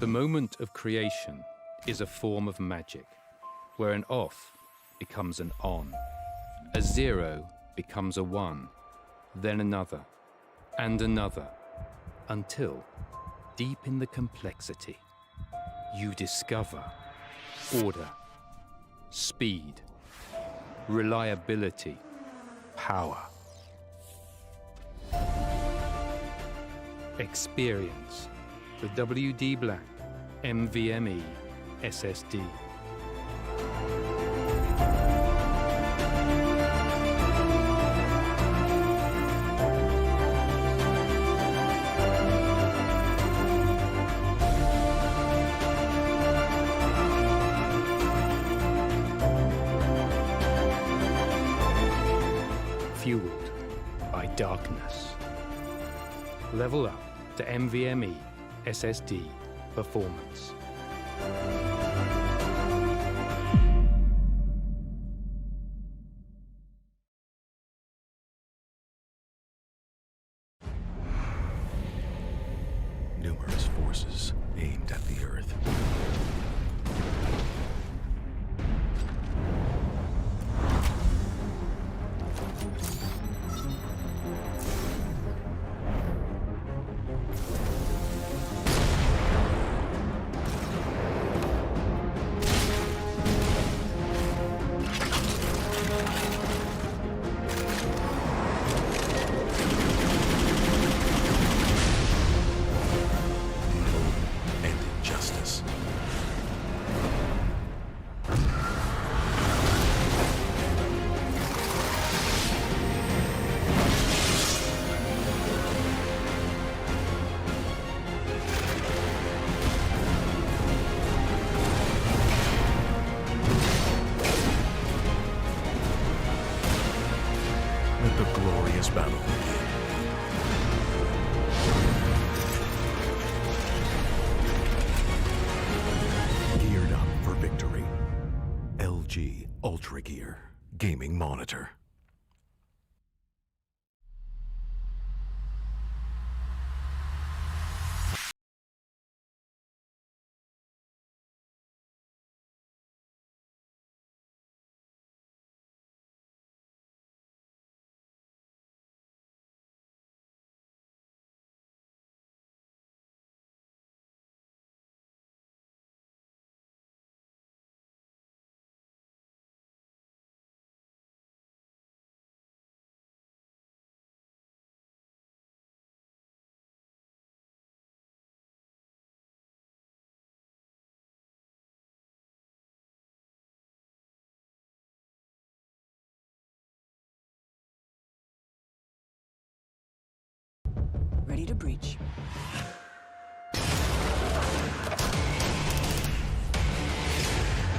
The moment of creation is a form of magic, where an off becomes an on, a 0 becomes a 1, then another, and another, until, deep in the complexity, you discover order, speed, reliability, power. Experience the WD Black NVMe SSD. Fueled by darkness. Level up to NVMe SSD performance. Numerous forces aimed at the Earth. Let the glorious battle begin. Geared up for victory. LG Ultragear Gaming Monitor. Ready to breach.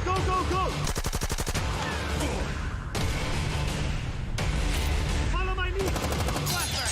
Go, go, go! Follow my lead! Flashback!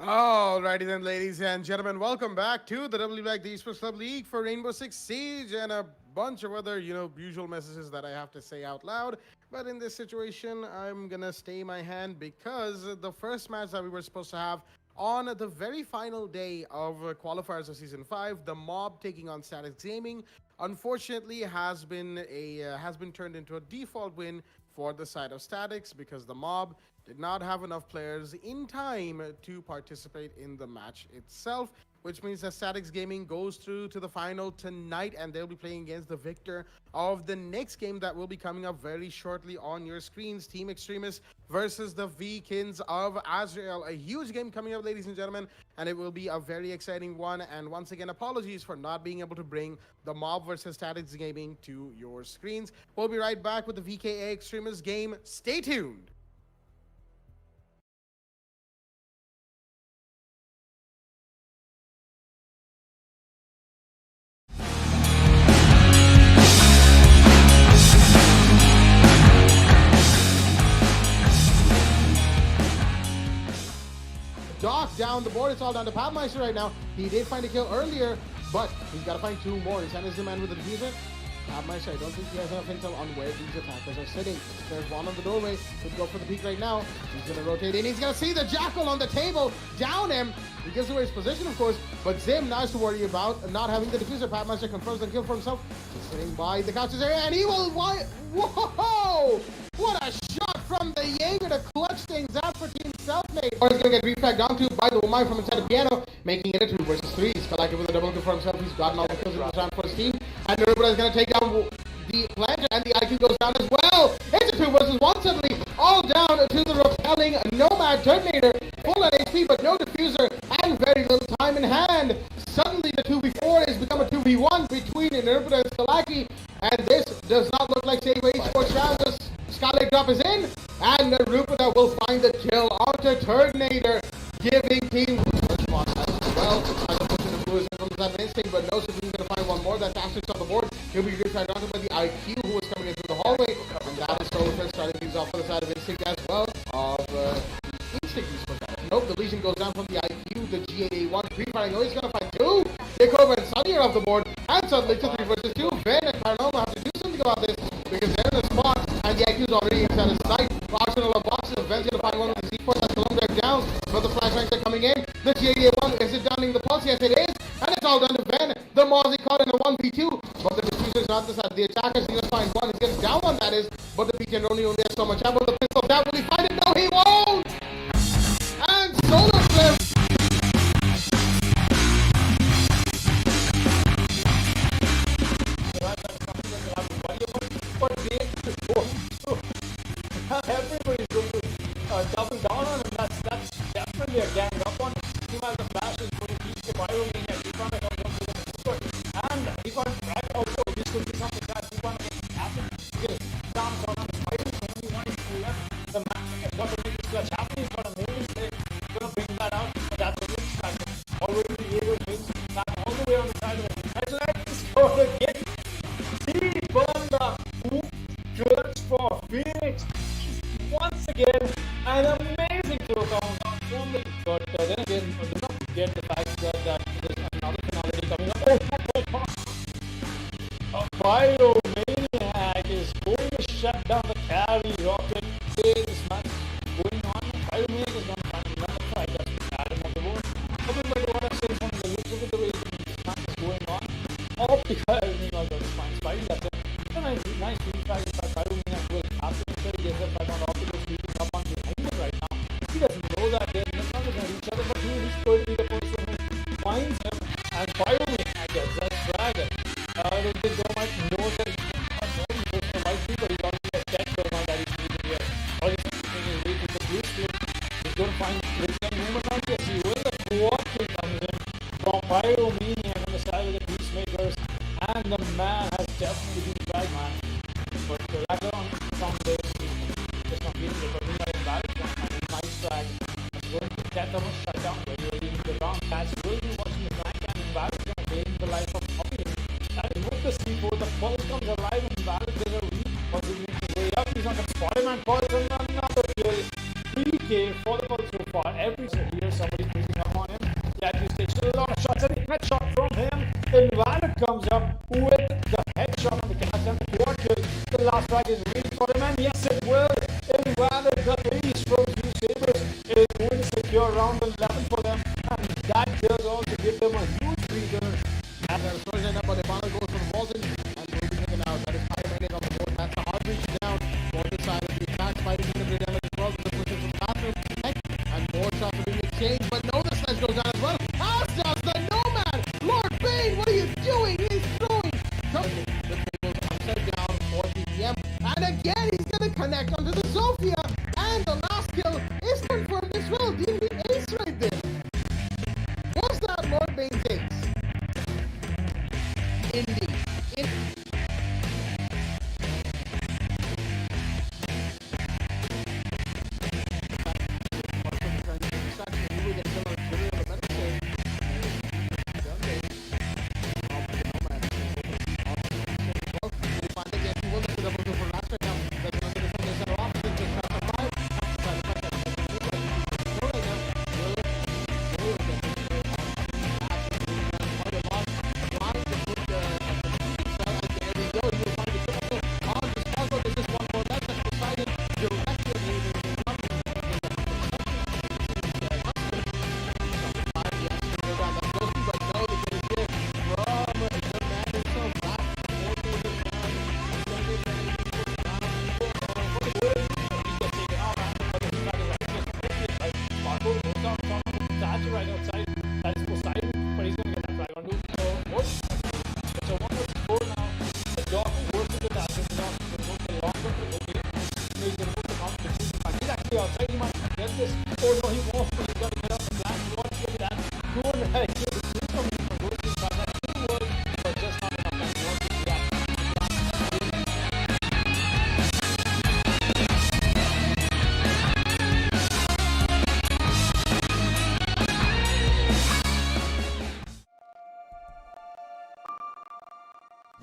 Alrighty then, ladies and gentlemen, welcome back to the W Black the Esports Club League for Rainbow Six Siege and a bunch of other, usual messages that I have to say out loud. But in this situation, I'm gonna stay my hand because the first match that we were supposed to have on the very final day of qualifiers of Season 5, the Mob taking on Staticz Gaming, unfortunately has been turned into a default win for the side of Staticz because the Mob did not have enough players in time to participate in the match itself, which means that Staticz Gaming goes through to the final tonight, and they'll be playing against the victor of the next game that will be coming up very shortly on your screens. Team Extremis versus the Vikings of Azreal. A huge game coming up, ladies and gentlemen, and it will be a very exciting one. And once again, apologies for not being able to bring the Mob versus Staticz Gaming to your screens. We'll be right back with the VKA Extremis game. Stay tuned. Doc down the board. It's all down to Papmeister right now. He did find a kill earlier, but he's got to find two more. He's the man with the diffuser. Papmeister, I don't think he has enough intel on where these attackers are sitting. There's one on the doorway. Could go for the peek right now. He's going to rotate in. He's going to see the Jackal on the table. Down him. He gives away his position, of course, but Zim now has to worry about not having the diffuser. Papmeister confirms the kill for himself. He's sitting by the couches area, and he will... Whoa! What a shot from the Jaeger to clutch things out for Team Selfmade. Or he's going to get repacked down to by the woman from inside the piano, making it a 2 versus 3. He's Kalaki with a double kill for himself. He's gotten all the kills in this round for his team. And Nerubra is going to take down the planter, and the IQ goes down as well. It's a 2 versus 1 suddenly. All down to the repelling Nomad Terminator. Full on HP, but no diffuser, and very little time in hand. Suddenly the 2v4 has become a 2v1 between Nerubra and Kalaki. And this does not look like Save Esports round. The Scarlet drop is in, and Rupita will find the kill onto Terminator, giving Team response as well. As a push in the blue is from that instinct, but no, so he's going to find one more. That's Asterix on the board. He'll be retried onto by the IQ, who is coming in through the hallway, and that is Solar starting things off for the side of Instinct as well. Instinct Esports. Nope, the Legion goes down from the IQ, the G8A1 pre-firing. Oh, he's going to find two. Jacob and Sunny are off the board, and suddenly to 3 versus 2. Ben and Paranormal have to do something about this because they're in the spot, and the IQ is already inside his sight. Arsenal of boxes. Ben's going to find one with the Z4. That's Columbia down, but the flashbangs are coming in. The G8A1 is it downing the pulse? Yes, it is, and it's all done to Ben. The Mozzie caught in a 1v2, but the diffuser's not the side. The attackers, he's going to find one. He's getting down one, that is, but the PK only has so much ammo. The pistol down. Will he find it? No, he won't! And Solar Flip. Everybody's going to double down on him. That's definitely a gang up one. He has the flashes going to keep the Pyromania. He can't come down to the score. And he can't drag out. So this could be something that he can't make happen. Because Sam on the spider is only one is left. The match has got to make this clutch happen. He's got a moving play. He's going to bring that out. But that's a good track. Already Diego wins that all the way on the side of it. Let's go again. See Banda who search for Phoenix. Once again, an amazing throw down from the but then again, do not forget the fact that there's another finality coming up. A Pyromaniac is going to shut down the carry rocket. This match going on. Pyromaniac is going to find another fight. That's the Adam on the board. Something like what I said from the look of the way this match is going on. All the Pyromaniac are going to find Spidey. That's it. It's a nice free fight by Pyromaniac will absolutely get the fight on optical speeding up on behind him right now. He doesn't know that they're not going to each other, but he is going to be the person who finds him and Pyromaniac gets that frag. I don't think they might know that he might be, but he's already a 10 thermite that he's shooting here. All he's thinking is wait with the blue split. He's going to find the split and movement on this. He will the co-op comes in from Pyromaniac on the side of the Peacemakers, and the man has definitely been dragged, man. But the ladder on from this is not being the Bermuda invalid one, and a nice drag. It's going to get them a shutdown very early in the round. Catch will be watching the flank, and invalid is going to gain the life of Poppy. And with the C4, the pulse comes alive, and invalid is a weak puzzle makes his way up. He's on the Spider-Man pulse, and another kill. 3K for the pulse so far. Every here somebody the last strike is really for him, and yes, it will. Invalid. The ace from two sabers is going to secure round 11 for them, and that does also give them a huge breather. And they're sorting it up, but the final goes for Walton, and will be taken out. That is Fibernet on the board. That's the hard reach down. For this side of the attack, fighting in the damage as well. The pushes from bathroom, and more shots are being exchanged, but no, the sledge goes down as well. As the Nomad! Lord Bane, what are you doing? He's throwing! The tables upside down for PPM, and again, he's gonna connect onto the Sophia, and the last kill is confirmed as well. The ace right there. Was that Lord Bane's ace? Indeed.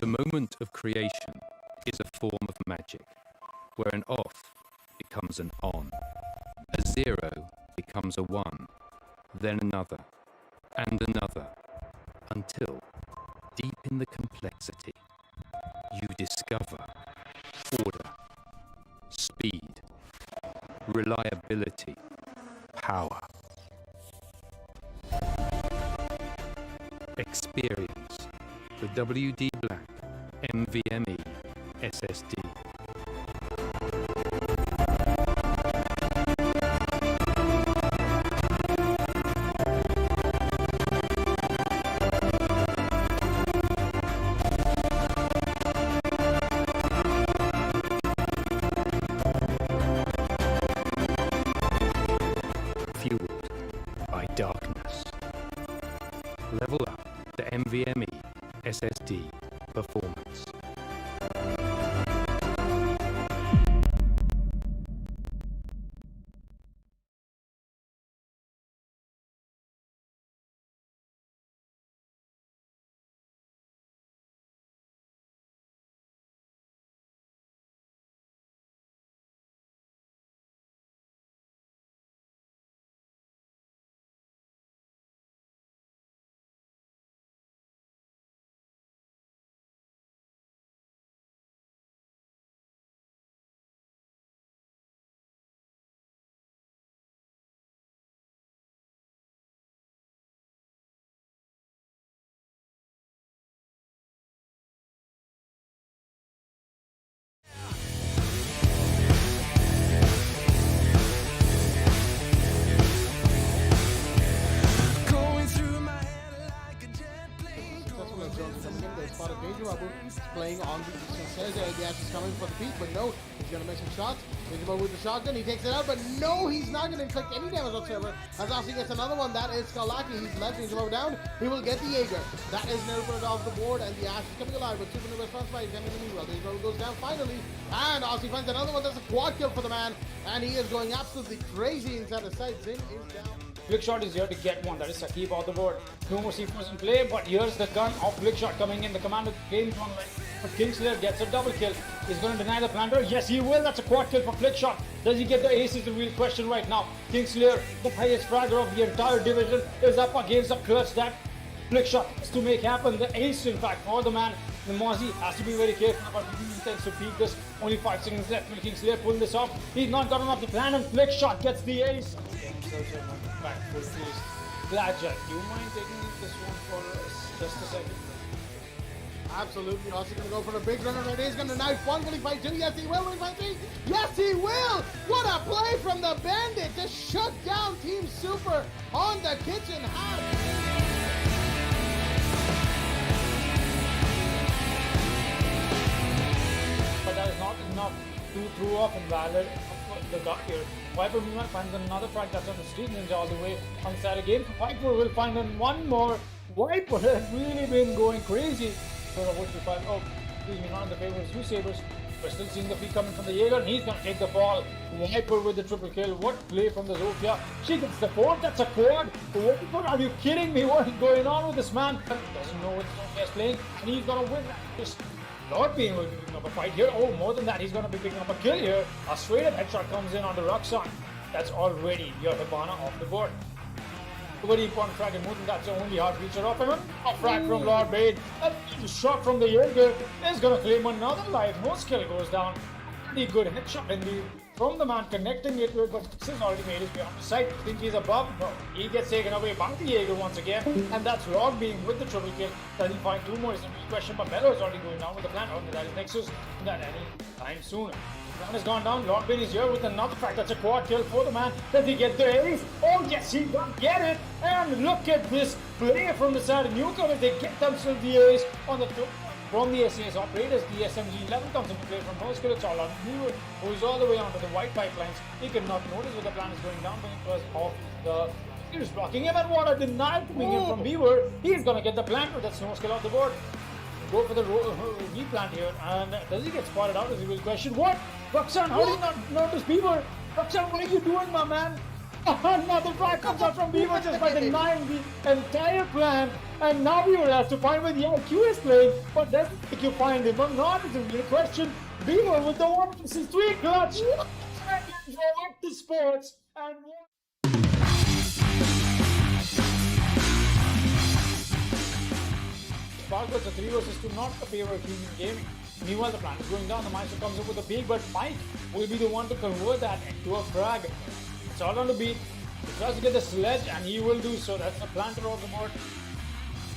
The moment of creation is a form of magic, where an off becomes an on, a 0 becomes a 1, then another, and another, until, deep in the complexity, you discover order, speed, reliability, power. Experience the WD Black NVMe SSD. Fueled by darkness. Level up the NVMe SSD performance. Playing on the eastern stairs there. The Ash is coming for the beat, but no, he's gonna make some shots. Benjamin with the shotgun, he takes it out, but no, he's not gonna inflict any damage whatsoever. As Aussie gets another one, that is Skalaki. He's led Benjamin down. He will get the Jaeger. That is never put it off the board, and the Ash is coming alive with 2 minute response by 10 minutes meanwhile. Benjamin goes down finally, and Aussie finds another one. That's a quad kill for the man, and he is going absolutely crazy inside the side. Zin is down. Flickshot is here to get one. That is Saqib off the board. No more C4s in play, but here's the gun of Flickshot coming in. The commander gains one right. But Kingslayer gets a double kill. He's going to deny the planter. Yes, he will. That's a quad kill for Flickshot. Does he get the ace is the real question right now. Kingslayer, the highest fragger of the entire division, is up against a clutch that Flickshot is to make happen. The ace, in fact, for the man. The Mozzie has to be very careful about he intends to peek this. Only 5 seconds left. Will Kingsley pull this off? He's not got enough to plan, and flick shot gets the ace. Back full face. Blackjack, do you mind taking this one for just a second? Absolutely. Also going to go for a big runner right. He's going to knife one. Will he fight two? Yes, he will. Will he fight three? Yes, he will. What a play from the Bandit to shut down Team Super on the kitchen half. But that is not enough to throw off Invalid the gut here. Viper meanwhile finds another frag that's on the Street Ninja all the way on the side again. Viper will find one more. Viper has really been going crazy. So what we find, oh, excuse me, not in the favor of two Sabres. We're still seeing the feed coming from the Jaeger, and he's gonna take the ball. Viper with the triple kill. What play from the Zofia. She gets the fourth, that's a quad. Viper, are you kidding me? What is going on with this man? Doesn't know what Zofia is playing, and he's gonna win. Just not being able to pick up a fight here. Oh, more than that, he's gonna be picking up a kill here. A straight up headshot comes in on the Roxanne. That's already your Hibana off the board. Very important frag, and more than that's the only hard feature of him. A frag from Lord Bade. A shot from the Jaeger is going to claim another life. No skill goes down. The good headshot indeed from the man connecting it with, but this has already made his way on the side. Think he's above? No. He gets taken away by the Jaeger once again, and that's Lord being with the triple kill. Does he find two more? Is a real question, but Mello is already going down with the plan. Oh, that is Nexus. Not any time soon. One has gone down. Lord Bane is here with another frag. That's a quad kill for the man. Does he get the ace? Oh yes, he does get it. And look at this play from the side of newcomers. They get themselves the ace on the from the SAS operators. The SMG-11 comes into play from no skill. It's all on Newer, who is all the way onto the white pipelines. He cannot notice what the plan is going down because of the he was blocking him, and what a denial coming in from Beaver. He's gonna get the plant with that snow skill off the board. Go for the replant here, and does he get spotted out? Is he will question what? Roxanne, how did you not notice Beaver? Roxanne, what are you doing, my man? Another frag comes out from Beaver just by denying the entire plan, and now Beaver has to find where the IQ is playing, but doesn't think you find him or not is a real question. Beaver with the 1-3 clutch. What the sports and Sparkles a 3 versus 2, not a favorite team in gaming. Meanwhile, the plan is going down. The Maestro comes up with a big, but Mike will be the one to convert that into a frag. It's all on the beat. He tries to get the sledge, and he will do so. That's the planter on the board.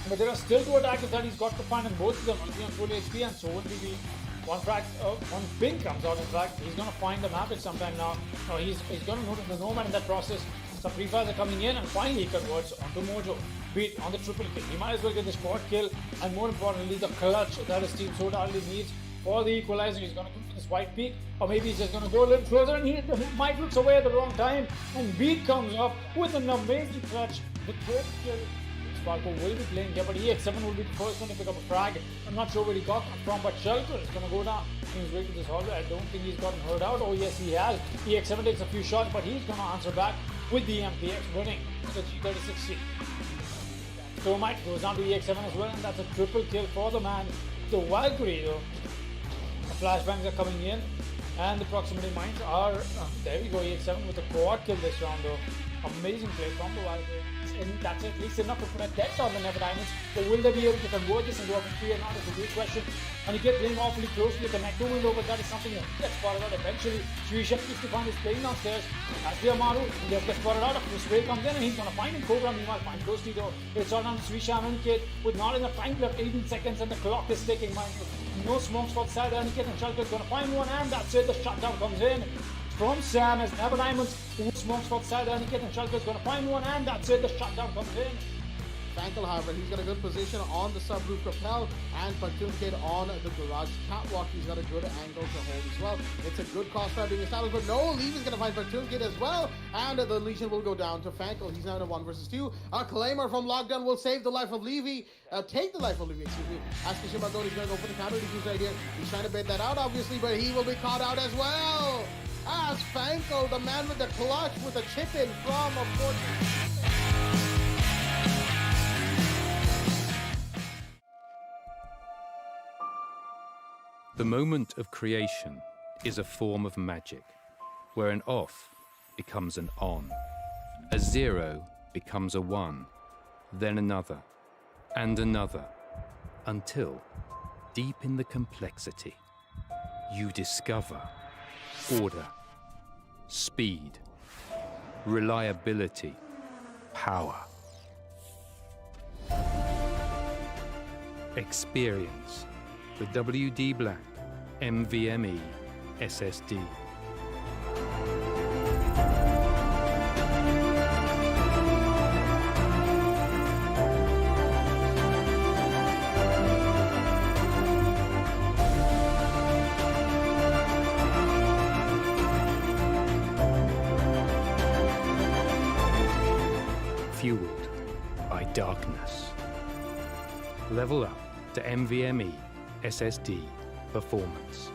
But there are still two attackers that he's got to find, and both of them will be on full HP, and so will be one frag. One ping comes out in frag. He's going to find the map at some time now. No, he's going to notice the nomad in that process. Some pre-fires are coming in, and finally he converts onto Mojo. Beat on the triple kill. He might as well get the squad kill, and more importantly, the clutch that his team so badly needs for the equalizer. He's going to go for this white peak, or maybe he's just going to go a little closer, and he might looks away at the wrong time, and Beat comes up with an amazing clutch. The third kill. Sparko will be playing here, but EX7 will be the first one to pick up a frag. I'm not sure where he got from, but Shelter is going to go down. He's way to this hallway. I don't think he's gotten hurt out. Oh yes, he has. EX7 takes a few shots, but he's going to answer back with the MPX winning the G36C. Stomite goes down to EX7 as well, and that's a triple kill for the man. The Valkyrie though. The flashbangs are coming in, and the proximity mines are there we go. EX7 with a quad kill this round though. Amazing play from the Valkyrie. And that's at least enough to put a dent on the Never Diamonds. But will they be able to convert this into a victory or not is a good question. And you get playing awfully closely at the neck 2 window, but that is something that gets spotted out eventually. Swisha Stefan is playing downstairs. As the Amaru, he just gets spotted out. A spray comes in, and he's going to find him. Cobra meanwhile find closely though. It's all down to Swisha and Aniket with not enough time left, 18 seconds, and the clock is ticking. No smokes for the side. Aniket and Shalka is going to find one, and that's it. The shutdown comes in from Sam as Never Diamonds, who smokes for the side. Aniket and Shalka is going to find one, and that's it. The shutdown comes in. Fankel, however, he's got a good position on the subroof rappel, and Platoon Kid on the garage catwalk. He's got a good angle to hold as well. It's a good crossfire being established, but no, Leave is going to find Platoon Kid as well, and the Legion will go down to Fankel. He's now in a 1 versus 2. A Claimer from Lockdown will save the life of Levy, take the life of Levy, excuse me. As Kishima he's going to go for the counter defuse right here. He's trying to bait that out, obviously, but he will be caught out as well. As Fankel, the man with the clutch with a chip in from, of course. The moment of creation is a form of magic, where an off becomes an on, a 0 becomes a 1, then another, and another, until deep in the complexity, you discover order, speed, reliability, power. Experience the WD Black NVMe SSD. Fueled by darkness. Level up to NVMe SSD performance.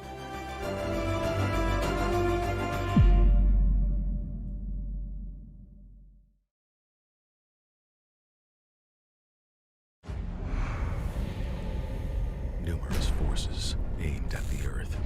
Numerous forces aimed at the Earth.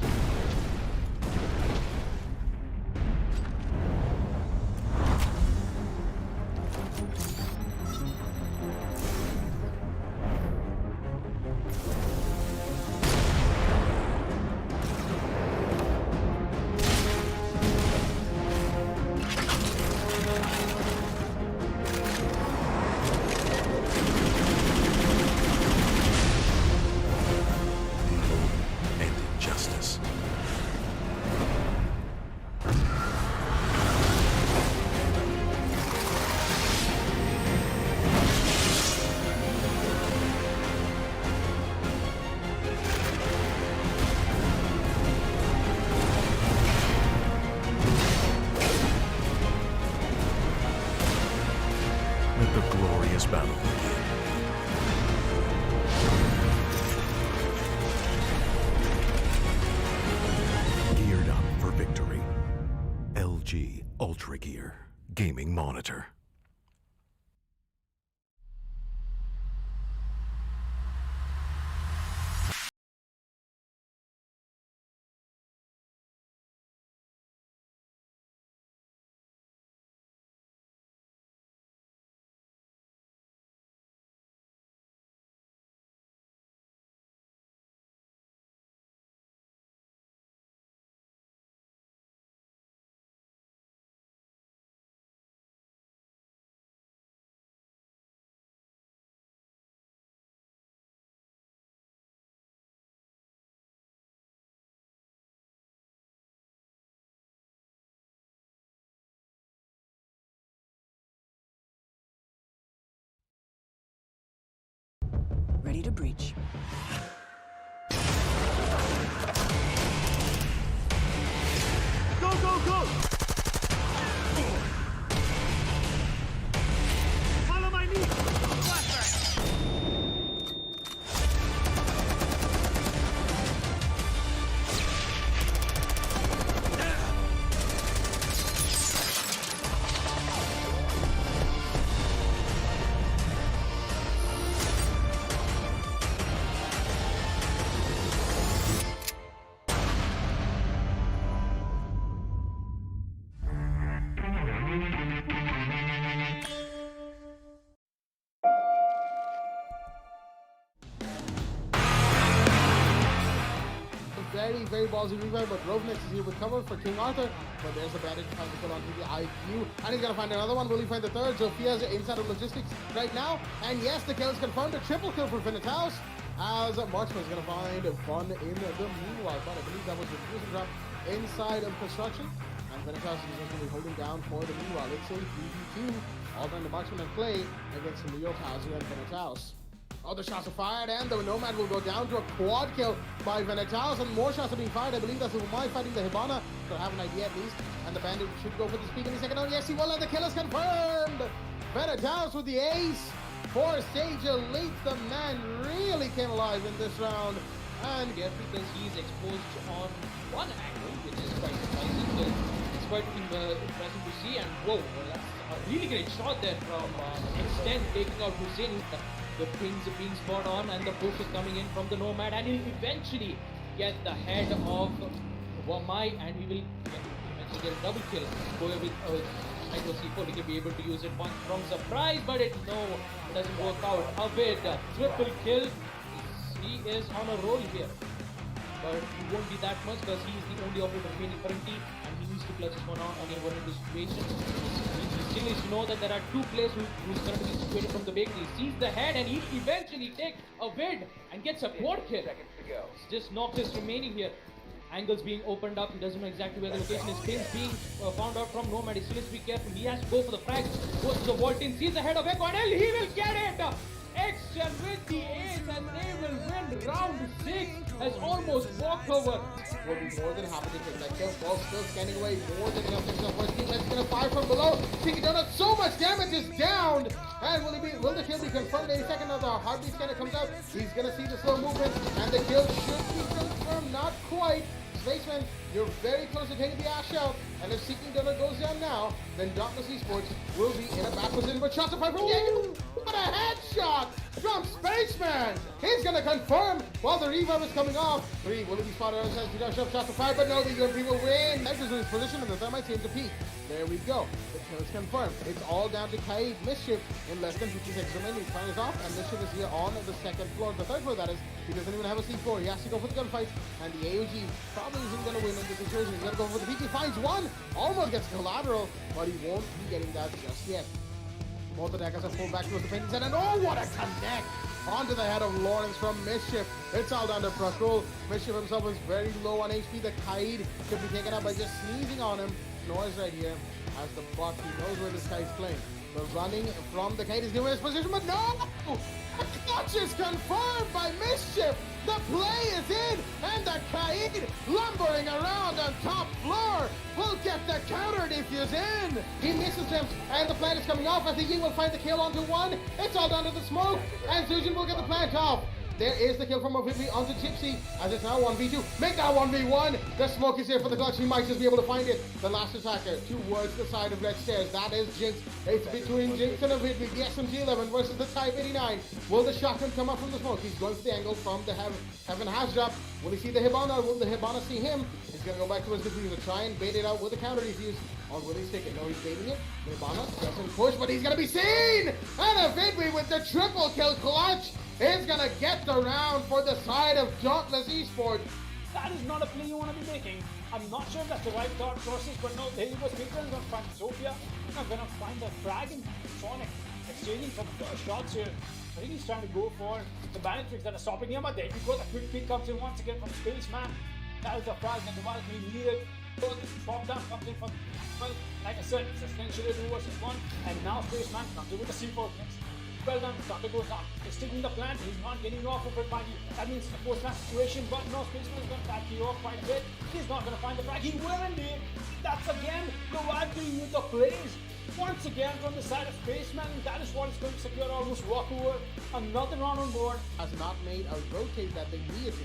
And injustice. Let the glorious battle begin. Geared up for victory. LG Ultragear Gaming Monitor. Ready to breach. Go, go, go! Follow my lead! Flashbang! Very ballsy revive, but Rovnex is here with cover for King Arthur. But there's a bandage trying to pull onto the IQ. And he's gonna find another one. Will he find the third? Sophia's inside of logistics right now. And yes, the kill is confirmed. A triple kill for Finitaus. As Marksman is gonna find fun in the meanwhile. But I believe that was the fusion drop inside of construction. And Finitaus is just gonna be holding down for the meanwhile. It's a 3v2. All around the Marksman and play against Leo Tazu and Finitaus. Oh, the shots are fired, and the Nomad will go down to a quad kill by Venetaus, and more shots are being fired. I believe that's Umai fighting the Hibana, so I have an idea at least. And the Bandit should go for the speed in the second round. Yes, he will, and the kill is confirmed! Venetaus with the ace for Stage Elite. The man really came alive in this round. And Here because he's exposed on one angle, which is quite surprising. It's quite impressive to see, and whoa, that's a really great shot there from Extend taking out Hussein. The pings are being spot on, and the push is coming in from the Nomad, and he'll eventually get the head of Wamai, and he will eventually get a double kill. Go with Micro C4, he can be able to use it from surprise, but it doesn't work out. Abid, triple kill. He is on a roll here. But it won't be that much because he is the only operator remaining currently and he needs to clutch this one out on a vulnerable situation. He still needs to know that there are two players who's currently situated from the bakery. He sees the head and he'll eventually take a vid and gets a quad kill. Just Noctis remaining here. Angles being opened up. He doesn't know exactly where the location is. Pins being found out from Nomad. He still has to be careful. He has to go for the frag. Goes to the vault in. Sees the head of Echo and he will get it. Extremis with the ace and they will win round 6. Has almost walked over. Will be more than happy to take that kill. Ball still scanning away more than enough himself. First team, let's get a fire from below. Thinking down so much damage is downed. And will the kill be confirmed any second? Now the heartbeat scanner comes out. He's gonna see the slow movement and the kill should be confirmed. Not quite. Spaceman, you're very close to taking the Ash out, and if Seeking Donor goes down now, then Darkness Esports will be in a back position, but shots apart from Diego. What a headshot from Spaceman! He's gonna confirm while the revive is coming off. 3, will it be spotted outside the dash up, shots apart, but no, the UMP will win. Next is in his position, and the Thermite team to peak. There we go. The kill is confirmed. It's all down to Kaid. Mischief in less than 50 seconds remaining. He's trying off, and Mischief is here on the second floor. The third floor, that is. He doesn't even have a C4. He has to go for the gunfight, and the AOG probably isn't going to win in this situation. He's going to go for the peak. He finds one. Almost gets collateral, but he won't be getting that just yet. Both attackers are pulled back towards the painting set, and oh, what a connect! Onto the head of Lawrence from Mischief. It's all down to Prakul. Mischief himself is very low on HP. The Kaid could be taken out by just sneezing on him. Noise right here as the bot. He knows where this guy is playing. The running from the Kaid is given his position, but no! The clutch is confirmed by Mischief. The play is in, and the Kaid lumbering around on top floor will get the counter defuse in. He misses them, and the plant is coming off. I think he will find the kill onto one. It's all down to the smoke, and Zujin will get the plant off. There is the kill from Ovivi onto Gypsy, as it's now 1v2. Make that 1v1. The smoke is here for the clutch. He might just be able to find it. The last attacker towards the side of Red Stairs. That is Jinx. It's between Jinx and Ovivi. The SMG11 versus the Type 89. Will the shotgun come up from the smoke? He's going for the angle from the Heaven has drop. Will he see the Hibana? Will the Hibana see him? He's going to go back to his diffuser. Try and bait it out with the counter defuse. Or will he stick it? No, he's baiting it. The Hibana doesn't push, but he's going to be seen! And Ovivi with the triple kill clutch is gonna get the round for the side of Dauntless Esports. That is not a play you want to be making. I'm not sure if that's the right thought process, but no, there he was. Victor is gonna find Sophia. I'm gonna find the frag and Sonic exchanging some shots here. I think he's trying to go for the bandit tricks that are stopping him, but there he goes. A quick pick comes in once again from Spaceman. That is a frag that the one we needed. So the drop down comes in from, well, like I said, it's essentially 2 versus 1, and now Spaceman comes in with the C4 next. Well done, Thunder goes down. He's sticking the plant, he's not getting off of it, mind you. That means a post-match situation, but no, Spaceman is going to back you off quite a bit. He's not going to find the frag. He will indeed. That's again the Valkyrie with the plays. Once again from the side of Spaceman, that is what is going to secure almost walkover. Another round on board. Has not made a rotate that they needed to.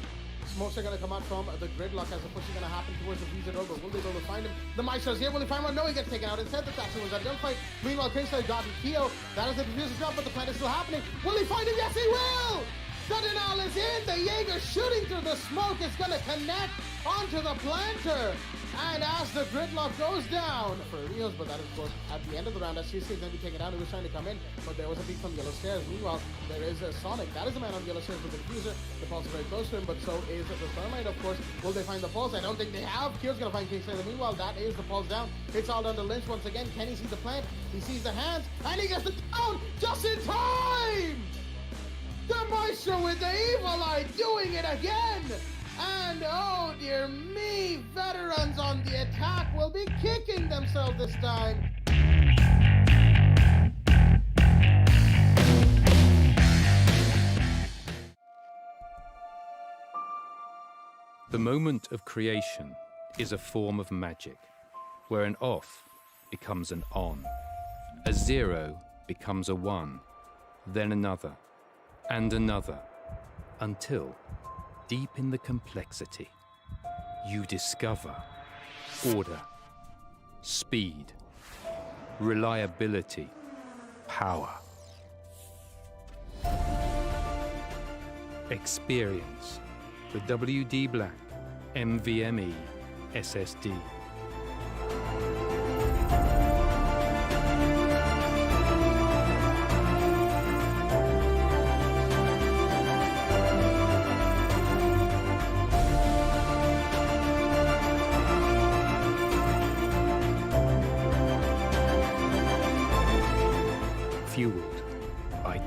Smokes are going to come out from the gridlock as the push is going to happen towards the Visa Rover. Will they be able to find him? The Maestro's here. Will he find one? No, he gets taken out. Instead, the Thatcher was at a gunfight. Meanwhile, Kingstar got Keo. That is the diffuser drop, but the plant is still happening. Will he find him? Yes, he will! The denial is in. The Jaeger shooting through the smoke is going to connect onto the planter. And as the gridlock goes down for Rios, but that is, of course, at the end of the round, as Cheesecake is going to be taken down. He was trying to come in, but there was a peek from Yellow Stairs. Meanwhile, there is a Sonic. That is the man on Yellow Stairs with the diffuser. The Pulse is very close to him, but so is the Thermite, of course. Will they find the Pulse? I don't think they have. Kyo's going to find Kingstar. Meanwhile, that is the Pulse down. It's all down to Lynch once again. Can he see the plant? He sees the hands, and he gets the down just in time! The Maestro with the evil eye doing it again! And oh dear me, veterans on the attack will be kicking themselves this time. The moment of creation is a form of magic, where an off becomes an on, a 0 becomes a 1, then another, and another, until, deep in the complexity, you discover order, speed, reliability, power. Experience the WD Black NVMe SSD.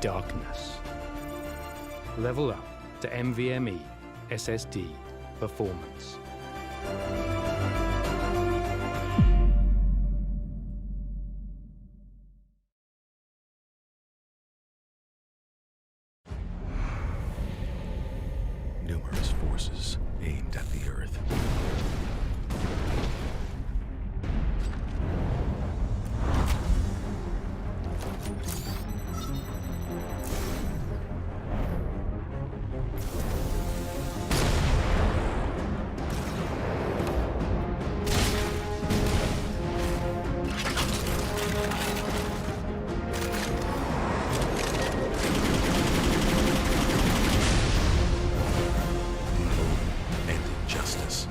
darkness. Level up to NVMe SSD performance. Numerous forces aimed at the Earth. And injustice.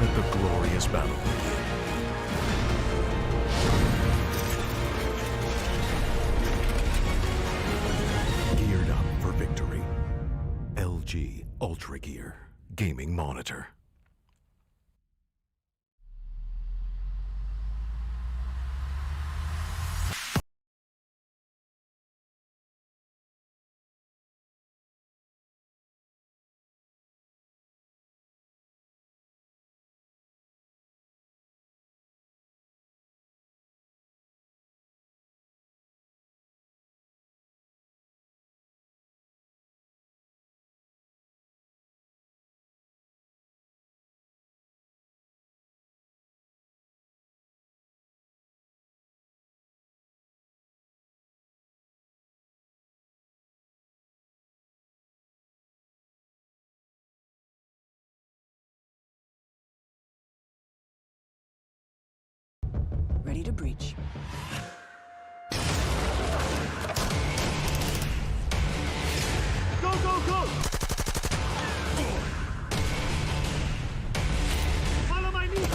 Let the glorious battle begin. Geared up for victory. LG Ultragear Gaming Monitor. Ready to breach. Go, go, go! Follow my lead!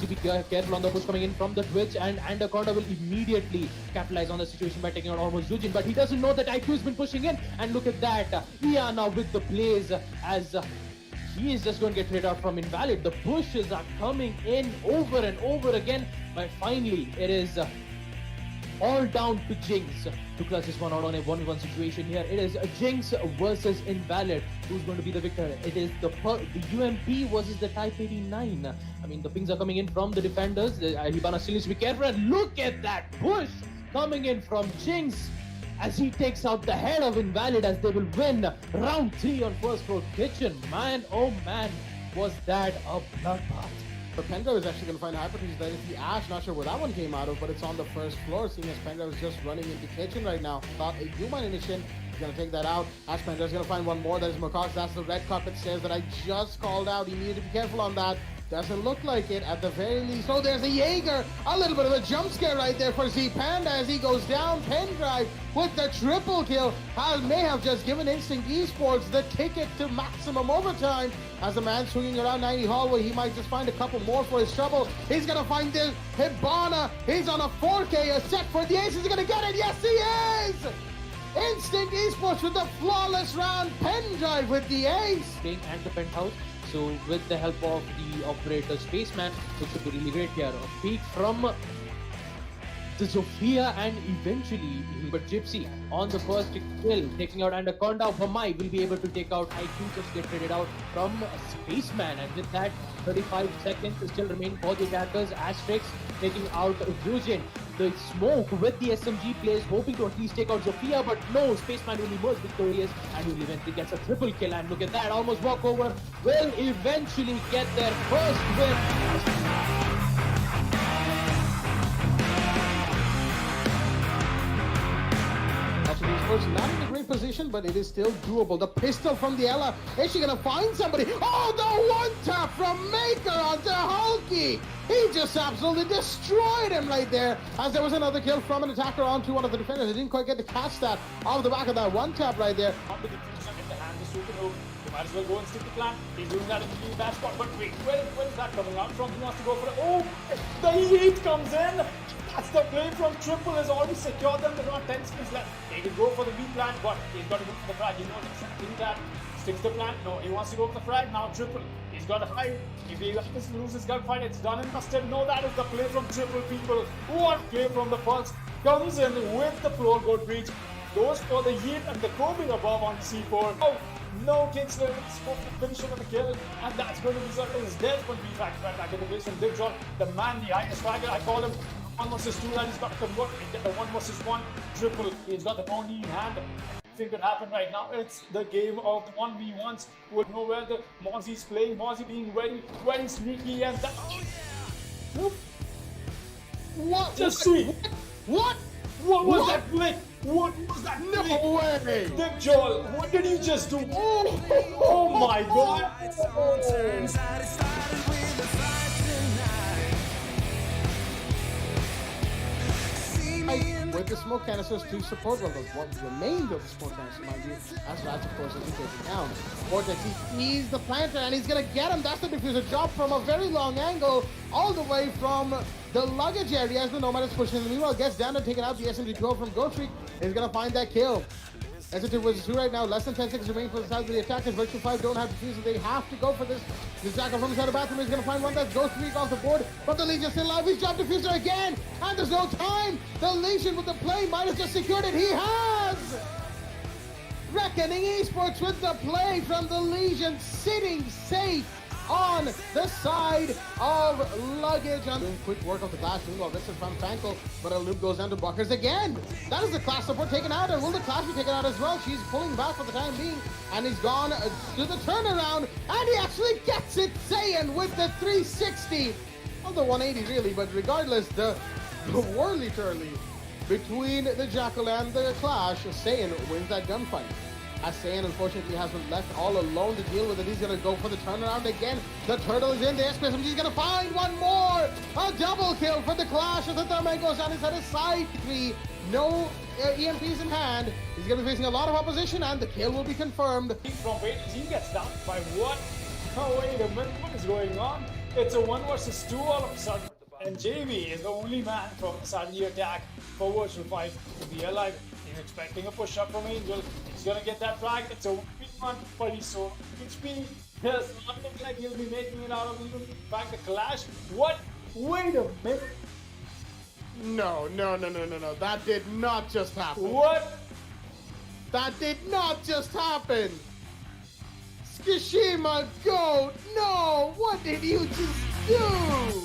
To be careful on the push coming in from the Twitch, and Anaconda will immediately capitalize on the situation by taking out almost Yujin, but he doesn't know that IQ has been pushing in, and look at that, Iana with the plays as he is just going to get traded out from Invalid. The pushes are coming in over and over again, but finally it is all down to Jinx to clutch this one out on a 1v1 situation here. It is Jinx versus Invalid. Who's going to be the victor? It is the UMP versus the Type 89. I mean, the pings are coming in from the defenders. Hibana still needs to be careful, and look at that push coming in from Jinx as he takes out the head of Invalid, as they will win round 3 on First Floor Kitchen. Man, oh man, was that a bloodbath. But Pendra is actually going to find Hypertrees there. It's the Ash, not sure where that one came out of, but it's on the first floor, seeing as Pendra is just running into kitchen right now. Thought a human initiation. He's going to take that out. Ash Pendra is going to find one more. That is Macaws. That's the red carpet stairs that I just called out. He needed to be careful on that. Doesn't look like it at the very least. Oh, there's a Jaeger. A little bit of a jump scare right there for Z Panda as he goes down. Pendrive with the triple kill. May have just given Instinct Esports the ticket to maximum overtime. As the man swinging around 90 hallway, he might just find a couple more for his trouble. He's going to find this Hibana. He's on a 4K, a set for the ace. Is he going to get it? Yes, he is! Instinct Esports with the flawless round. Pendrive with the ace. Staying at the penthouse. So with the help of the operator Spaceman, which should be really great here. A peek from the Sophia and eventually but Gypsy on the first kill, taking out Anaconda. Vamai will be able to take out IQ, just get traded out from Spaceman, and with that 35 seconds still remain for the attackers. Asterix taking out Yujin. the smoke with the SMG plays, hoping to at least take out Zofia, but no, Spaceman will emerge victorious and will eventually gets a triple kill. And look at that, almost walkover, will eventually get their first win. Esports not in a great position, but it is still doable. The pistol from the Ella. Is she gonna find somebody? Oh, the one tap from Maker onto Hulky. He just absolutely destroyed him right there. As there was another kill from an attacker onto one of the defenders. He didn't quite get to catch that off the back of that one tap right there. On the diffuser in the hand of Super. You might as well go and stick the plan. He's doing that in the really bad spot. But wait, where is that coming out from? He wants to go for it. Oh, the heat comes in. That's the play from Triple has already secured them. There's not 10 seconds left. He can go for the B plan, but he's got to go for the frag. He knows exactly that. Sticks the plan. No, he wants to go for the frag. Now Triple. He's got to hide. If he happens to lose his gunfight, it's done and dusted. No, that is the play from Triple, people. What play from the Pulse. Comes in with the floor goal breach. Goes for the Yeet and the Kobe above on C4. Oh, no, Kingsler is supposed to finish him with the kill, and that's going to result in his death. But we back in the base from Digjon, the man, the highest fragger. I call him 1 versus 2, and he's got to convert the 1 versus 1 triple. He's got the only in hand. Thing could happen right now. It's the game of the 1v1s. We'll know where the Mozzie's playing. Mozzie being very sneaky, and that. Oh, yeah. What? Just see. What? What was that flick? What was that flick? No way! Dick Joel, what did you just do? Oh my god! With the smoke canisters to support what remained of the smoke canister, mind you, as Rats, of course, is taken down. Vortex, he's the planter, and he's gonna get him. That's the diffuser drop from a very long angle, all the way from the luggage area as the Nomad is pushing. Meanwhile, gets down and taking out the SMG-12 from Ghost Freak. He's gonna find that kill. As it was 2 right now, less than 10 seconds remain for the side of the attackers. Virtue 5 don't have defusers, they have to go for this. The Jackal from inside the bathroom is going to find one that's Ghost Freak off the board, but the Legion still alive. He's dropped diffuser again, and there's no time. The Legion with the play might have just secured it. He has! Reckoning Esports with the play from the Legion, sitting safe on the side of luggage. And doing quick work of the glass, doing all this from Frankel, but a loop goes down to Buckers again. That is the class support taken out, and will the class be taken out as well? She's pulling back for the time being, and he's gone to the turnaround, and he actually gets it, Saiyan with the 360. Well, the 180 really, but regardless, the whirly-turly between the Jackal and the Clash, Saiyan wins that gunfight. As Saiyan unfortunately has been left all alone to deal with it. He's going to go for the turnaround again. The turtle is in the SPSMG. He's going to find one more. A double kill for the Clash as the Thermite goes down inside his side 3. No EMPs in hand. He's going to be facing a lot of opposition, and the kill will be confirmed. From Waiters, he gets down by what? Oh, wait a minute. What is going on? It's a 1 versus 2 all of a sudden. And JV is the only man from Saudi attack for Virtual 5 to be alive. He's expecting a push up from Angel. He's gonna get that flag. It's a 1v1, but he's so HP. Does not look like he'll be making it out of even back the Clash. What? Wait a minute. No. That did not just happen. What? That did not just happen. Skishima Goat. No. What did you just do?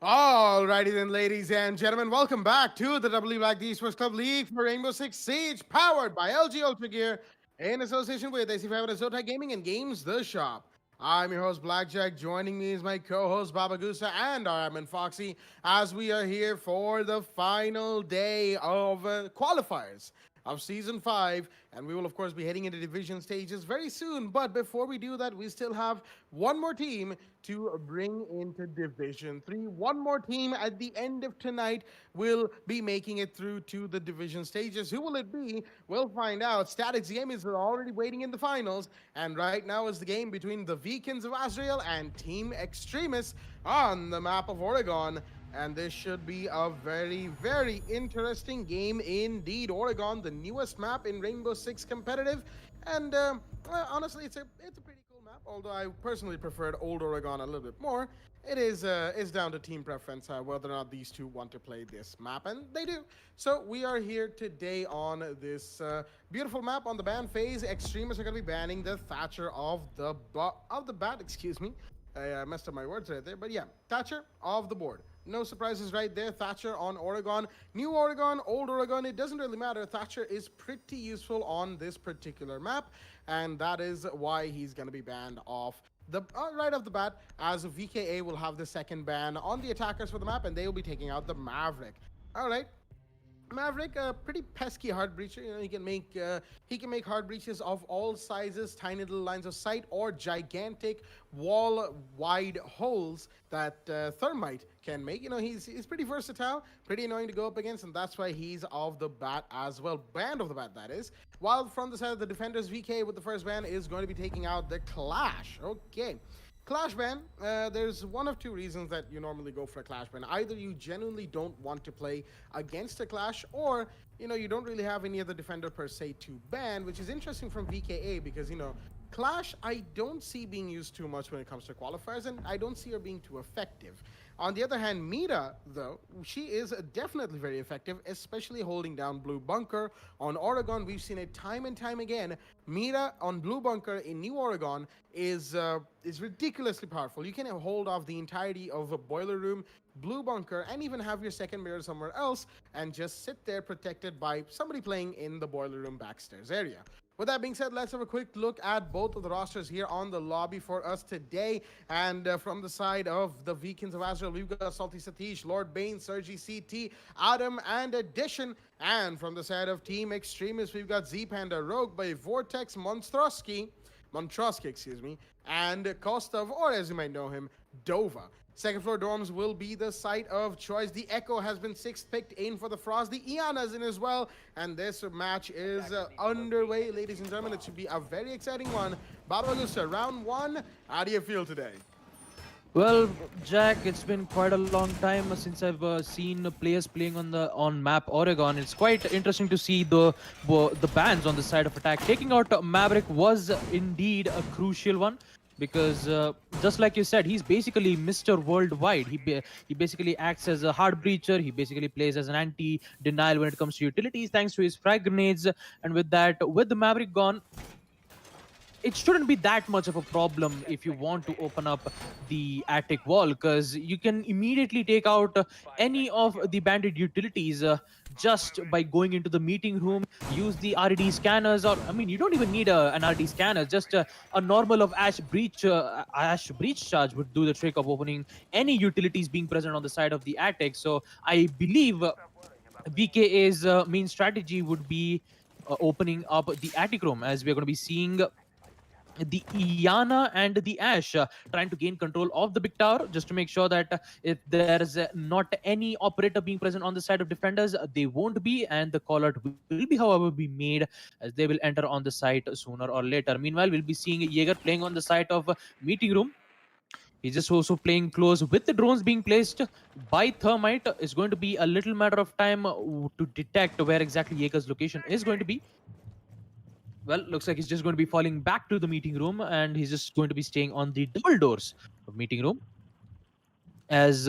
Alrighty then, ladies and gentlemen, welcome back to the W Black Esports Club League for Rainbow Six Siege, powered by LG Ultragear, in association with AC Fibernet, Zotac Gaming, and Games The Shop. I'm your host, Blackjack. Joining me is my co-host, Babagusa, and our admin, Foxy, as we are here for the final day of qualifiers of Season 5, and we will, of course, be heading into division stages very soon. But before we do that, we still have one more team to bring into Division 3. One more team at the end of tonight will be making it through to the division stages. Who will it be? We'll find out. Staticz game is already waiting in the finals, and right now is the game between the Vikings of Azreal and Team Extremis on the map of Oregon. And this should be a very, very interesting game indeed. Oregon, the newest map in Rainbow Six competitive, and well, honestly, it's a pretty cool map. Although I personally preferred old Oregon a little bit more. It is down to team preference whether or not these two want to play this map, and they do. So we are here today on this beautiful map on the ban phase. Extremists are going to be banning the Thatcher of the bat. Excuse me. I messed up my words right there, but yeah, Thatcher of the board. No surprises right there. Thatcher on Oregon. New Oregon, old Oregon, it doesn't really matter. Thatcher is pretty useful on this particular map, and that is why he's going to be banned off the right off the bat, as VKA will have the second ban on the attackers for the map, and they will be taking out the Maverick. All right. Maverick, a pretty pesky hard breacher. You know, he can make hard breaches of all sizes, tiny little lines of sight, or gigantic wall-wide holes that Thermite can make. You know, he's pretty versatile, pretty annoying to go up against, and that's why he's of the bat as well. Banned of the bat, that is. While from the side of the defenders, VK with the first ban is going to be taking out the Clash. Okay. Clash ban, there's one of two reasons that you normally go for a Clash ban. Either you genuinely don't want to play against a Clash, or, you know, you don't really have any other defender per se to ban, which is interesting from VKA because, you know, Clash I don't see being used too much when it comes to qualifiers, and I don't see her being too effective. On the other hand, Mira, though, she is definitely very effective, especially holding down Blue Bunker. On Oregon, we've seen it time and time again. Mira on Blue Bunker in New Oregon is ridiculously powerful. You can hold off the entirety of a boiler room, Blue Bunker, and even have your second mirror somewhere else and just sit there protected by somebody playing in the boiler room backstairs area. With that being said, let's have a quick look at both of the rosters here on the lobby for us today. And from the side of the Vikings of Azreal, we've got Salty Satish, Lord Bane, Sergi CT, Adam, and Addition. And from the side of Team Extremis, we've got Z-Panda, Rogue by Vortex, Montrosky, excuse me, and Kostov, or as you might know him, Dova. Second floor dorms will be the site of choice. The Echo has been sixth picked in for the Frost. The Iana's in as well. And this match is underway, ladies and gentlemen. It should be a very exciting one. Babalusa, round one. How do you feel today? Well, Jack, it's been quite a long time since I've seen players playing on map Oregon. It's quite interesting to see the bans on the side of attack. Taking out Maverick was indeed a crucial one, because just like you said, he's basically Mr. Worldwide. He basically acts as a hard breacher. He basically plays as an anti-denial when it comes to utilities, thanks to his frag grenades. And with that, with the Maverick gone, it shouldn't be that much of a problem if you want to open up the attic wall, because you can immediately take out any of the banded utilities just by going into the meeting room, use the RD scanners, or I mean, you don't even need an RD scanner. Just a normal of ash breach charge would do the trick of opening any utilities being present on the side of the attic. So I believe VKA's main strategy would be opening up the attic room, as we're going to be seeing the Iana and the Ash trying to gain control of the big tower, just to make sure that if there is not any operator being present on the side of defenders, they won't be, and the call out will be, however, be made, as they will enter on the site sooner or later. Meanwhile, we'll be seeing Jaeger playing on the site of meeting room. He's just also playing close with the drones being placed by Thermite. It's going to be a little matter of time to detect where exactly Jaeger's location is going to be. Well, looks like he's just going to be falling back to the meeting room, and he's just going to be staying on the double doors of meeting room. As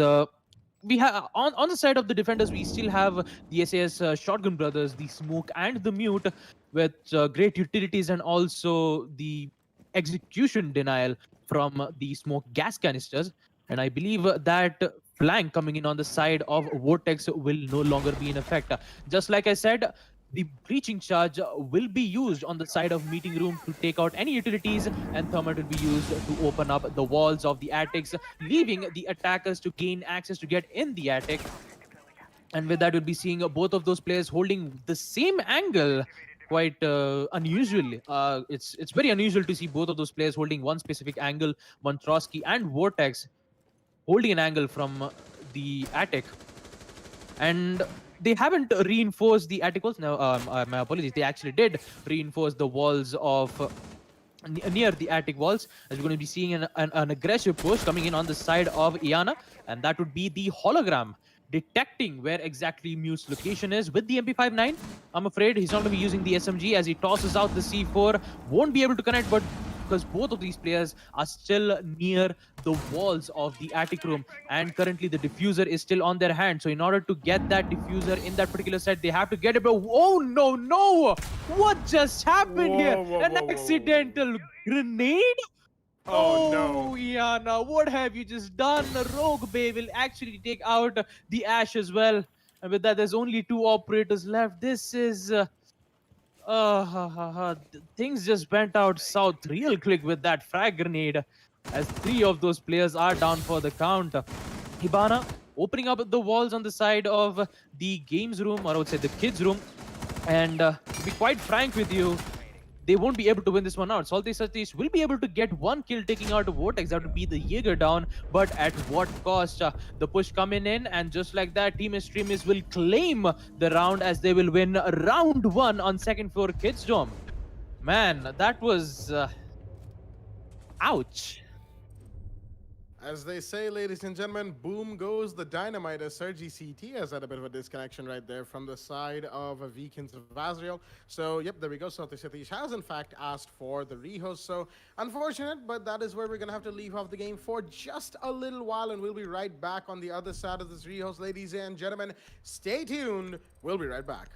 we have on the side of the defenders, we still have the SAS Shotgun Brothers, the Smoke and the Mute, with great utilities, and also the execution denial from the Smoke gas canisters. And I believe that flank coming in on the side of Vortex will no longer be in effect. Just like I said, the breaching charge will be used on the side of meeting room to take out any utilities, and thermite will be used to open up the walls of the attics, leaving the attackers to gain access to get in the attic. And with that, we'll be seeing both of those players holding the same angle. Quite unusual. It's very unusual to see both of those players holding one specific angle. Montrosky and Vortex holding an angle from the attic, and they haven't reinforced the attic walls. No, my apologies. They actually did reinforce the walls of near the attic walls, as we're going to be seeing an aggressive push coming in on the side of Iana, and that would be the hologram detecting where exactly Mute's location is with the MP59. I'm afraid he's not going to be using the SMG as he tosses out the C4. Won't be able to connect, but because both of these players are still near the walls of the attic room, and currently the diffuser is still on their hand. So in order to get that diffuser in that particular set, they have to get it. But oh no! What just happened here? An accidental grenade? Oh, no. Iana, what have you just done? Rogue Bay will actually take out the Ash as well. And with that, there's only 2 operators left. This is... things just went out south real quick with that frag grenade, as 3 of those players are down for the count. Hibana opening up the walls on the side of the games room, or I would say the kids room. And to be quite frank with you, they won't be able to win this one out. Salty Satish will be able to get 1 kill taking out Vortex. That would be the Jaeger down, but at what cost? The push coming in, and just like that, Team Extremis will claim the round as they will win round 1 on second floor Kids Dome. Man, that was... ouch. As they say, ladies and gentlemen, boom goes the dynamite, as Sergi CT has had a bit of a disconnection right there from the side of Vikings of Azreal. So, yep, there we go. Salty Satish has, in fact, asked for the rehost. So, unfortunate, but that is where we're going to have to leave off the game for just a little while, and we'll be right back on the other side of this rehost. Ladies and gentlemen, stay tuned. We'll be right back.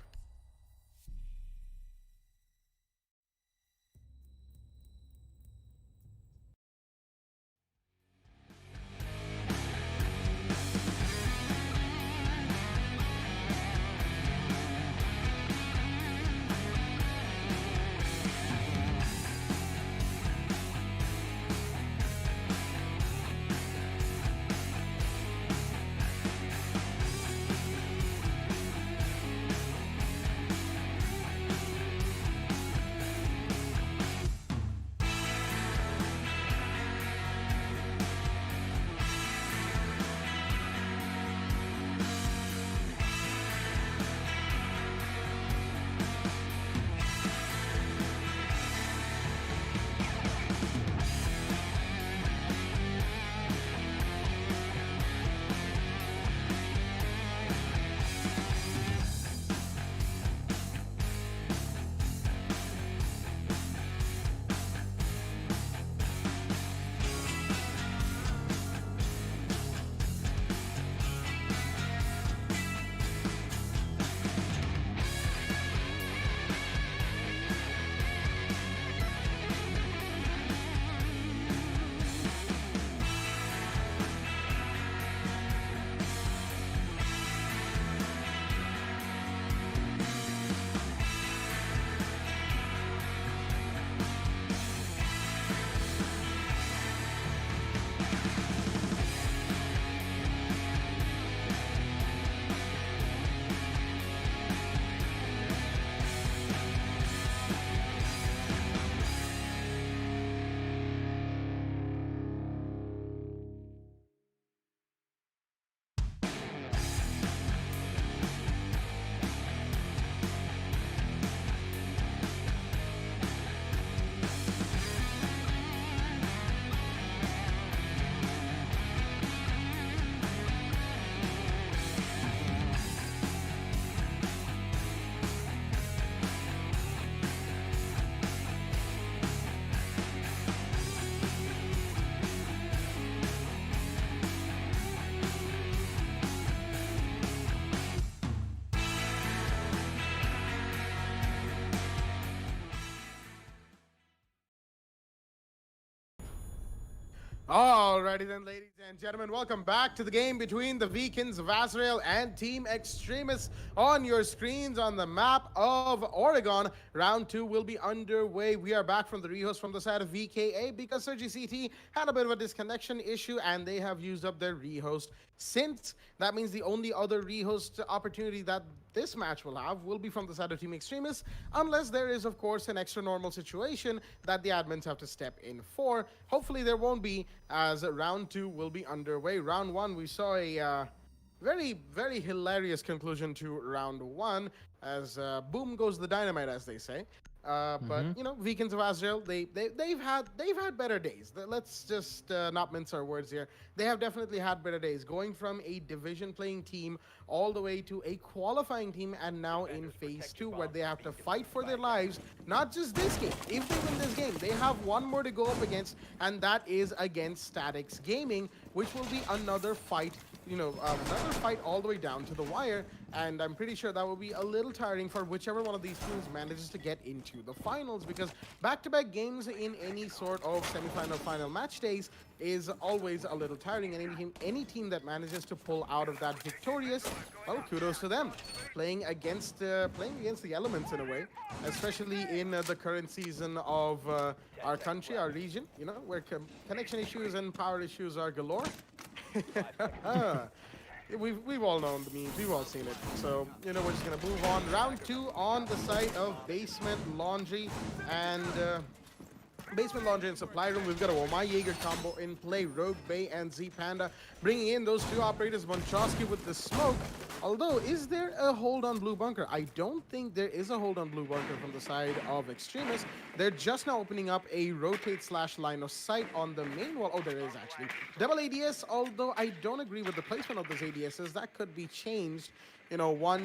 Alrighty then, ladies and gentlemen, welcome back to the game between the Vikings of Azreal and Team Extremis on your screens on the map of Oregon. Round 2 will be underway. We are back from the rehost from the side of VKA because CT had a bit of a disconnection issue and they have used up their rehost since. That means the only other rehost opportunity that this match will have will be from the side of Team Extremis, unless there is, of course, an extra normal situation that the admins have to step in for. Hopefully there won't be, as round 2 will be underway. Round 1, we saw a very, very hilarious conclusion to round 1, as boom goes the dynamite, as they say. But you know, Vikings of Azreal, they've had better days. Let's just not mince our words here. They have definitely had better days, going from a division playing team all the way to a qualifying team, and now in phase 2 where they have to fight for their lives. Not just this game. If they win this game, they have one more to go up against, and that is against Staticz Gaming, which will be another fight. You know, another fight all the way down to the wire, and I'm pretty sure that will be a little tiring for whichever one of these teams manages to get into the finals, because back-to-back games in any sort of semi-final final match days is always a little tiring, and any team that manages to pull out of that victorious, well, kudos to them. Playing against the elements in a way, especially in the current season of our country, our region, you know, where connection issues and power issues are galore. We've all known the memes, we've all seen it. So, you know, we're just gonna move on. Round 2 on the side of Basement Laundry and Supply Room. We've got a Womai Jaeger combo in play. Rogue Bay and Z Panda bringing in those two operators. Monchowski with the smoke. Although, is there a hold on Blue Bunker? I don't think there is a hold on Blue Bunker from the side of Extremis. They're just now opening up a rotate / line of sight on the main wall. Oh, there is actually. Double ADS, although I don't agree with the placement of those ADSs. That could be changed. You know, one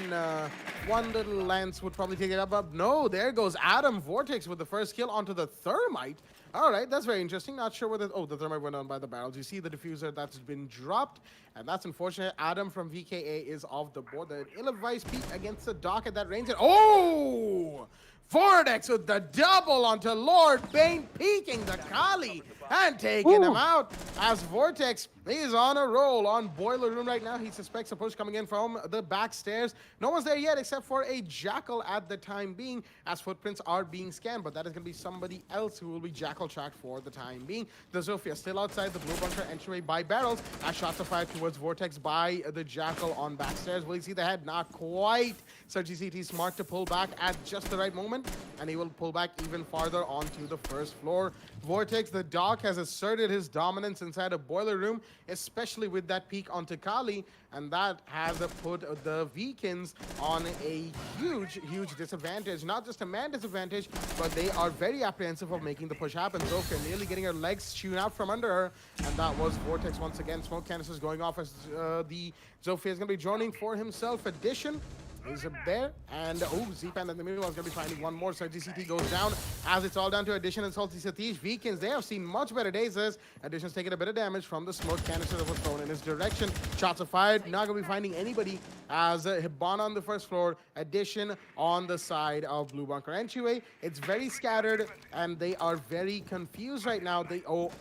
little lance would probably take it up. But no, there goes Adam Vortex with the first kill onto the Thermite. All right, that's very interesting. Not sure whether... Oh, the Thermite went on by the barrels. You see the diffuser that's been dropped, and that's unfortunate. Adam from VKA is off the board. The ill-advised peek against the dock at that range. And oh! Vortex with the double onto Lord Bane, peeking the Kali and taking him out. As Vortex is on a roll on Boiler Room right now. He suspects a push coming in from the back stairs. No one's there yet except for a Jackal at the time being, as footprints are being scanned, but that is going to be somebody else who will be Jackal tracked for the time being. The Zofia still outside the Blue Bunker entryway by barrels, as shots are fired towards Vortex by the Jackal on back stairs. Will he see the head? Not quite. CT smart to pull back at just the right moment, and he will pull back even farther onto the first floor. Vortex, the Doc, has asserted his dominance inside a Boiler Room, especially with that peek onto Kali, and that has put the Vikings on a huge disadvantage. Not just a man disadvantage, but they are very apprehensive of making the push happen. Zofia nearly getting her legs chewed out from under her, and that was Vortex once again. Smoke canisters going off as the Zofia is going to be joining for himself. Addition is up there, and oh, Z-Pan in the middle is going to be finding one more. So GCT goes down as it's all down to Addition and Salty Satish. Vikings, they have seen much better days as Addition's taking a bit of damage from the smoke canister that was thrown in his direction. Shots are fired, not going to be finding anybody as Hibana on the first floor, Addition on the side of Blue Bunker entryway. It's very scattered, and they are very confused right now. They, oh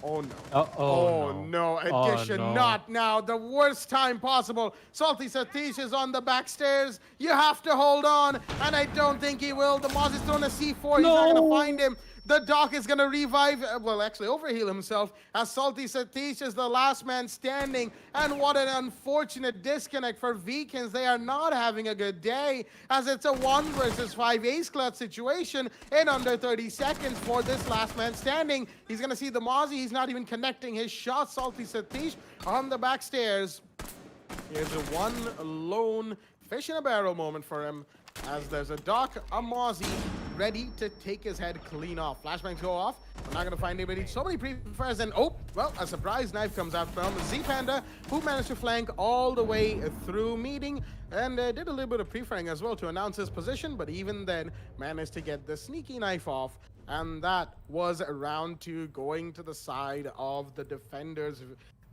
no, Addition, not now. The worst time possible. Salty Satish is on the back stairs. You have to hold on, and I don't think he will. The Moz is throwing a C4. He's not going to find him. The Doc is going to revive, well, actually overheal himself, as Salty Satish is the last man standing. And what an unfortunate disconnect for Vikings. They are not having a good day, as it's a 1 versus 5 ace clutch situation in under 30 seconds for this last man standing. He's going to see the Mozzie. He's not even connecting his shot. Salty Satish on the back stairs. Here's a one lone fish in a barrel moment for him, as there's a Doc, a Mozzie, ready to take his head clean off. Flashbangs go off. We're not going to find anybody. So many pre-fires, and oh, well, a surprise knife comes out from Z-Panda, who managed to flank all the way through meeting, and did a little bit of pre-firing as well to announce his position, but even then managed to get the sneaky knife off. And that was round 2 going to the side of the defenders.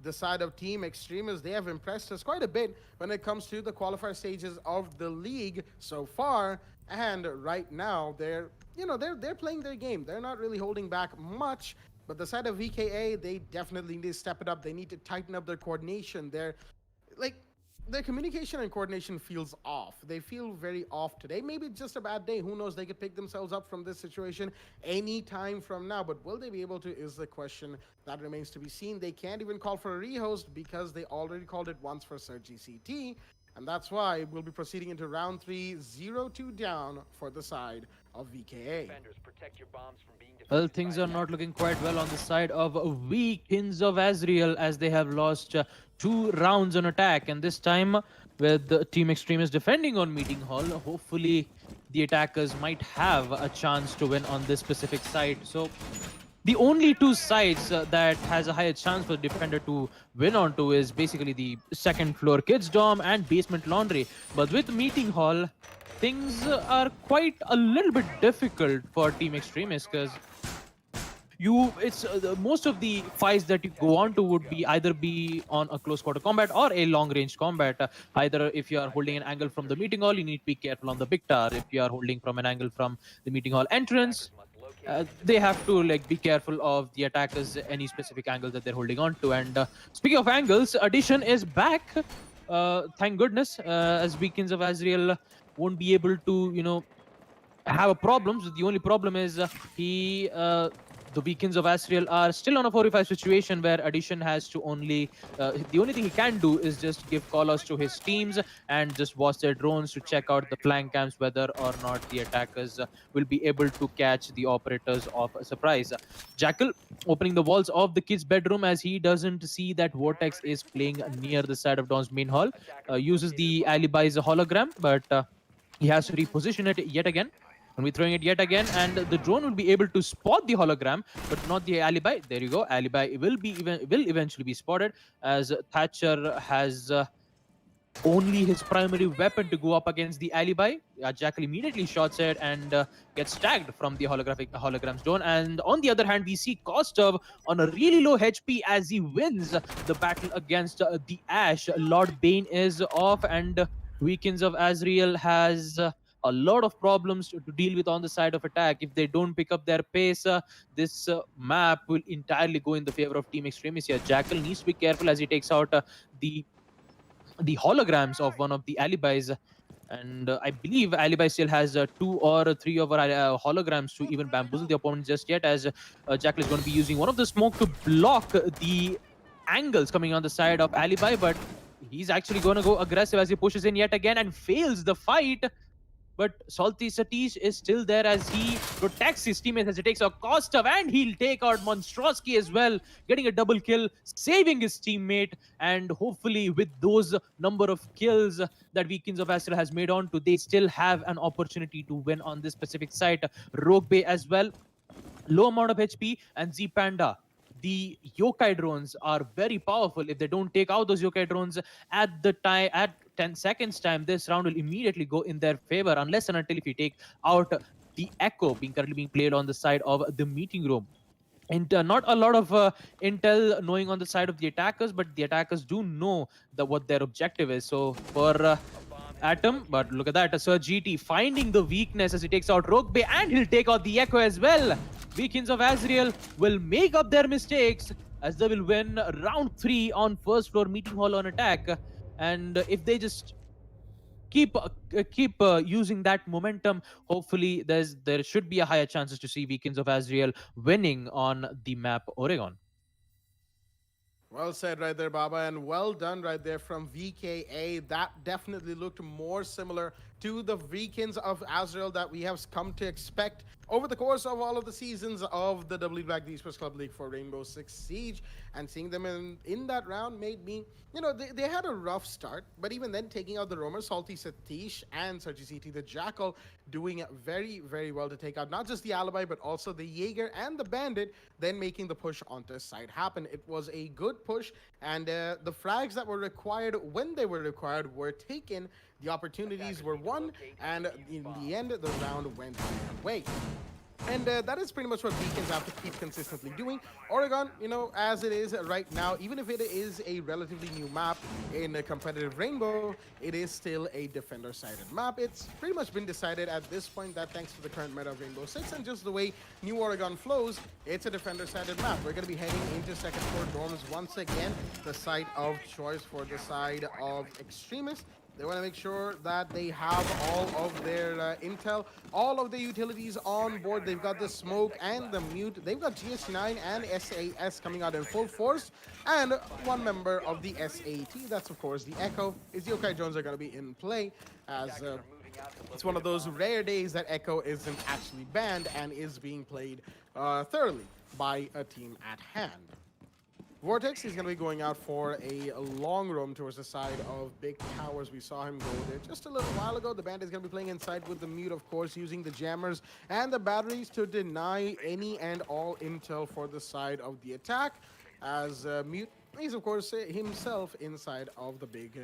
The side of Team Extremis, they have impressed us quite a bit when it comes to the qualifier stages of the league so far. And right now, they're playing their game. They're not really holding back much. But the side of VKA, they definitely need to step it up. They need to tighten up their coordination. Like their communication and coordination feels off. They feel very off today. Maybe it's just a bad day. Who knows? They could pick themselves up from this situation any time from now. But will they be able to is the question that remains to be seen. They can't even call for a rehost because they already called it once for Surge CT. And that's why we'll be proceeding into round 3, 0-2 down for the side of VKA. Well, things are not looking quite well on the side of Kings of Azreal as they have lost 2 rounds on attack. And this time with the Team Extremis defending on Meeting Hall, hopefully the attackers might have a chance to win on this specific side. So the only 2 sides that has a higher chance for the defender to win onto is basically the second floor Kids Dorm and Basement Laundry. But with Meeting Hall, things are quite a little bit difficult for Team Extremis because most of the fights that you go on to would be either be on a close quarter combat or a long range combat. Either if you are holding an angle from the Meeting Hall, you need to be careful on the big tower. If you are holding from an angle from the Meeting Hall entrance, they have to be careful of the attackers, any specific angle that they're holding on to. And speaking of angles, Addition is back. Thank goodness, as Beacons of Azreal won't be able to, have a problem. So the only problem is the Beacons of Azreal are still on a 4v5 situation where Addition has to only... the only thing he can do is just give call-outs to his teams and just watch their drones to check out the flank camps whether or not the attackers will be able to catch the operators of a surprise. Jackal opening the walls of the kid's bedroom as he doesn't see that Vortex is playing near the side of Dawn's main hall. Uses the Alibi's hologram, but he has to reposition it yet again. And we're throwing it yet again, and the drone will be able to spot the hologram, but not the alibi. There you go. Alibi will eventually be spotted as Thatcher has only his primary weapon to go up against the alibi. Jackal immediately shots it and gets tagged from the hologram's drone. And on the other hand, we see Kostov on a really low HP as he wins the battle against the Ash. Lord Bane is off, and Weekends of Azreal has a lot of problems to deal with on the side of attack. If they don't pick up their pace, this map will entirely go in the favor of Team Extremis here. Jackal needs to be careful as he takes out the holograms of one of the alibis. And I believe Alibi still has 2 or 3 of our holograms to even bamboozle the opponent just yet, as Jackal is going to be using one of the smoke to block the angles coming on the side of Alibi, but he's actually going to go aggressive as he pushes in yet again and fails the fight. But Salty Satish is still there as he protects his teammates as he takes out Kostov, and he'll take out Monstrosky as well, getting a double kill, saving his teammate. And hopefully with those number of kills that Weekends of Azreal has made on to, they still have an opportunity to win on this specific site. Rogue Bay as well, low amount of HP, and Z Panda. The yokai drones are very powerful. If they don't take out those yokai drones at 10 seconds time, this round will immediately go in their favor, unless and until if you take out the Echo currently being played on the side of the meeting room. And not a lot of intel knowing on the side of the attackers, but the attackers do know what their objective is. So for Atom, but look at that, Sir GT finding the weakness as he takes out Rogue Bay, and he'll take out the Echo as well. Weekends of Azreal will make up their mistakes as they will win round 3 on first floor meeting hall on attack. And if they just keep using that momentum, hopefully there should be a higher chances to see Weekends of Azreal winning on the map Oregon. Well said right there, Baba, and well done right there from VKA. That definitely looked more similar to the Weekends of Azreal that we have come to expect over the course of all of the seasons of the W Black the Esports Club League for Rainbow Six Siege. And seeing them in that round made me, they had a rough start, but even then taking out the Roamer, Salty Satish, and Surgy CT, the Jackal, doing very, very well to take out not just the Alibi, but also the Jaeger and the Bandit, then making the push onto side happen. It was a good push, and the frags that were required when they were required were taken. The opportunities were won, and in the end, the round went their way. And that is pretty much what Beacons have to keep consistently doing. Oregon, you know, as it is right now, even if it is a relatively new map in a competitive Rainbow, it is still a defender-sided map. It's pretty much been decided at this point that thanks to the current meta of Rainbow Six and just the way New Oregon flows, it's a defender-sided map. We're going to be heading into second floor dorms once again, the site of choice for the side of Extremis. They want to make sure that they have all of their intel, all of the utilities on board. They've got the smoke and the mute. They've got GS9 and SAS coming out in full force. And one member of the SAT, that's of course the Echo, is the Yokai Jones are going to be in play as it's one of those rare days that Echo isn't actually banned and is being played thoroughly by a team at hand. Vortex is going to be going out for a long roam towards the side of Big Towers. We saw him go there just a little while ago. The band is going to be playing inside with the mute, of course, using the jammers and the batteries to deny any and all intel for the side of the attack. As mute is, of course, himself inside of the big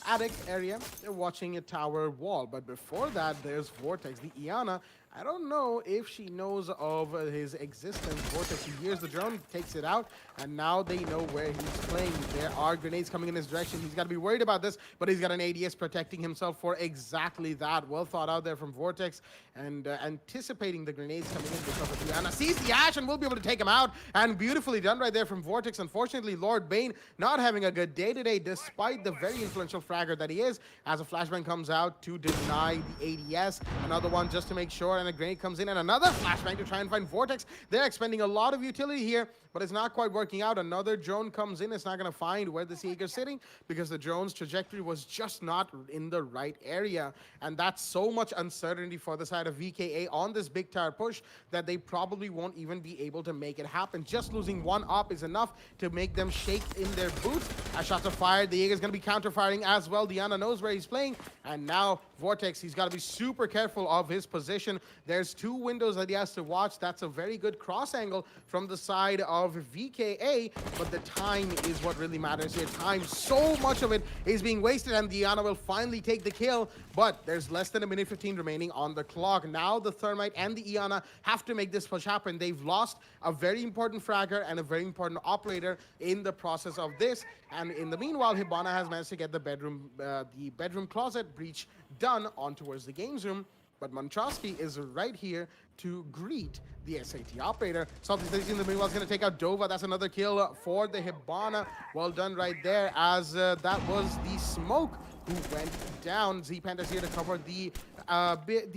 attic area, watching a tower wall. But before that, there's Vortex, the Iana. I don't know if she knows of his existence. Vortex, he hears the drone, takes it out, and now they know where he's playing. There are grenades coming in his direction. He's got to be worried about this, but he's got an ADS protecting himself for exactly that. Well thought out there from Vortex, and anticipating the grenades coming in because of Iana. Sees the Ash and will be able to take him out, and beautifully done right there from Vortex. Unfortunately, Lord Bane not having a good day today, despite the very influential fragger that he is, as a flashbang comes out to deny the ADS. Another one just to make sure, and a grenade comes in, and another flashbang to try and find Vortex. They're expending a lot of utility here, but it's not quite working out. Another drone comes in. It's not going to find where the Seeker's sitting because the drone's trajectory was just not in the right area. And that's so much uncertainty for the side of VKA on this big tower push that they probably won't even be able to make it happen. Just losing one op is enough to make them shake in their boots. As shots are fired, the Jaeger's going to be counter-firing as well. Diana knows where he's playing. And now Vortex, he's got to be super careful of his position. There's two windows that he has to watch. That's a very good cross angle from the side of VKA, but the time is what really matters here. Time, so much of it is being wasted, and Diana will finally take the kill, but there's less than a minute 15 remaining on the clock. Now the Thermite and the Iana have to make this push happen. They've lost a very important fragger and a very important operator in the process of this, and in the meanwhile, Hibana has managed to get the bedroom closet breach done on towards the games room. But Montrosky is right here to greet the SAT operator. Salty Staticz in the meanwhile is going to take out Dova. That's another kill for the Hibana. Well done right there, as that was the smoke who went down. Z-Panda's here to cover the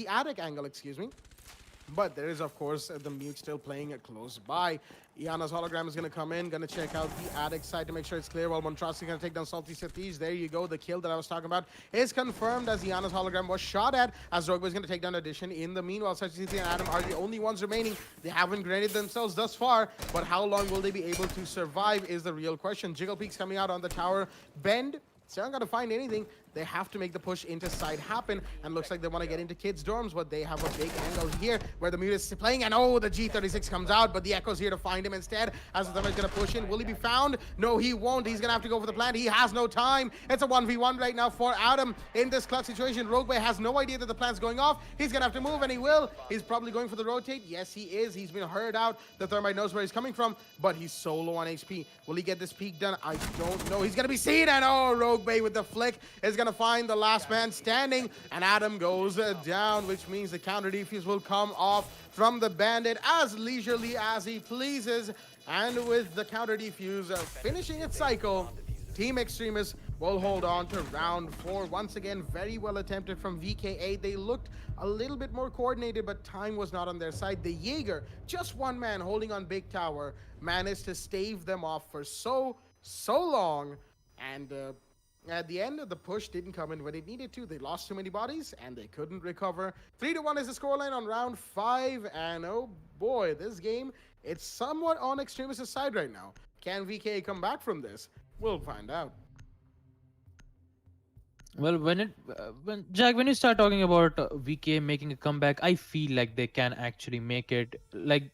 attic angle, excuse me. But there is, of course, the mute still playing close by. Iana's hologram is going to come in, going to check out the attic side to make sure it's clear, while Montrosky is going to take down Salty Staticz. There you go. The kill that I was talking about is confirmed as Iana's hologram was shot at, as Rogue is going to take down Addition. In the meanwhile, Salty Staticz and Adam are the only ones remaining. They haven't granted themselves thus far, but how long will they be able to survive is the real question. Jiggle Peak's coming out on the tower bend. Still not going to find anything. They have to make the push into side happen, and looks like they want to get into kids' dorms, but they have a big angle here where the mute is playing, and oh, the G36 comes out, but the Echo's here to find him instead, as the Thermite's going to push in. Will he be found? No, he won't. He's going to have to go for the plant. He has no time. It's a 1v1 right now for Adam in this clutch situation. Roguebay has no idea that the plant's going off. He's going to have to move, and he will. He's probably going for the rotate. Yes, he is. He's been heard out. The Thermite knows where he's coming from, but he's so low on HP. Will he get this peak done? I don't know. He's going to be seen, and oh, Roguebay with the flick is going to find the last man standing, and Adam goes down, which means the counter defuse will come off from the Bandit as leisurely as he pleases. And with the counter defuse finishing its cycle, Team Extremis will hold on to round 4. Once again, very well attempted from VKA. They looked a little bit more coordinated, but time was not on their side. The Jaeger, just one man holding on Big Tower, managed to stave them off for so long, and at the end, the push didn't come in when it needed to. They lost too many bodies, and they couldn't recover. 3-1 is the scoreline on round 5, and oh boy, this game, it's somewhat on Extremis' side right now. Can VK come back from this? We'll find out. Well, when Jack, when you start talking about VK making a comeback, I feel like they can actually make it. Like,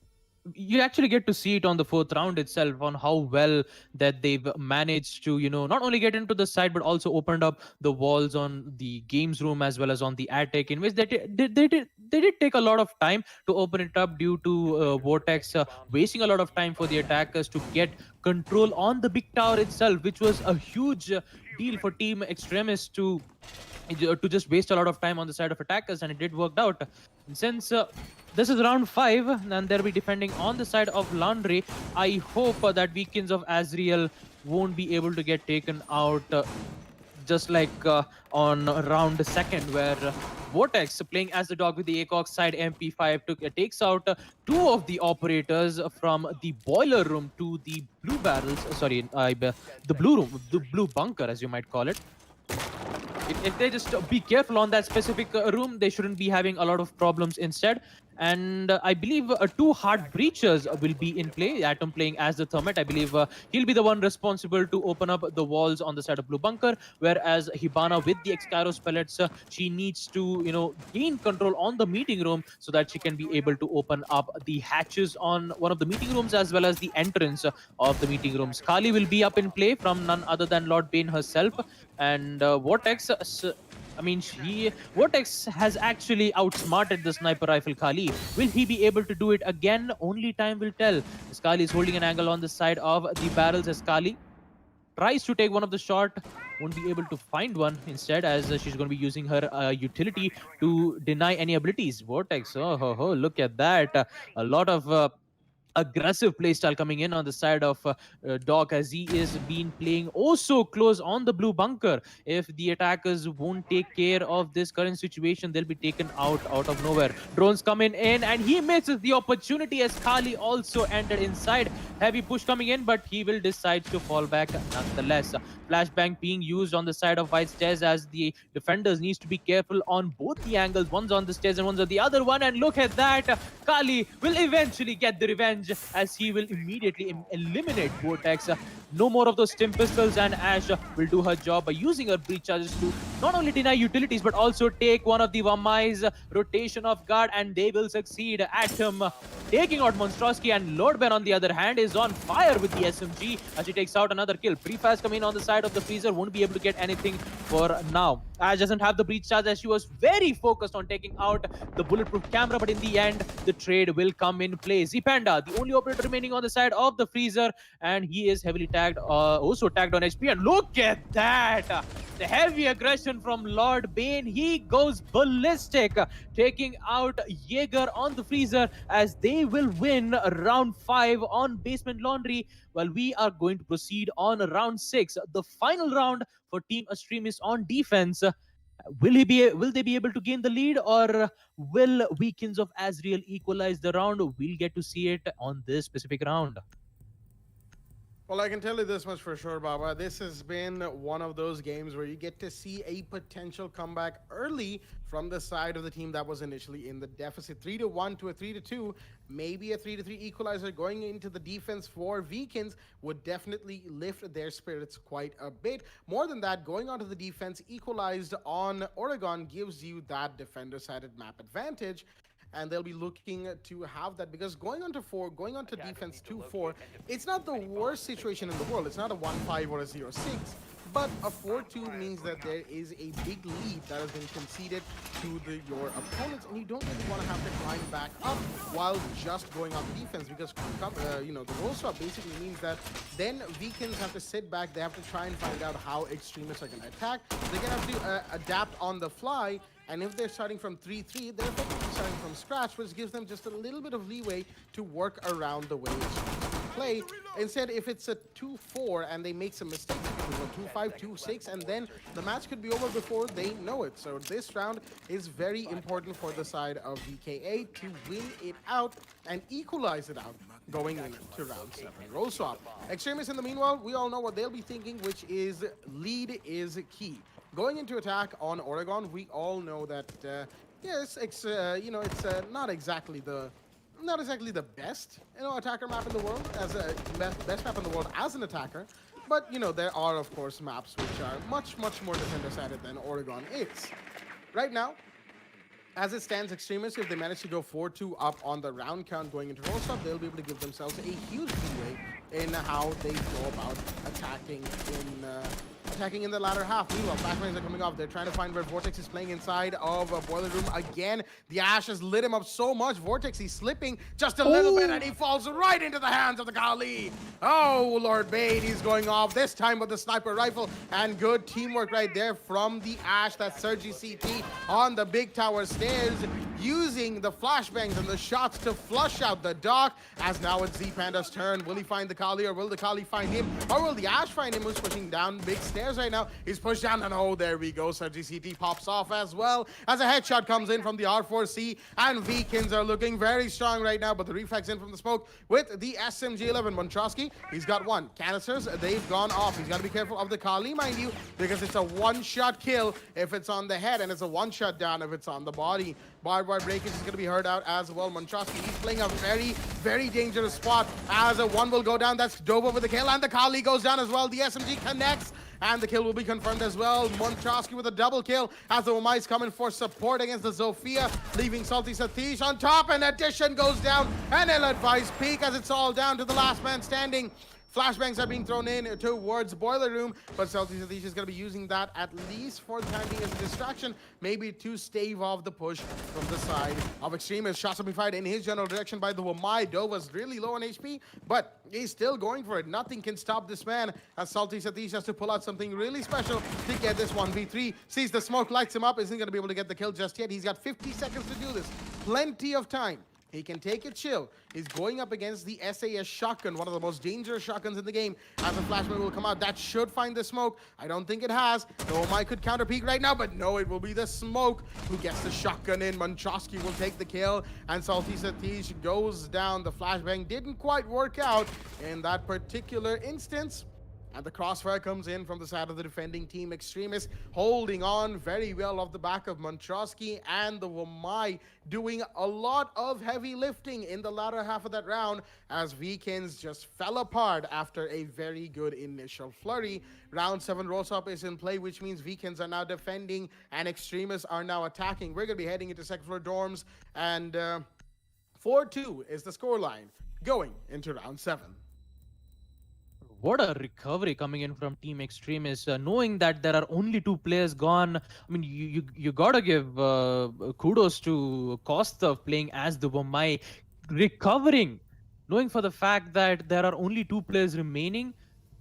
you actually get to see it on the fourth round itself on how well that they've managed to, not only get into the side but also opened up the walls on the games room as well as on the attic, in which they did take a lot of time to open it up due to Vortex wasting a lot of time for the attackers to get control on the big tower itself, which was a huge deal for Team Extremis to just waste a lot of time on the side of attackers, and it did work out. And since this is round 5 and they'll be defending on the side of Laundry, I hope that Weekends of Azreal won't be able to get taken out just like on round second, where Vortex, playing as the dog with the ACOG side MP5, takes out two of the operators from the boiler room to the blue barrels. Sorry, the blue room, the blue bunker, as you might call it. If they just be careful on that specific room, they shouldn't be having a lot of problems instead. And I believe two hard breachers will be in play. Atom playing as the Thermite. I believe he'll be the one responsible to open up the walls on the side of Blue Bunker, whereas Hibana with the Excaros pellets, she needs to, gain control on the meeting room so that she can be able to open up the hatches on one of the meeting rooms as well as the entrance of the meeting rooms. Kali will be up in play from none other than Lord Bane herself. And Vortex, Vortex has actually outsmarted the sniper rifle Kali. Will he be able to do it again? Only time will tell. Kali is holding an angle on the side of the barrels as Kali tries to take one of the shot, won't be able to find one instead, as she's going to be using her utility to deny any abilities. Vortex, oh, look at that. A lot of aggressive playstyle coming in on the side of Doc, as he is been playing oh so close on the blue bunker. If the attackers won't take care of this current situation, they'll be taken out of nowhere. Drones coming in and he misses the opportunity as Kali also entered inside. Heavy push coming in, but he will decide to fall back nonetheless. Flashbang being used on the side of White Stairs, as the defenders needs to be careful on both the angles. One's on the stairs and one's on the other one. And look at that. Kali will eventually get the revenge, as he will immediately eliminate Vortex. No more of those stim pistols, and Ash will do her job by using her breach charges to not only deny utilities but also take one of the Vamai's rotation of guard, and they will succeed. Atom taking out Monstrosky, and Lord Ben on the other hand is on fire with the SMG as he takes out another kill. Prefast coming on the side of the freezer, won't be able to get anything for now. Ash doesn't have the breach charge, as she was very focused on taking out the bulletproof camera, but in the end the trade will come in play. Zpanda, the only operator remaining on the side of the freezer, and he is heavily tagged, also tagged on HP. And look at that, the heavy aggression from Lord Bane. He goes ballistic, taking out Jaeger on the freezer, as they will win round 5 on Basement Laundry. While we are going to proceed on round 6, the final round for Team Extremis on defense. Will they be able to gain the lead, or will Weekends of Azreal equalize the round? We'll get to see it on this specific round. Well, I can tell you this much for sure, Baba. This has been one of those games where you get to see a potential comeback early from the side of the team that was initially in the deficit. 3-1 to a 3-2, maybe a 3-3 equalizer going into the defense for Weekends would definitely lift their spirits quite a bit. More than that, going onto the defense equalized on Oregon gives you that defender-sided map advantage. And they'll be looking to have that, because going on to defense 2-4, it's not the worst situation in the world. It's not a 1-5 or a 0-6, but a 4-2 means that there is a big lead that has been conceded to your opponents, and you don't really want to have to climb back up while just going on defense, because the roll swap basically means that then Weekends have to sit back. They have to try and find out how Extremists are going to attack. They're going to have to adapt on the fly. And if they're starting from 3-3, they're effectively starting from scratch, which gives them just a little bit of leeway to work around the way it's play. Instead, if it's a 2-4 and they make some mistakes, it could go 2-5, 2-6, and then the match could be over before they know it. So this round is very important for the side of VKA to win it out and equalize it out going into round 7. Roll swap. Extremis, in the meanwhile, we all know what they'll be thinking, which is lead is key. Going into attack on Oregon, we all know that yes, it's not exactly the best attacker map in the world, as a best map in the world as an attacker. But there are of course maps which are much more defender-sided than Oregon is. Right now, as it stands, Extremis, if they manage to go 4-2 up on the round count going into roll stop, they'll be able to give themselves a huge leeway in how they go about attacking in the latter half. Meanwhile, flashbangs are coming off. They're trying to find where Vortex is playing inside of a boiler room again. The Ash has lit him up so much. Vortex, he's slipping just a little bit, and he falls right into the hands of the Kali. Oh, Lord Bane, he's going off, this time with the sniper rifle, and good teamwork right there from the Ash. That's Sergi CT on the big tower stairs, using the flashbangs and the shots to flush out the dock, as now it's Z-Panda's turn. Will he find the Kali, or will the Kali find him? Or will the Ash find him, who's pushing down big stairs right now? He's pushed down, and oh, there we go. Sergi CT pops off as well, as a headshot comes in from the R4C, and Vikings are looking very strong right now, but the reflex in from the smoke with the SMG-11. Montrosky, he's got one. Canisters, they've gone off. He's got to be careful of the Kali, mind you, because it's a one-shot kill if it's on the head, and it's a one-shot down if it's on the body. Barbed wire breakage is going to be heard out as well. Montrosky, he's playing a very, very dangerous spot, as a one will go down. That's Dova with the kill, and the Kali goes down as well. The SMG connects, and the kill will be confirmed as well. Montrosky with a double kill, as the Wamai's coming for support against the Zofia, leaving Salty Satish on top, and addition goes down, and ill-advised peek, as it's all down to the last man standing. Flashbangs are being thrown in towards Boiler Room, but Salty Satish is going to be using that at least for the time being as a distraction, maybe to stave off the push from the side of Extremis. Shots will be fired in his general direction by the Wamai. Doe was really low on HP, but he's still going for it. Nothing can stop this man, as Salty Satish has to pull out something really special to get this 1v3. Sees the smoke, lights him up, isn't going to be able to get the kill just yet. He's got 50 seconds to do this. Plenty of time. He can take it chill. He's going up against the SAS shotgun, one of the most dangerous shotguns in the game, as a flashbang will come out. That should find the smoke. I don't think it has. No, Mike could counter peek right now, but no, it will be the smoke who gets the shotgun in. Montrosky will take the kill, and Salty Satish goes down. The flashbang didn't quite work out in that particular instance. And the crossfire comes in from the side of the defending team. Extremis holding on very well off the back of Montrosky, and the Wamai doing a lot of heavy lifting in the latter half of that round, as Vikings just fell apart after a very good initial flurry. Round 7 roll-up is in play, which means Vikings are now defending and Extremis are now attacking. We're going to be heading into second floor dorms, and 4-2 is the scoreline going into round 7. What a recovery coming in from Team Extremis, knowing that there are only 2 players gone. I mean, you gotta give kudos to Costa playing as the Wamai, recovering, knowing for the fact that there are only 2 players remaining.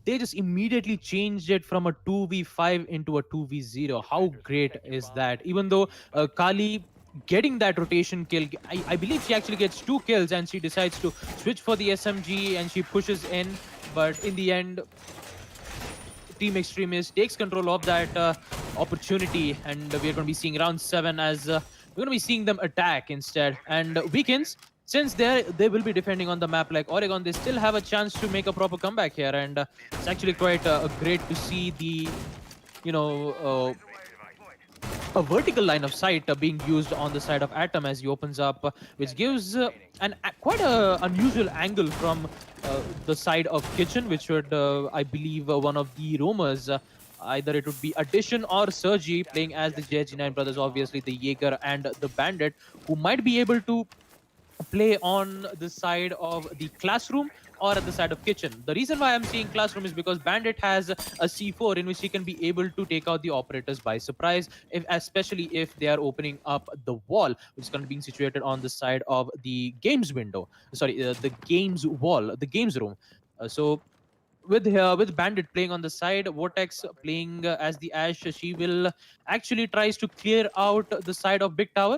They just immediately changed it from a 2v5 into a 2v0. How great is that? Even though Kali getting that rotation kill, I believe she actually gets 2 kills, and she decides to switch for the SMG and she pushes in. But in the end, Team Extremis takes control of that opportunity, and we're going to be seeing round 7 as we're going to be seeing them attack instead. And Weekends, since they will be defending on the map like Oregon, they still have a chance to make a proper comeback here, and it's actually quite great to see the, you know, a vertical line of sight being used on the side of Atom as he opens up, which gives quite a unusual angle from the side of Kitchen, which would, I believe, one of the roamers, either it would be Addition or Sergi, playing as the JG9 brothers, obviously the Jaeger and the Bandit, who might be able to play on the side of the Classroom or at the side of Kitchen. The reason why I'm saying Classroom is because Bandit has a C4 in which he can be able to take out the operators by surprise, especially if they are opening up the wall, which is currently being situated on the side of the games window. Sorry, the games wall, the games room. So with Bandit playing on the side, Vortex playing as the Ash, she will actually tries to clear out the side of Big Tower,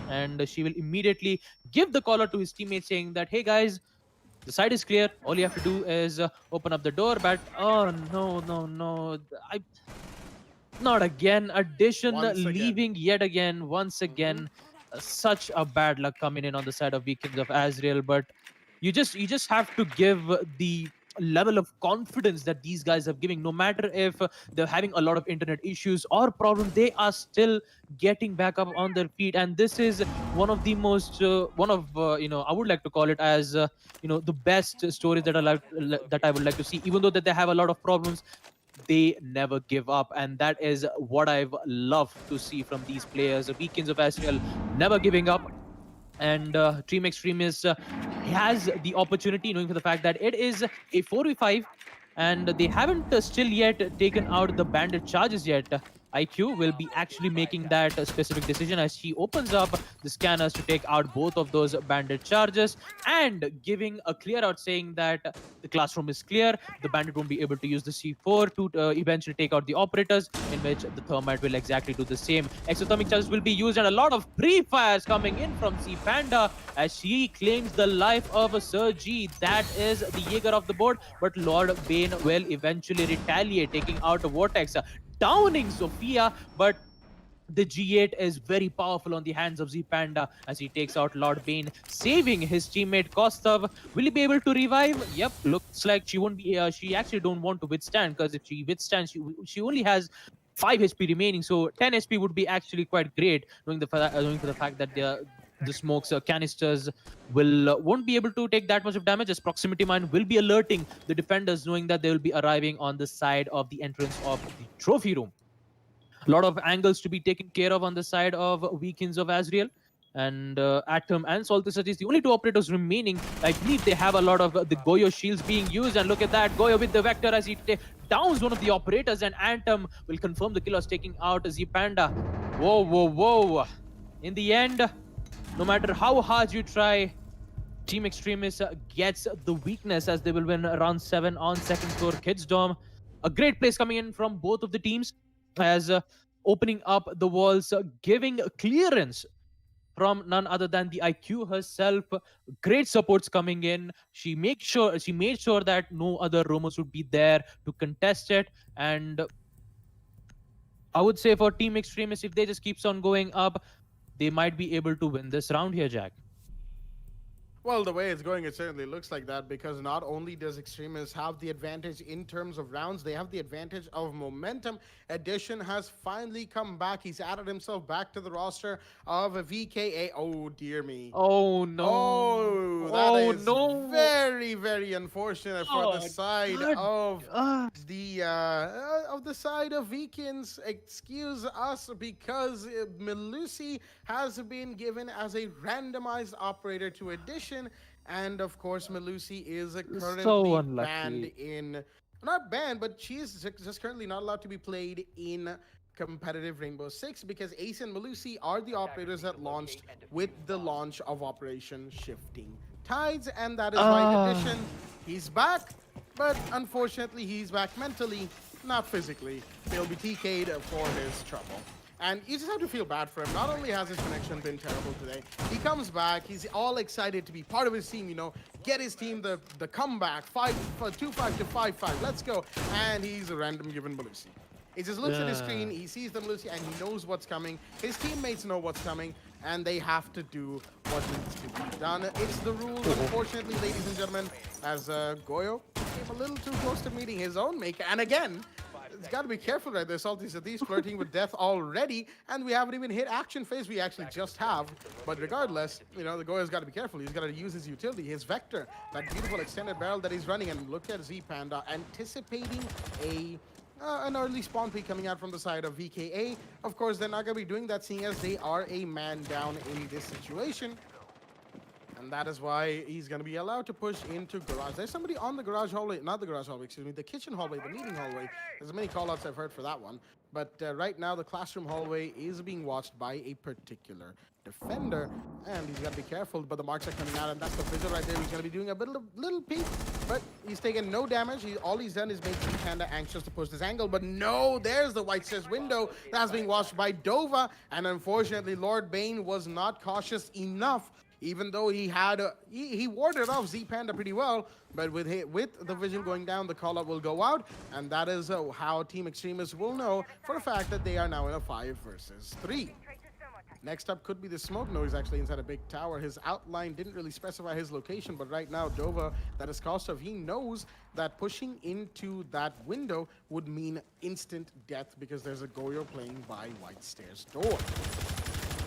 and she will immediately give the caller to his teammates saying that, hey guys, the side is clear. All you have to do is open up the door. But oh no, not again. Addition leaving yet again. Once again, such a bad luck coming in on the side of Weekends of Azreal. But you just have to give the level of confidence that these guys are giving, no matter if they're having a lot of internet issues or problems, they are still getting back up on their feet. And this is one of the most you know, I would like to call it as you know, the best stories that I would like to see. Even though that they have a lot of problems, they never give up, and that is what I've loved to see from these players. The Weekends of Azreal never giving up. And Team Extremis has the opportunity, knowing for the fact that it is a 4v5, and they haven't still yet taken out the bandit charges yet. IQ will be actually making that specific decision as he opens up the scanners to take out both of those bandit charges and giving a clear out saying that the classroom is clear. The bandit won't be able to use the C4 to eventually take out the operators, in which the thermite will exactly do the same. Exothermic charges will be used, and a lot of pre-fires coming in from C Panda as she claims the life of Sir G. That is the Jaeger of the board, but Lord Bane will eventually retaliate, taking out Vortex, downing Sophia, but the G8 is very powerful on the hands of Z Panda as he takes out Lord Bane, saving his teammate Kostov. Will he be able to revive? Yep, looks like she won't be. She actually don't want to withstand, because if she withstands, she only has 5 HP remaining. So 10 HP would be actually quite great, knowing for the fact that the smokes canisters won't be able to take that much of damage, as proximity mine will be alerting the defenders, knowing that they will be arriving on the side of the entrance of the trophy room. A lot of angles to be taken care of on the side of Weekends of Azreal. And Atom and Solstice is the only 2 operators remaining. I believe they have a lot of the Goyo shields being used. And look at that, Goyo with the Vector as he downs one of the operators. And Atom will confirm the kills, taking out Z-Panda. Whoa, whoa, whoa. In the end, no matter how hard you try, Team Extremis gets the weakness as they will win round 7 on second floor Kids Dorm. A great place coming in from both of the teams, as opening up the walls, giving clearance from none other than the IQ herself. Great supports coming in. She made sure that no other roamers would be there to contest it. And I would say for Team Extremis, if they just keeps on going up, they might be able to win this round here, Jack. Well, the way it's going, it certainly looks like that, because not only does Extremis have the advantage in terms of rounds, they have the advantage of momentum. Addition has finally come back. He's added himself back to the roster of VKA. Oh, dear me. Oh, no. Oh, that is very, very unfortunate for the side of the side of Weekends. Excuse us, because Melusi has been given as a randomized operator to Addition. And of course, Melusi is currently banned in, not banned, but she is just currently not allowed to be played in competitive Rainbow Six, because Ace and Melusi are the operators that launched with the launch of Operation Shifting Tides, and that is why Addition, he's back, but unfortunately he's back mentally, not physically. He'll be TK'd for his trouble. And you just have to feel bad for him. Not only has his connection been terrible today, he comes back, he's all excited to be part of his team, you know, get his team the comeback, 2-5 to 5-5, let's go. And he's a random given Melusi. He just looks at his screen, he sees the Melusi, and he knows what's coming. His teammates know what's coming, and they have to do what needs to be done. It's the rules, unfortunately, ladies and gentlemen, as Goyo came a little too close to meeting his own maker. And again, it's got to be careful right there, Salty. So these flirting with death already, and we haven't even hit action phase. We actually just have. But regardless, you know, the Goyo's got to be careful. He's got to use his utility, his Vector, that beautiful extended barrel that he's running. And look at Z Panda anticipating an early spawn peek coming out from the side of VKA. Of course, they're not going to be doing that, seeing as they are a man down in this situation. And that is why he's going to be allowed to push into garage. There's somebody on the garage hallway, not the garage hallway, excuse me, the kitchen hallway, the meeting hallway. There's many callouts I've heard for that one. But right now, the classroom hallway is being watched by a particular defender. And he's got to be careful, but the marks are coming out, and that's the visual right there. He's going to be doing a little peek, but he's taken no damage. All he's done is make Panda anxious to push this angle. But no, there's the White Stairs window that's being watched by Dova. And unfortunately, Lord Bane was not cautious enough, even though he had he warded off Z Panda pretty well, but with the vision going down, the call-up will go out, and that is how Team Extremis will know for a fact that they are now in a 5 versus 3. Next up could be the smoke. No, he's actually inside a big tower. His outline didn't really specify his location, but right now Dova, that is Kostov, he knows that pushing into that window would mean instant death, because there's a Goyo playing by White Stairs door.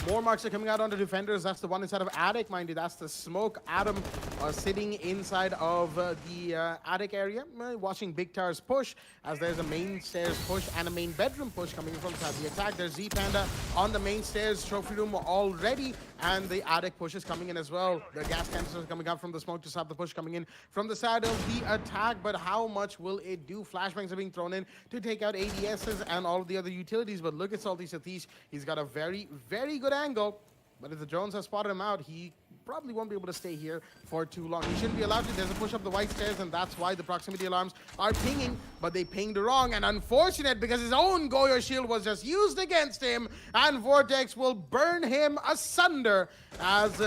More marks are coming out on the defenders. That's the one inside of Attic, mind you. That's the smoke. Adam sitting inside of the attic area, watching Big Towers push, as there's a main stairs push and a main bedroom push coming from inside the attack. There's Z-Panda on the main stairs, trophy room already, and the attic push is coming in as well. The gas canisters coming up from the smoke to stop the push coming in from the side of the attack, but how much will it do? Flashbangs are being thrown in to take out ADSs and all of the other utilities, but look at Salty Satish. He's got a very, very good angle. But if the drones have spotted him out, he probably won't be able to stay here for too long. He shouldn't be allowed to. There's a push up the white stairs, and that's why the proximity alarms are pinging, but they pinged wrong. And unfortunate, because his own Goyo shield was just used against him, and Vortex will burn him asunder as...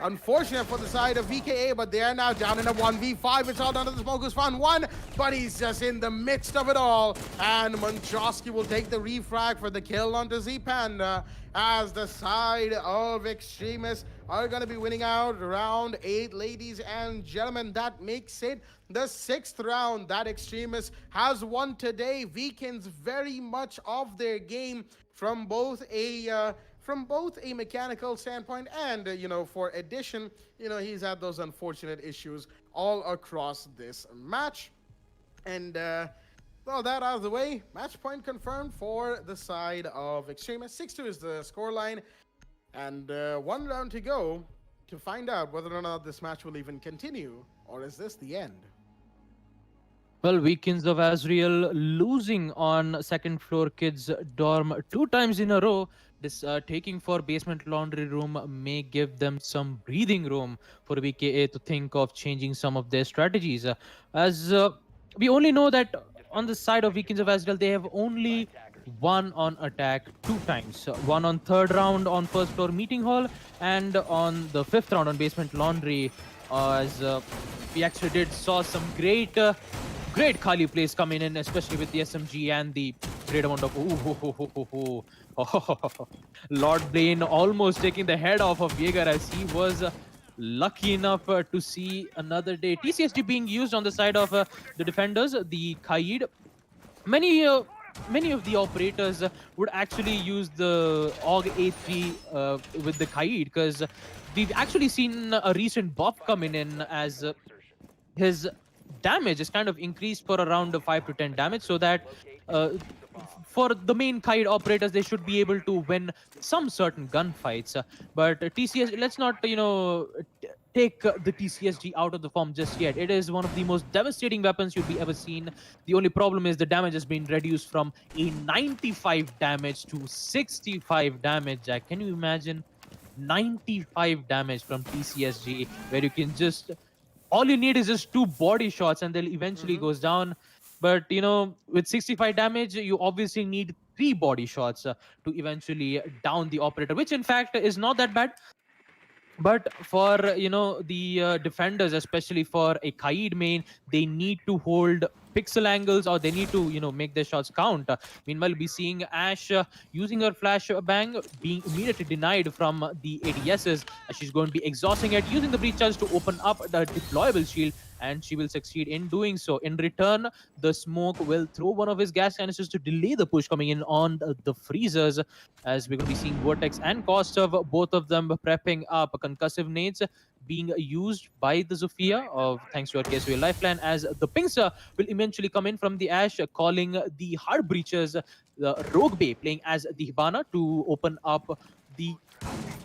unfortunate for the side of VKA, but they are now down in a 1v5. It's all down to the smoke who's found one, but he's just in the midst of it all. And Montrosky will take the refrag for the kill onto Z-Panda, as the side of Extremis are going to be winning out round 8, ladies and gentlemen. That makes it the 6th round that Extremis has won today. Weakens very much of their game from both a mechanical standpoint and, for addition, he's had those unfortunate issues all across this match. And, well, that out of the way, match point confirmed for the side of Extremis. 6-2 is the scoreline, and 1 round to go to find out whether or not this match will even continue, or is this the end? Well, Weekends of Azreal losing on second floor kids dorm 2 times in a row. This taking for basement laundry room may give them some breathing room for VKA to think of changing some of their strategies. As we only know that on the side of Weekends of Azreal, they have only won on attack 2 times. One on 3rd round on first floor meeting hall, and on the 5th round on basement laundry. As we actually saw some great Kali plays coming in, especially with the SMG and the great amount of Lord Blaine almost taking the head off of Jaeger, as he was lucky enough to see another day. TCSG being used on the side of the defenders, the Kaid. Many of the operators would actually use the AUG A3 with the Kaid, because we've actually seen a recent buff coming in, as his damage is kind of increased for around 5 to 10 damage, so that for the main Kaid operators, they should be able to win some certain gunfights. But TCS, let's not, take the TCSG out of the form just yet. It is one of the most devastating weapons you'll be ever seen. The only problem is the damage has been reduced from a 95 damage to 65 damage, Jack. Can you imagine? 95 damage from TCSG, where you can just... all you need is just 2 body shots and they'll eventually goes down. But, with 65 damage, you obviously need 3 body shots to eventually down the operator, which in fact is not that bad. But for, the defenders, especially for a Kaid main, they need to hold pixel angles, or they need to, make their shots count. Meanwhile, we'll be seeing Ash using her flash bang, being immediately denied from the ADSs, as she's going to be exhausting it, using the breach charge to open up the deployable shield, and she will succeed in doing so. In return, the smoke will throw one of his gas canisters to delay the push coming in on the freezers, as we're going to be seeing Vortex and Kostov, both of them prepping up concussive nades being used by the Zofia, thanks to our KSV lifeline, as the pings will eventually come in from the Ash, calling the hard breachers, the Rogue Bay playing as the Hibana, to open up the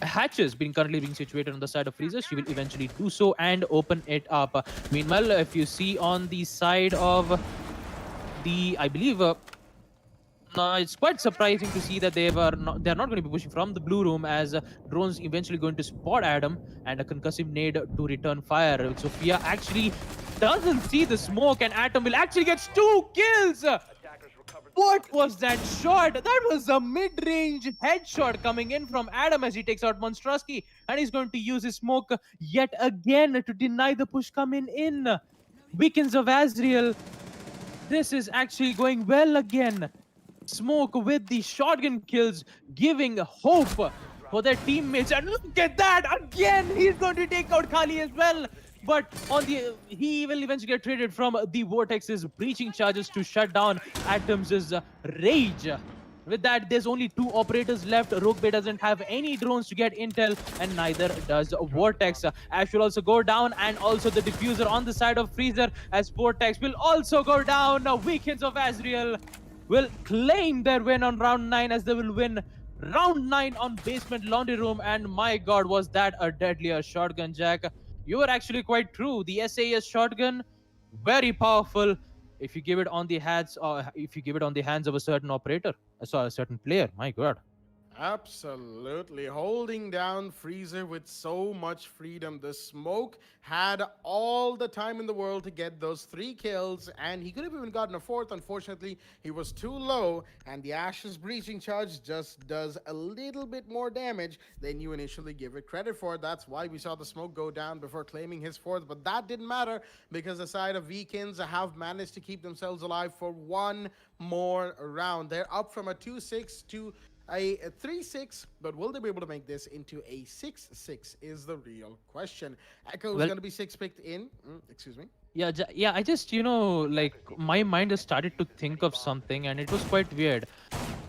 hatches currently being situated on the side of freezers. She will eventually do so and open it up. Meanwhile, if you see on the side of the, I believe, it's quite surprising to see that they're not going to be pushing from the blue room, as drones eventually going to spot Adam, and a concussive nade to return fire. Sophia actually doesn't see the smoke, and Atom will actually get 2 kills. What was that shot? That was a mid-range headshot coming in from Adam as he takes out Monstrosky, and he's going to use his smoke yet again to deny the push coming in. Weekends of Azreal, this is actually going well again. Smoke with the shotgun kills, giving hope for their teammates. And look at that! Again, he's going to take out Kali as well. But he will eventually get traded from the Vortex's breaching charges to shut down Atom's rage. With that, there's only 2 operators left. Rogue Bay doesn't have any drones to get intel, and neither does Vortex. Ash will also go down, and also the diffuser on the side of Freezer, as Vortex will also go down. Weekends of Azreal will claim their win on round 9, as they will win round 9 on Basement Laundry Room. And my god, was that a deadlier shotgun, Jack. You were actually quite true. The SAS shotgun, very powerful if you give it on the hands, if you give it on the hands of a certain operator, a certain player. My god. Absolutely. Holding down Freezer with so much freedom. The smoke had all the time in the world to get those 3 kills, and he could have even gotten a 4th. Unfortunately, he was too low, and the Ash's breaching charge just does a little bit more damage than you initially give it credit for. That's why we saw the smoke go down before claiming his 4th, but that didn't matter because the side of Vikings have managed to keep themselves alive for one more round. They're up from a 2-6 to a 3-6, but will they be able to make this into a 6-6 is the real question. Echo is going to be 6-picked in. Excuse me. Yeah, I just, like, my mind has started to think of something, and it was quite weird.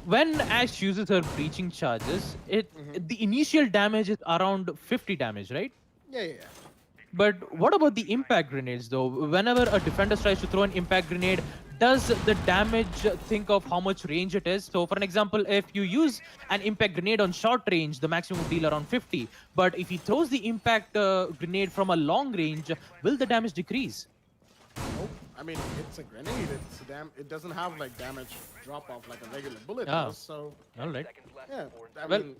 When Ash uses her breaching charges, the initial damage is around 50 damage, right? Yeah. But what about the impact grenades, though? Whenever a defender tries to throw an impact grenade, does the damage think of how much range it is? So, for an example, if you use an impact grenade on short range, the maximum will deal around 50. But if he throws the impact grenade from a long range, will the damage decrease? Nope. I mean, it's a grenade. It doesn't have like damage drop off like a regular bullet does. So, all right. Yeah.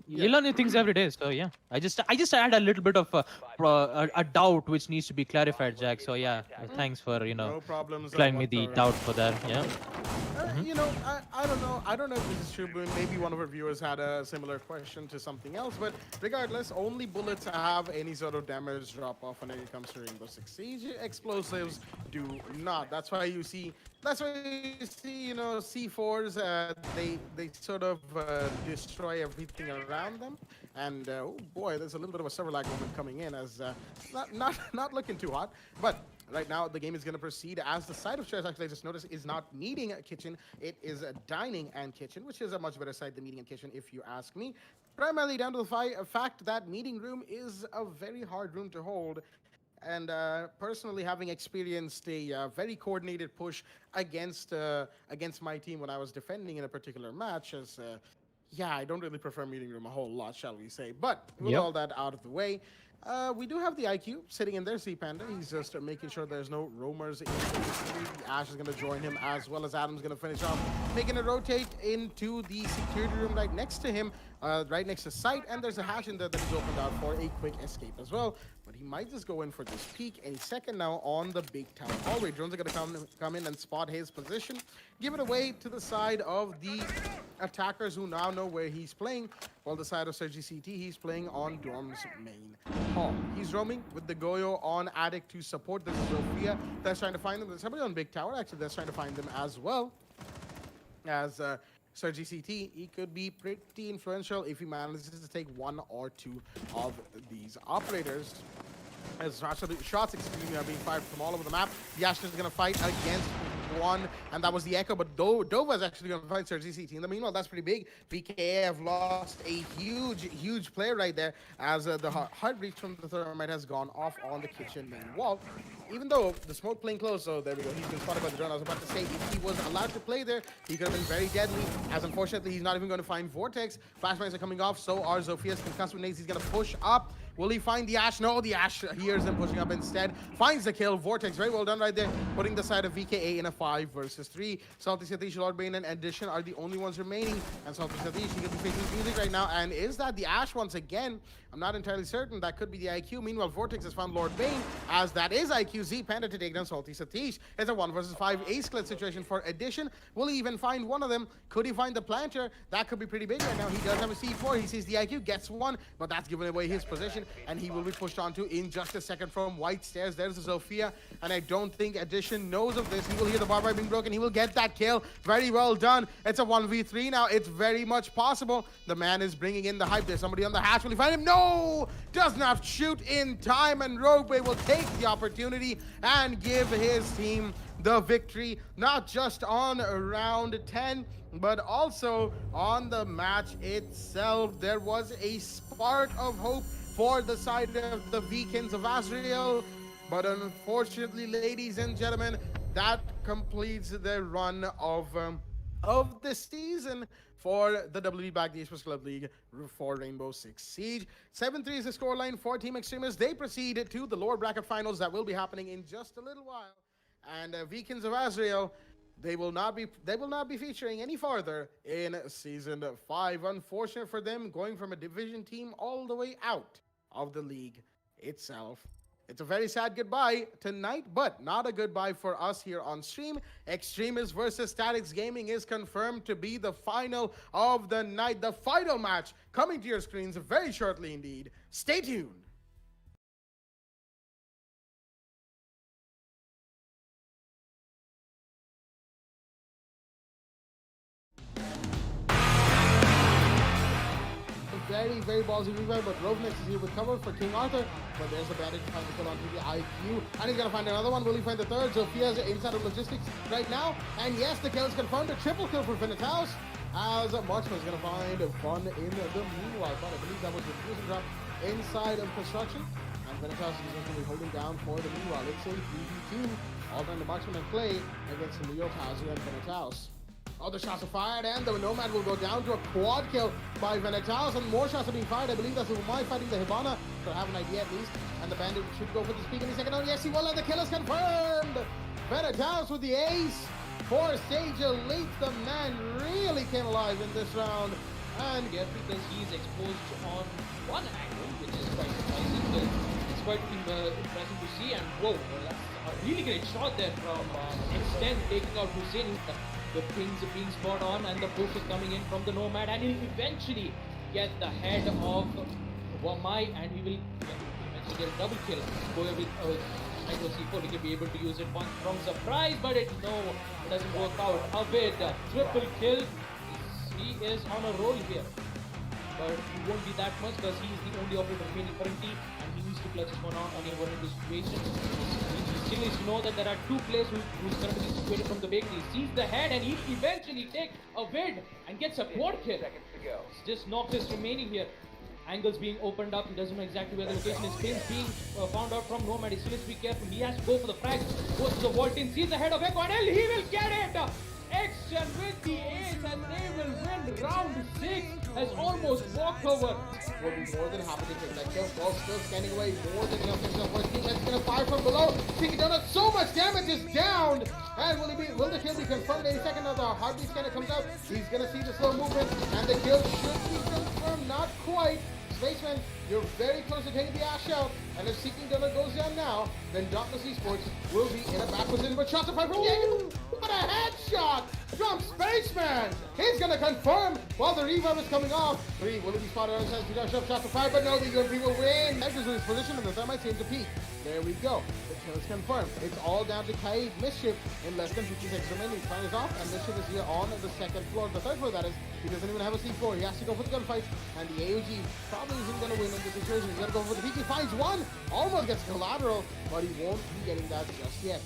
You learn new things every day. So yeah, I just had a little bit of a doubt which needs to be clarified, Jack. So yeah, thanks for no problems clearing me the doubt for that. Yeah. I don't know. I don't know if this is true, but maybe one of our viewers had a similar question to something else. But regardless, only bullets have any sort of damage drop off when it comes to Rainbow Six Siege. Explosives do not. That's why you see, C4s. They sort of destroy everything around them. And oh boy, there's a little bit of a server lag moment coming in, as not looking too hot, but. Right now, the game is going to proceed as the side of chairs, actually, I just noticed, is not needing a kitchen. It is a dining and kitchen, which is a much better side than meeting and kitchen, if you ask me. Primarily down to the fact that meeting room is a very hard room to hold. And personally, having experienced a very coordinated push against my team when I was defending in a particular match, as yeah, I don't really prefer meeting room a whole lot, shall we say. But with all that out of the way, we do have the IQ sitting in there, C-Panda. He's just making sure there's no roamers in the vicinity. Ash is going to join him, as well as Adam's going to finish off, making a rotate into the security room right next to him, right next to Sight, and there's a hatch in there that is opened out for a quick escape as well. But he might just go in for this peek any second now on the big tower hallway. Drones are going to come in and spot his position, give it away to the side of the attackers who now know where he's playing. While the side of Sergi CT, he's playing on Dorm's main hall. He's roaming with the Goyo on Addict to support. This is Sophia that's trying to find them. There's somebody on Big Tower, actually, that's trying to find them as well. As Sergi CT, he could be pretty influential if he manages to take 1 or 2 of these operators. As shots exclusively are being fired from all over the map. Yash is going to fight against one, and that was the Echo, but Dova is actually going to fight Sergi CT. In the meanwhile, that's pretty big. VKA have lost a huge player right there, as the hard breach from the Thermite has gone off on the kitchen main wall. Even though the smoke playing close, so there we go, he's been spotted by the drone. I was about to say, if he was allowed to play there, he could have been very deadly, as unfortunately he's not even going to find Vortex. Flashbangs are coming off, so are Zophia's concussed with nades. He's going to push up. Will he find the Ash? No, the Ash hears him pushing up instead. Finds the kill. Vortex, very well done right there. Putting the side of VKA in a 5 versus 3. Salty Satish, Lord Bane, and Addition are the only ones remaining. And Salty Satish, he could be facing music right now. And is that the Ash once again? I'm not entirely certain. That could be the IQ. Meanwhile, Vortex has found Lord Bane, as that is IQ Z Panda to take down Salty Satish. It's a 1 versus 5 ace split situation for Addition. Will he even find one of them? Could he find the planter? That could be pretty big right now. He does have a C4. He sees the IQ, gets one, but that's giving away his position, and he will be pushed onto in just a second from White Stairs. There's the Sophia, and I don't think Addition knows of this. He will hear the bar being broken. He will get that kill. Very well done. It's a 1v3 now. It's very much possible. The man is bringing in the hype. There's somebody on the hatch. Will he find him? No! no! Does not shoot in time, and Rogueway will take the opportunity and give his team the victory, not just on round 10, but also on the match itself. There was a spark of hope for the side of the Vikings of Azreal, but unfortunately, ladies and gentlemen, that completes the run of the season for the WB back the Esports Club League for Rainbow Six Siege. 7-3 is the scoreline for Team Extremis. They proceed to the lower bracket finals that will be happening in just a little while. And Vikings of Azreal, they will not be featuring any farther in season 5. Unfortunate for them, going from a division team all the way out of the league itself. It's a very sad goodbye tonight, but not a goodbye for us here on stream. Extremis versus Staticz Gaming is confirmed to be the final of the night. The final match coming to your screens very shortly indeed. Stay tuned. Very ballsy revive, but Rovnex is here with cover for King Arthur. But there's a bandage to find the kill onto the IQ. And he's gonna find another one. Will he find the third? Sophia's inside of logistics right now. And yes, the kill is confirmed. A triple kill for Fibernet. As Marksman is gonna find fun in the meanwhile. But I believe that was the fusion drop inside of construction. And Fibernet is going to be holding down for the meanwhile. It's a 3v2. All done the Marksman and play against Leo Tazu and Fibernet. Oh, the shots are fired, and the Nomad will go down to a quad kill by Venetalis, and more shots are being fired. I believe that's Umai fighting the Hibana, so I have an idea at least. And the Bandit should go for the speak any second. Oh, yes, he will, and the kill is confirmed! Venetalis with the ace for Sage Elite. The man really came alive in this round. And Here because he's exposed on one angle, which is quite surprising. It's quite impressive to see, and whoa, that's a really great shot there from Extend taking out Hussein. The pings are being spot on, and the push is coming in from the Nomad, and he'll eventually get the head of Wamai, and he will eventually get a double kill. Going with Michael C4, he can be able to use it once from surprise, but it doesn't work out. Abid, triple kill. He is on a roll here, but he won't be that much because he is the only operator remaining currently, and he needs to clutch this one out on a vulnerable situation. He still needs to know that there are two players who's currently situated from the bakery. He sees the head, and he'll eventually take a vid and gets a quad kill. It's just Noctis remaining here. Angles being opened up. He doesn't know exactly where the location is. Pins being found out from Nomad. He still needs to be careful. He has to go for the frag. Goes to the vault in, sees the head of Echo, and he will get it! Action with the ace, and they will win round 6. Has almost walked over. Will be more than happy to take that kill. Ball still scanning away more than enough himself. One team that's gonna fire from below. Tiki Donut, so much damage is down. And will the kill be confirmed any second? Now the heartbeat scanner comes out. He's gonna see the slow movement, and the kill should be confirmed. Not quite. Spaceman, you're very close to taking the ash out, and if Seeking Donut goes down now, then Darkness Esports will be in a back position, but shots are fired from Jacob. What a headshot from Spaceman! He's gonna confirm while the revive is coming off. 3, will it be spotted on the side? Shots are fired, but no, the UMP will win. Edges in his position, and the Thermite seems to peak. There we go. The kill is confirmed. It's all down to Kaid Mischief in less than 50 seconds remaining. Time is off, and Mischief is here on the second floor. The third floor, that is. He doesn't even have a C4. He has to go for the gunfight, and the AOG probably isn't going to win in this situation. He's going to go for the peak. He finds one. Almost gets collateral, but he won't be getting that just yet.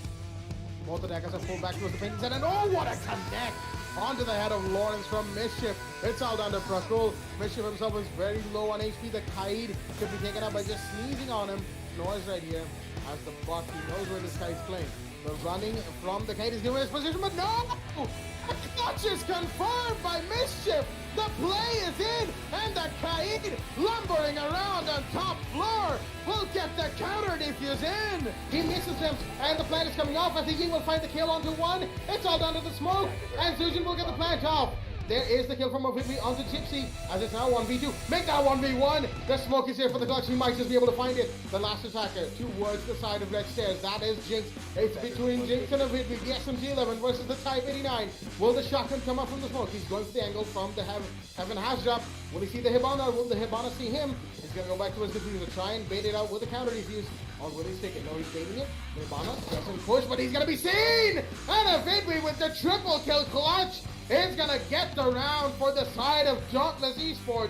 Both attackers are pulled back towards the painting set, and oh, what a connect! Onto the head of Lawrence from Mischief. It's all down to Prakul. Mischief himself is very low on HP. The Kaid could be taken out by just sneezing on him. Noise right here as the bot. He knows where this guy is playing. The running from the Kaid is given his position, but no! The clutch is confirmed by Mischief. The play is in, and the Kaid lumbering around on top floor will get the counter defuse in. He misses him, and the plant is coming off. I think he will find the kill onto one. It's all down to the smoke, and Zujin will get the plant off. There is the kill from Ovitli onto Gypsy, as it's now 1v2. Make that 1v1. The smoke is here for the clutch. He might just be able to find it. The last attacker towards the side of Red Stairs. That is Jinx. It's between Jinx and Ovitli. The SMG-11 versus the Type 89. Will the shotgun come up from the smoke? He's going for the angle from the Heaven Has Drop. Will he see the Hibana? Will the Hibana see him? He's going to go back to his diffuser. Try and bait it out with a counter defuse. Or will he stick it? No, he's baiting it. The Hibana doesn't push, but he's going to be seen! And Ovitli with the triple kill clutch is gonna get the round for the side of Dauntless Esports.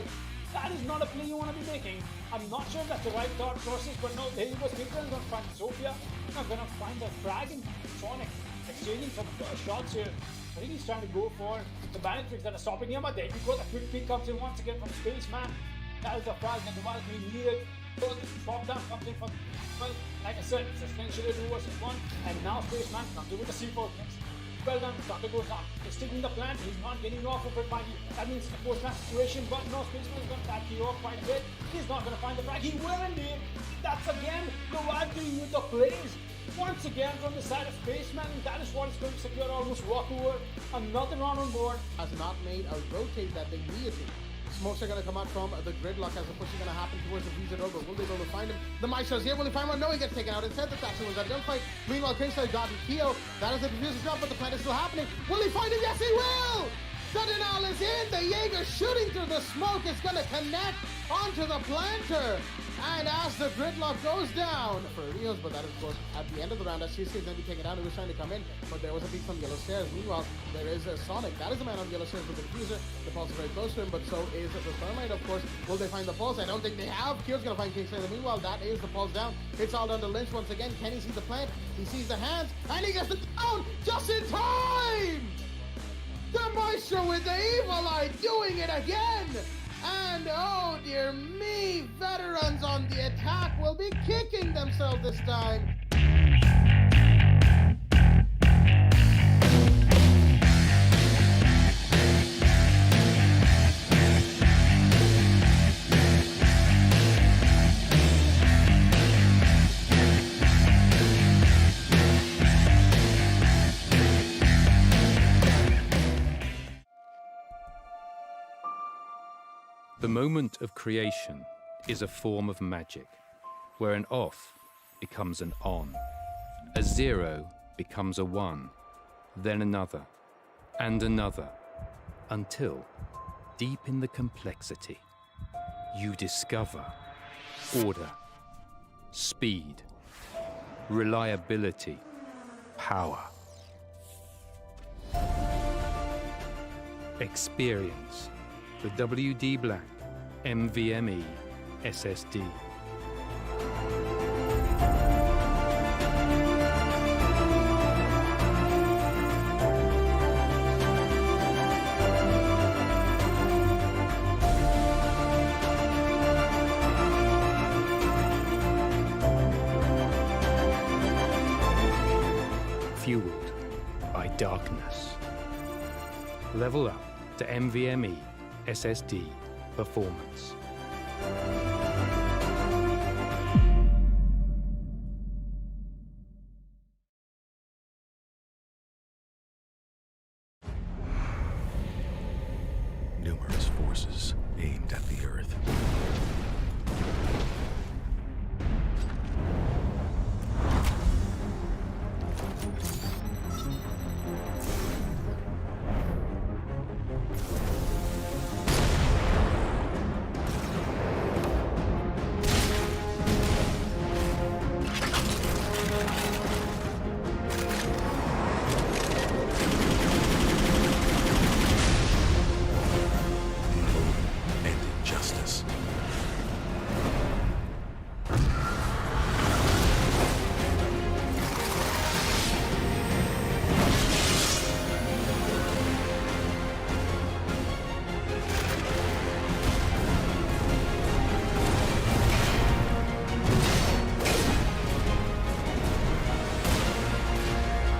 That is not a play you want to be making. I'm not sure that's the right thought process, but no, there you go. Speedrun's going to find Zofia. Not going to find the frag in Sonic. Exchanging some shots here. I think he's trying to go for the balance tricks that are stopping him, but there you go. The quick pick comes in once again from Spaceman. That is the frag that the Valkyrie needed. So the drop down comes in from, well, like I said, it's essentially 2 versus 1, and now Spaceman comes in with the C4 next. Well done, Tucker goes down. He's sticking the plant, he's not getting off of it by that means the post-match situation, but no, Spaceman is going to back you off quite a bit. He's not going to find the frag. He will indeed. That's again the Valkyrie with the plays. Once again from the side of Spaceman, that is what is going to secure almost walkover. Another round on board. Has not made a rotate that they needed to. Smokes are going to come out from the gridlock as the push is going to happen towards the VZ over. Will they be able to find him? The Maestro's here. Will he find one? No, he gets taken out. Instead, the Thatcher was that gunfight. Meanwhile, Kingstar got Keo. That is the diffuser drop, but the plant is still happening. Will he find him? Yes, he will! The denial is in. The Jaeger shooting through the smoke is going to connect onto the planter. And as the gridlock goes down for Rios, but that is, of course, at the end of the round, as CC is going to be taken down. He was trying to come in, but there was a peek from Yellow Stairs. Meanwhile, there is a Sonic. That is the man on Yellow Stairs with the diffuser. The pulse is very close to him, but so is the Thermite, of course. Will they find the pulse? I don't think they have. Kyo's going to find Kingslayer. Meanwhile, that is the pulse down. It's all down to Lynch once again. Can he see the plant? He sees the hands, and he gets the down just in time! The Maestro with the evil eye doing it again! And oh dear me, veterans on the attack will be kicking themselves this time. The moment of creation is a form of magic, where an off becomes an on, a 0 becomes a 1, then another, and another, until, deep in the complexity, you discover order, speed, reliability, power, experience the WD Black NVMe SSD. Fueled by darkness. Level up to NVMe SSD performance. Numerous forces aimed at the Earth.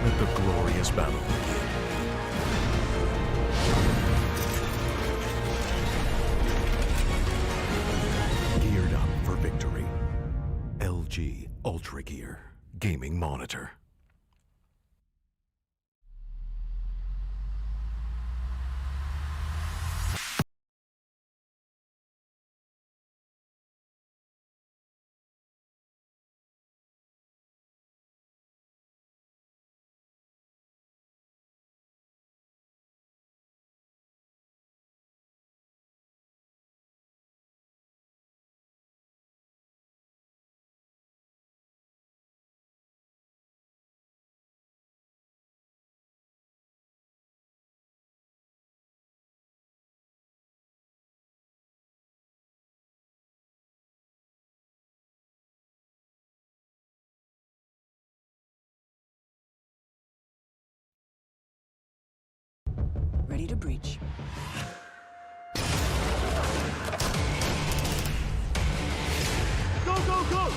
Let the glorious battle begin. Geared up for victory. LG Ultragear Gaming Monitor. Ready to breach. Go, go, go!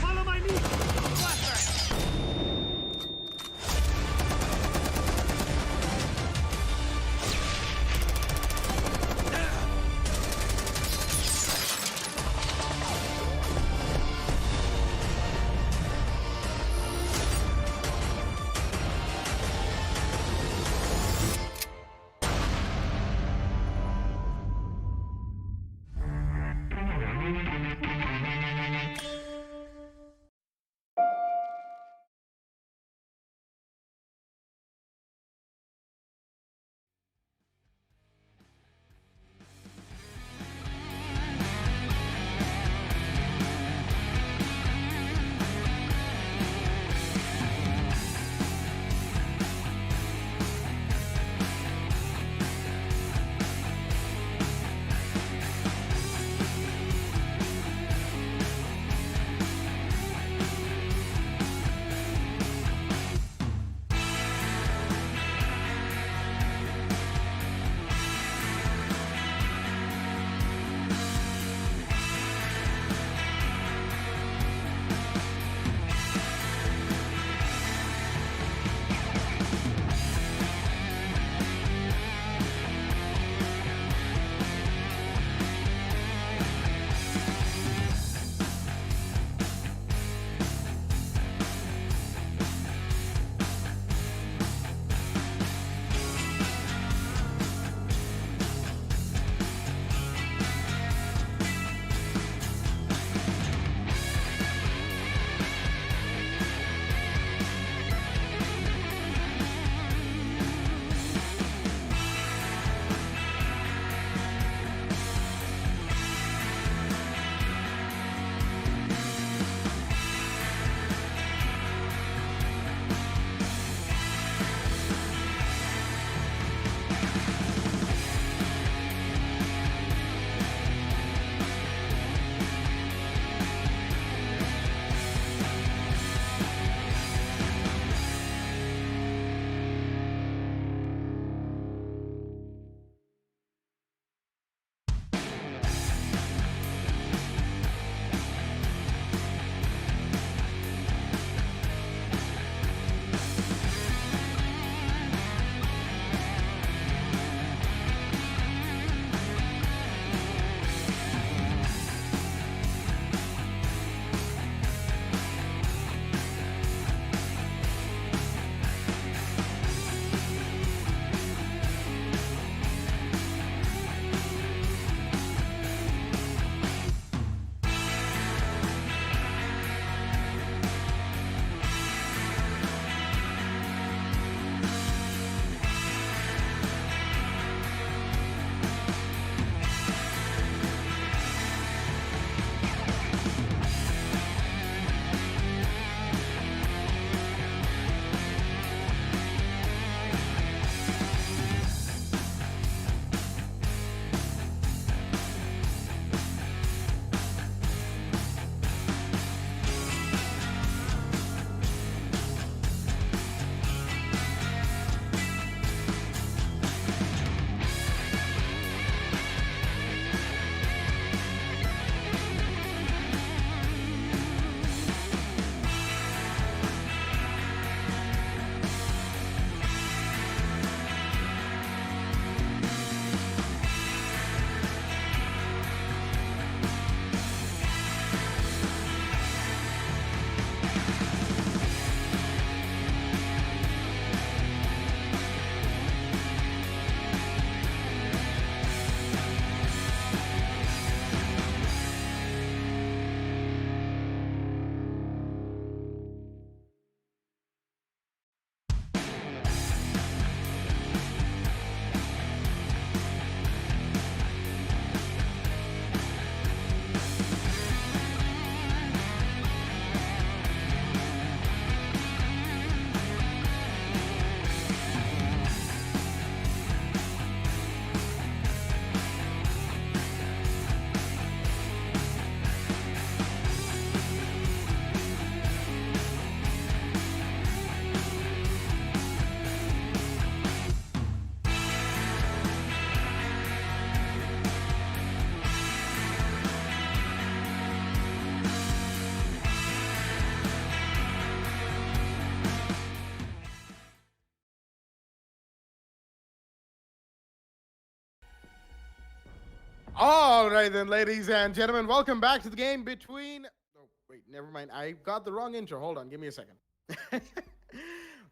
Follow my lead! All right then, ladies and gentlemen, welcome back to the game between... Oh, wait, never mind. I got the wrong intro. Hold on, give me a second.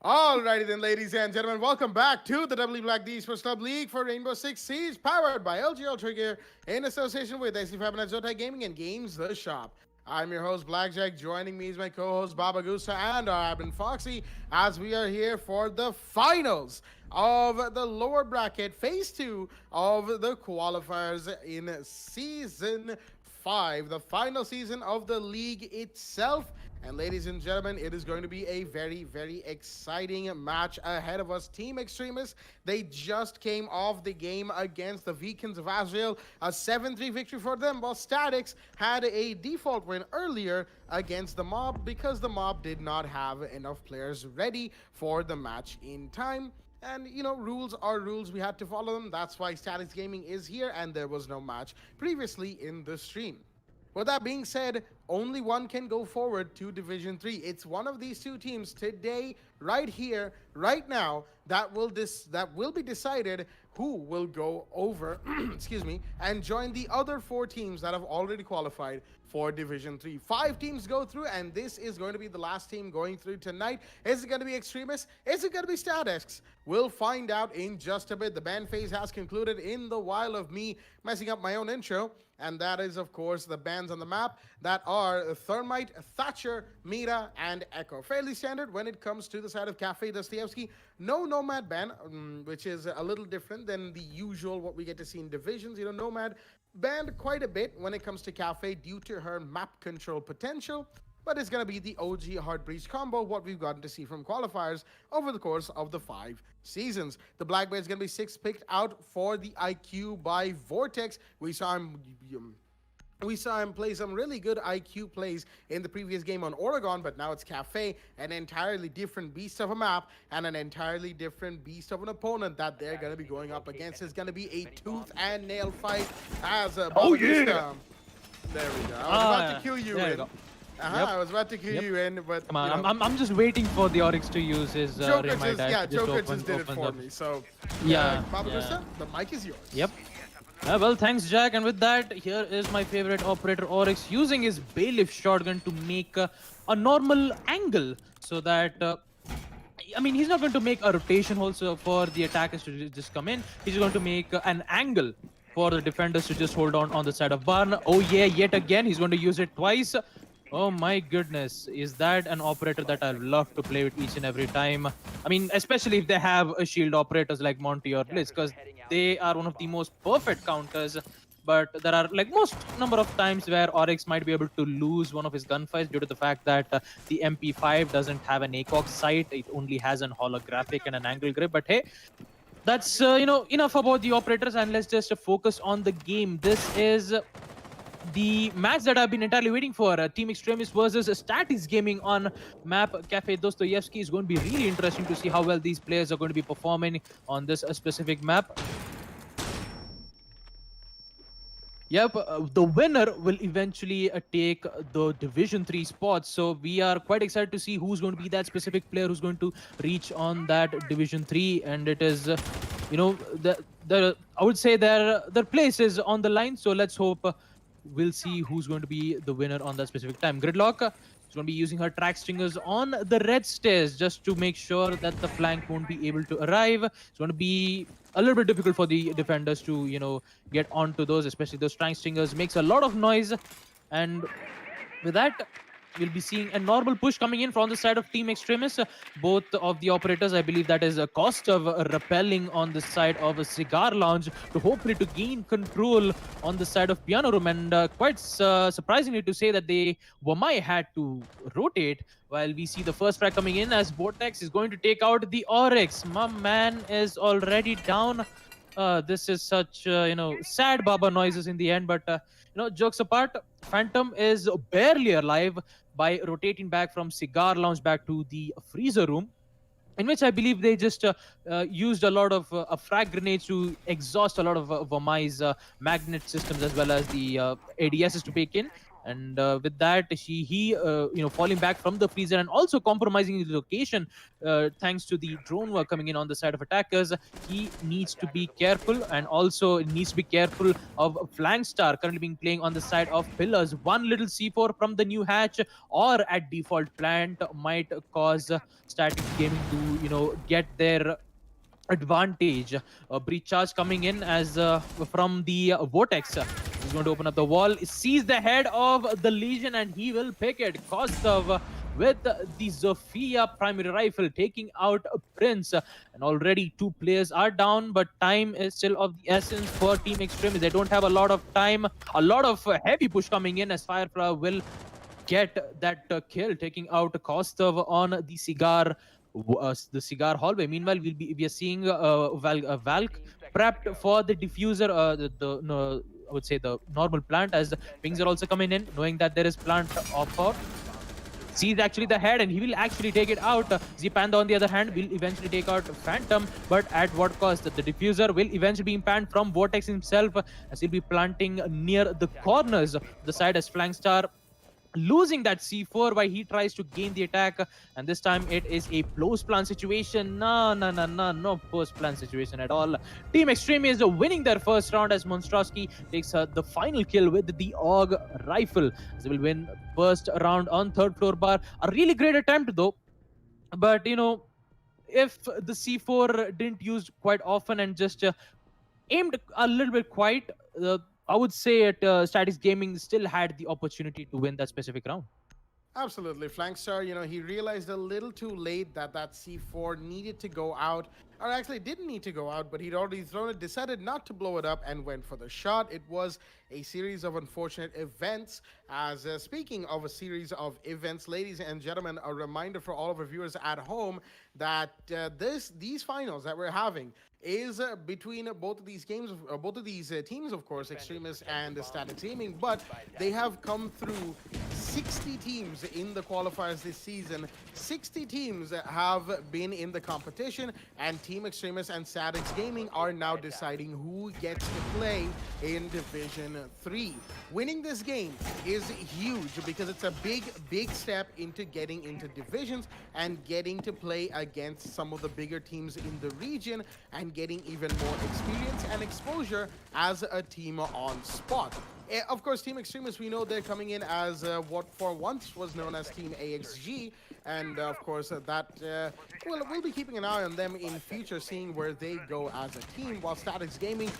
Alrighty then, ladies and gentlemen, welcome back to the W Black D Esports Club League for Rainbow Six Siege, powered by LG Ultragear in association with AC Fibernet, Zotac Gaming, and Games The Shop. I'm your host, Blackjack. Joining me is my co-host, Baba Gusa, and our admin, Foxy, as we are here for the finals of the lower bracket, phase 2 of the qualifiers in Season 5, the final season of the league itself. And ladies and gentlemen, it is going to be a very, very exciting match ahead of us. Team Extremis, they just came off the game against the Vegans of Azreal, a 7-3 victory for them, while Staticz had a default win earlier against the Mob because the Mob did not have enough players ready for the match in time. And, you know, rules are rules. We had to follow them. That's why Staticz Gaming is here, and there was no match previously in the stream. With that being said, only one can go forward to Division 3. It's one of these two teams today, right here, right now, that will be decided who will go over, excuse me, and join the other 4 teams that have already qualified for Division 3. 5 teams go through, and this is going to be the last team going through tonight. Is it going to be Extremis? Is it going to be Staticz? We'll find out in just a bit. The ban phase has concluded in the while of me messing up my own intro. And that is, of course, the bans on the map that are Thermite, Thatcher, Mira, and Echo. Fairly standard when it comes to the side of Cafe Dostoevsky. No Nomad ban, which is a little different than the usual what we get to see in divisions. You know, Nomad banned quite a bit when it comes to Cafe due to her map control potential. But it's going to be the OG Hard Breach combo, what we've gotten to see from qualifiers over the course of the 5 seasons. The Black Bear is going to be 6th picked out for the IQ by Vortex. We saw him play some really good IQ plays in the previous game on Oregon, but now it's Cafe, an entirely different beast of a map and an entirely different beast of an opponent that they're going to be going up against. It's going to be a tooth and nail fight as a Oh, yeah! There we go. I was about to kill you there in. you go. Yep. I was about to kill you in, but Come on, you know, I'm just waiting for the Oryx to use his Joker Remind just, Axe yeah, to just Joker just did it open for up. me. So Yeah, Baba yeah. Gusta, the mic is yours. Yep. Well, thanks, Jack. And with that, here is my favorite operator, Oryx, using his Bailiff shotgun to make a normal angle so that... I mean, he's not going to make a rotation also for the attackers to just come in. He's going to make an angle for the defenders to just hold on the side of Barn. Oh yeah, yet again, he's going to use it twice. Oh my goodness, is that an operator that I love to play with each and every time? I mean, especially if they have a shield operators like Monty or Blitz, because they are one of the most perfect counters. But there are like most number of times where Oryx might be able to lose one of his gunfights due to the fact that the MP5 doesn't have an ACOG sight. It only has an holographic and an angle grip. But hey, that's you know, enough about the operators, and let's just focus on the game. This is the match that I've been entirely waiting for. Team Extremis versus Staticz Gaming on map Cafe Dostoevsky is going to be really interesting to see how well these players are going to be performing on this specific map. Yep, the winner will eventually take the Division 3 spot. So we are quite excited to see who's going to be that specific player who's going to reach on that Division 3. And it is, you know, I would say their place is on the line. So let's hope we'll see who's going to be the winner on that specific time. Gridlock is going to be using her track stringers on the red stairs just to make sure that the flank won't be able to arrive. It's going to be a little bit difficult for the defenders to, you know, get onto those, especially those track stringers. Makes a lot of noise. And with that, we'll be seeing a normal push coming in from the side of Team Extremis. Both of the operators, I believe that is a cost of repelling on the side of a Cigar Lounge to hopefully to gain control on the side of Piano Room. And quite surprisingly to say that they Wamai had to rotate while we see the first frag coming in as Vortex is going to take out the Oryx. My man is already down. This is such, you know, sad Baba noises in the end. But, you know, jokes apart, Phantom is barely alive by rotating back from Cigar Lounge back to the freezer room, in which I believe they just used a lot of frag grenades to exhaust a lot of Vamai's magnet systems as well as the ADSs to pick in. And with that, falling back from the freezer and also compromising his location, thanks to the drone work coming in on the side of attackers. He needs to be careful, and also needs to be careful of Flank Star currently being playing on the side of pillars. One little C4 from the new hatch or at default plant might cause Staticz Gaming to get their advantage. Breach charge coming in as from the Vortex. He's going to open up the wall, sees the head of the Legion, and he will pick it. Kostov with the Zofia primary rifle taking out Prince. And already 2 players are down, but time is still of the essence for Team Extremis. They don't have a lot of time. A lot of heavy push coming in as Firefly will get that kill, taking out Kostov on the cigar hallway. Meanwhile, we are seeing Valk prepped for the diffuser, no, I would say the normal plant, as the pings are also coming in, knowing that there is plant offer. Sees actually the head, and he will actually take it out. Zpanda, on the other hand, will eventually take out Phantom, but at what cost? The diffuser will eventually be panned from Vortex himself, as he'll be planting near the corners of the side as Flankstar losing that C4 while he tries to gain the attack, and this time it is a post plan situation. No post plan situation at all. Team Extremis is winning their first round as Monstrosky takes the final kill with the AUG rifle, as they will win first round on 3rd floor bar. A really great attempt though, but if the C4 didn't use quite often and just aimed a little bit quite, I would say Staticz Gaming still had the opportunity to win that specific round. Absolutely. Flankstar, he realized a little too late that C4 needed to go out, or actually didn't need to go out, but he'd already thrown it, decided not to blow it up, and went for the shot. It was a series of unfortunate events. As speaking of a series of events, ladies and gentlemen, a reminder for all of our viewers at home that these finals that we're having is between both of these games, both of these teams, of course, Extremis and Staticz Gaming, but they have come through 60 teams in the qualifiers this season. 60 teams have been in the competition, and Team Extremis and Staticz Gaming are now deciding who gets to play in Division 3. Winning this game is huge because it's a big step into getting into divisions and getting to play against some of the bigger teams in the region and getting even more experience and exposure as a team on spot. Of course, Team Extremis, we know they're coming in as what for once was known as Team AXG, and of course we'll be keeping an eye on them in future, seeing where they go as a team. While Staticz Gaming,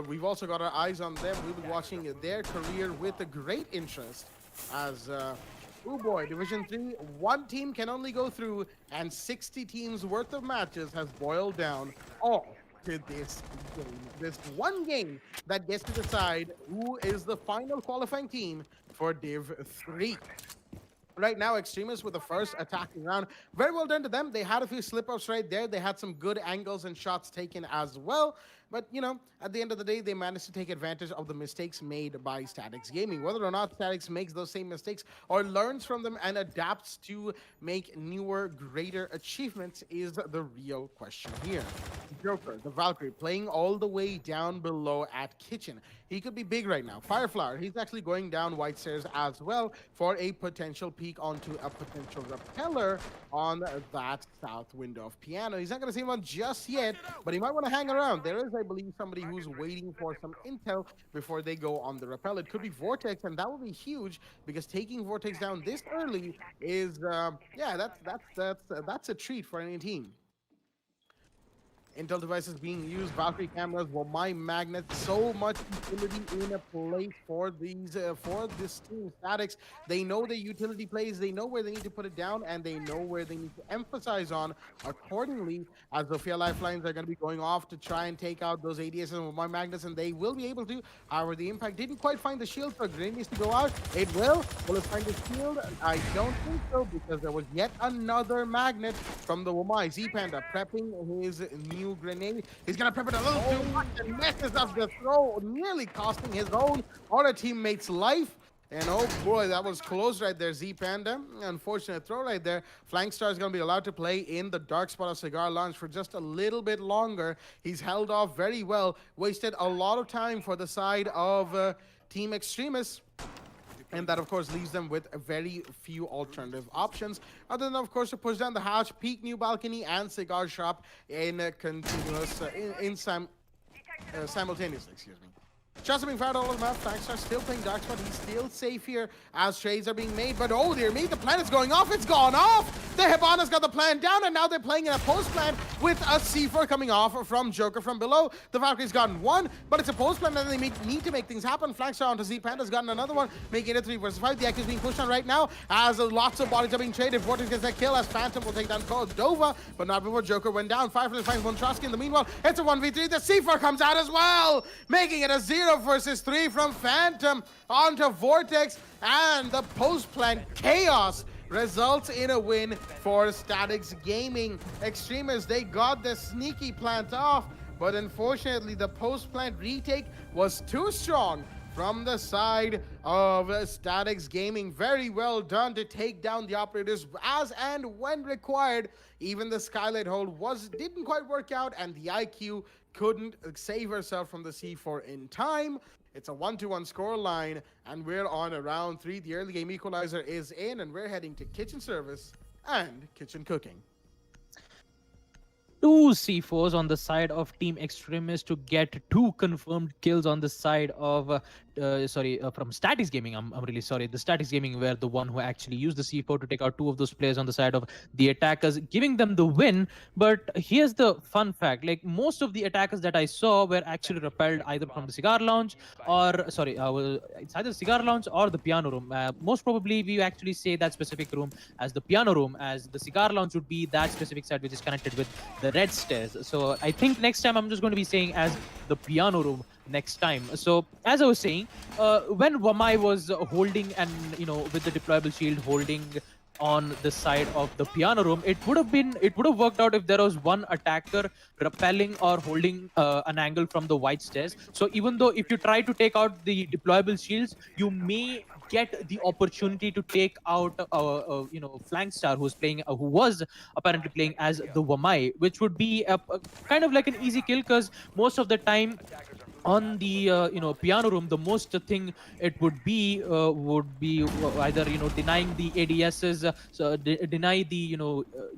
we've also got our eyes on them. We'll be watching their career with a great interest, as oh boy, Division 3, one team can only go through, and 60 teams worth of matches has boiled down all to this game. This one game that gets to decide who is the final qualifying team for Div 3. Right now, Extremis with the first attacking round. Very well done to them. They had a few slip-ups right there. They had some good angles and shots taken as well. But, at the end of the day, they managed to take advantage of the mistakes made by Staticz Gaming. Whether or not Staticz makes those same mistakes or learns from them and adapts to make newer, greater achievements is the real question here. Joker, the Valkyrie, playing all the way down below at Kitchen. He could be big right now. Fireflower, he's actually going down White Stairs as well for a potential peek onto a potential repeller on that south window of Piano. He's not going to see one just yet, but he might want to hang around. There is, I believe, somebody who's waiting for some intel before they go on the rappel. It could be Vortex, and that would be huge because taking Vortex down this early is, that's a treat for any team. Intel devices being used, Valkyrie cameras, well, my magnets, so much utility in a place for these for this team. Staticz, they know the utility plays, they know where they need to put it down, and they know where they need to emphasize on accordingly, as Zofia lifelines are going to be going off to try and take out those ADSs with my magnets, and they will be able to. However, the impact didn't quite find the shield, so grenade needs to go out. It will. Will it find the shield? I don't think so, because there was yet another magnet from the Womai. Z-Panda prepping his new grenade. He's gonna prep it a little too much and messes up the throw, nearly costing his own or a teammate's life. And oh boy, that was close right there, Z-Panda. Unfortunate throw right there. Flankstar is going to be allowed to play in the dark spot of Cigar Lounge for just a little bit longer. He's held off very well. Wasted a lot of time for the side of Team Extremis. And that, of course, leaves them with a very few alternative options, other than, of course, to push down the hatch, peak new balcony, and cigar shop in continuous, simultaneously, excuse me. Shots are being fired all over the map. Flagstar still playing dark spot. He's still safe here as trades are being made. But oh dear me, the plan is going off. It's gone off. The Hibana's got the plan down, and now they're playing in a post plan with a C4 coming off from Joker from below. The Valkyrie's gotten one, but it's a post plan, and they need to make things happen. Flagstar onto Z Panda's gotten another one, making it a 3 versus 5. The Echo is being pushed on right now as lots of bodies are being traded. Vortex gets that kill as Phantom will take down Dova, but not before Joker went down. 5 versus 5 Montrosky. In the meanwhile, it's a 1v3. The C4 comes out as well, making it a 0 versus 3 from Phantom onto Vortex, and the post plan chaos results in a win for Staticz Gaming. Extremis, they got the sneaky plant off, but unfortunately the post plant retake was too strong from the side of Staticz Gaming. Very well done to take down the operators as and when required. Even the Skylight hold didn't quite work out, and the IQ couldn't save herself from the C4 in time. It's a 1-1 score line, and we're on a round 3. The early game equalizer is in, and we're heading to kitchen service and kitchen cooking. 2 C4s on the side of Team Extremis to get 2 confirmed kills on the side of from Staticz Gaming. I'm really sorry. The Staticz Gaming were the one who actually used the C4 to take out 2 of those players on the side of the attackers, giving them the win. But here's the fun fact: like, most of the attackers that I saw were actually repelled either from the cigar lounge or it's either the cigar lounge or the piano room. Most probably we actually say that specific room as the piano room, as the cigar lounge would be that specific side which is connected with the red stairs. So I think next time I'm just going to be saying as the piano room next time. So as I was saying, when Wamai was holding and with the deployable shield holding on the side of the piano room, it would have worked out if there was one attacker repelling or holding an angle from the white stairs. So even though if you try to take out the deployable shields, you may get the opportunity to take out flank star who was apparently playing as the Wamai, which would be a kind of like an easy kill, because most of the time on the piano room, the most thing it would be either denying the ADSs, deny the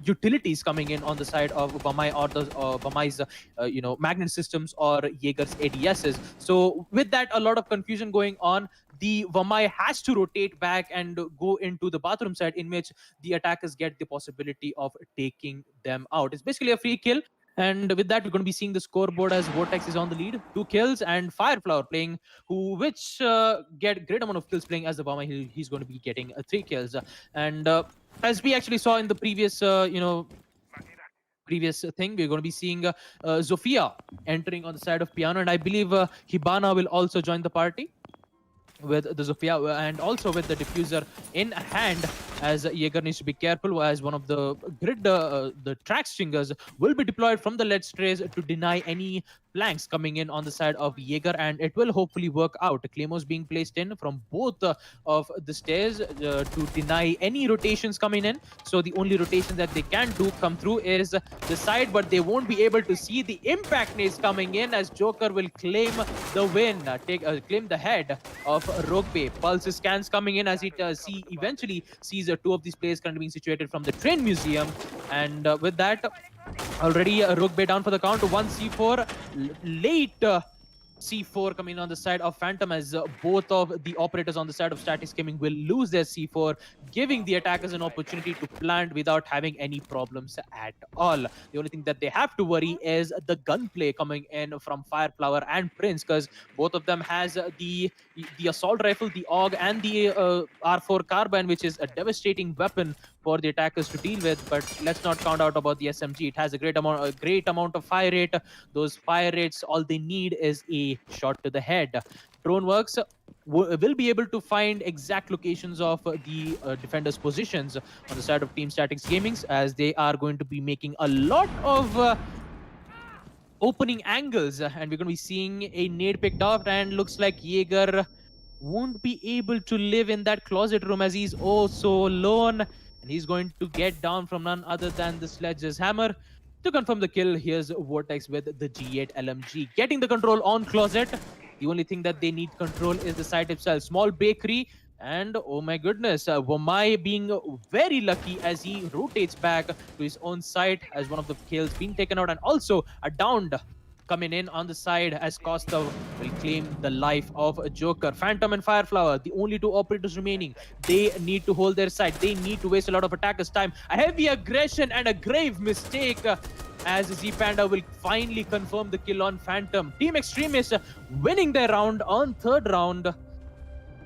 utilities coming in on the side of Wamai, or the Wamai's magnet systems or Jaeger's ADSs. So with that, a lot of confusion going on. The Wamai has to rotate back and go into the bathroom side, in which the attackers get the possibility of taking them out. It's basically a free kill. And with that, we're going to be seeing the scoreboard as Vortex is on the lead, 2 kills, and Fireflower playing, which get great amount of kills playing as the Wamai. He's going to be getting 3 kills. And as we actually saw in the previous previous thing, we're going to be seeing Zofia entering on the side of piano, and I believe Hibana will also join the party with the Zofia and also with the diffuser in hand, as Jaeger needs to be careful, as one of the grid, the track stringers will be deployed from the lead strays to deny any flanks coming in on the side of Jaeger, and it will hopefully work out. Claymores being placed in from both of the stairs to deny any rotations coming in. So the only rotation that they can do come through is the side, but they won't be able to see the impact nades coming in, as Joker will claim the win, claim the head of Rogue Bay. Pulse scans coming in as it eventually sees 2 of these players currently being situated from the train museum, and with that, already Rogue Bay down for the count. 1 C4 late. C4 coming on the side of Phantom, as both of the operators on the side of Staticz Gaming will lose their C4, giving the attackers an opportunity to plant without having any problems at all. The only thing that they have to worry is the gunplay coming in from Fireflower and Prince, because both of them has the assault rifle, the AUG, and the R4 carbine, which is a devastating weapon for the attackers to deal with. But let's not count out about the SMG. It has a great amount of fire rate. Those fire rates, all they need is a shot to the head. Droneworks will be able to find exact locations of the defenders' positions on the side of Team Staticz Gaming, as they are going to be making a lot of opening angles, and we're going to be seeing a nade picked off, and looks like Jaeger won't be able to live in that closet room, as he's oh so alone, and he's going to get down from none other than the Sledge's hammer. To confirm the kill, here's Vortex with the G8 LMG, getting the control on closet. The only thing that they need control is the site itself. Small bakery And oh my goodness, Wamai being very lucky as he rotates back to his own side as one of the kills being taken out, and also a downed coming in on the side as Costa will claim the life of a Joker. Phantom and Fireflower, the only two operators remaining. They need to hold their side. They need to waste a lot of attackers' time. A heavy aggression and a grave mistake as Z Panda will finally confirm the kill on Phantom. Team Extremis winning their round on third round.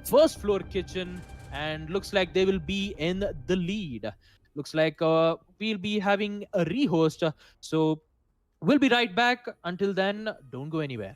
First floor kitchen, and looks like they will be in the lead. Looks like we'll be having a rehost. So we'll be right back. Until then, don't go anywhere.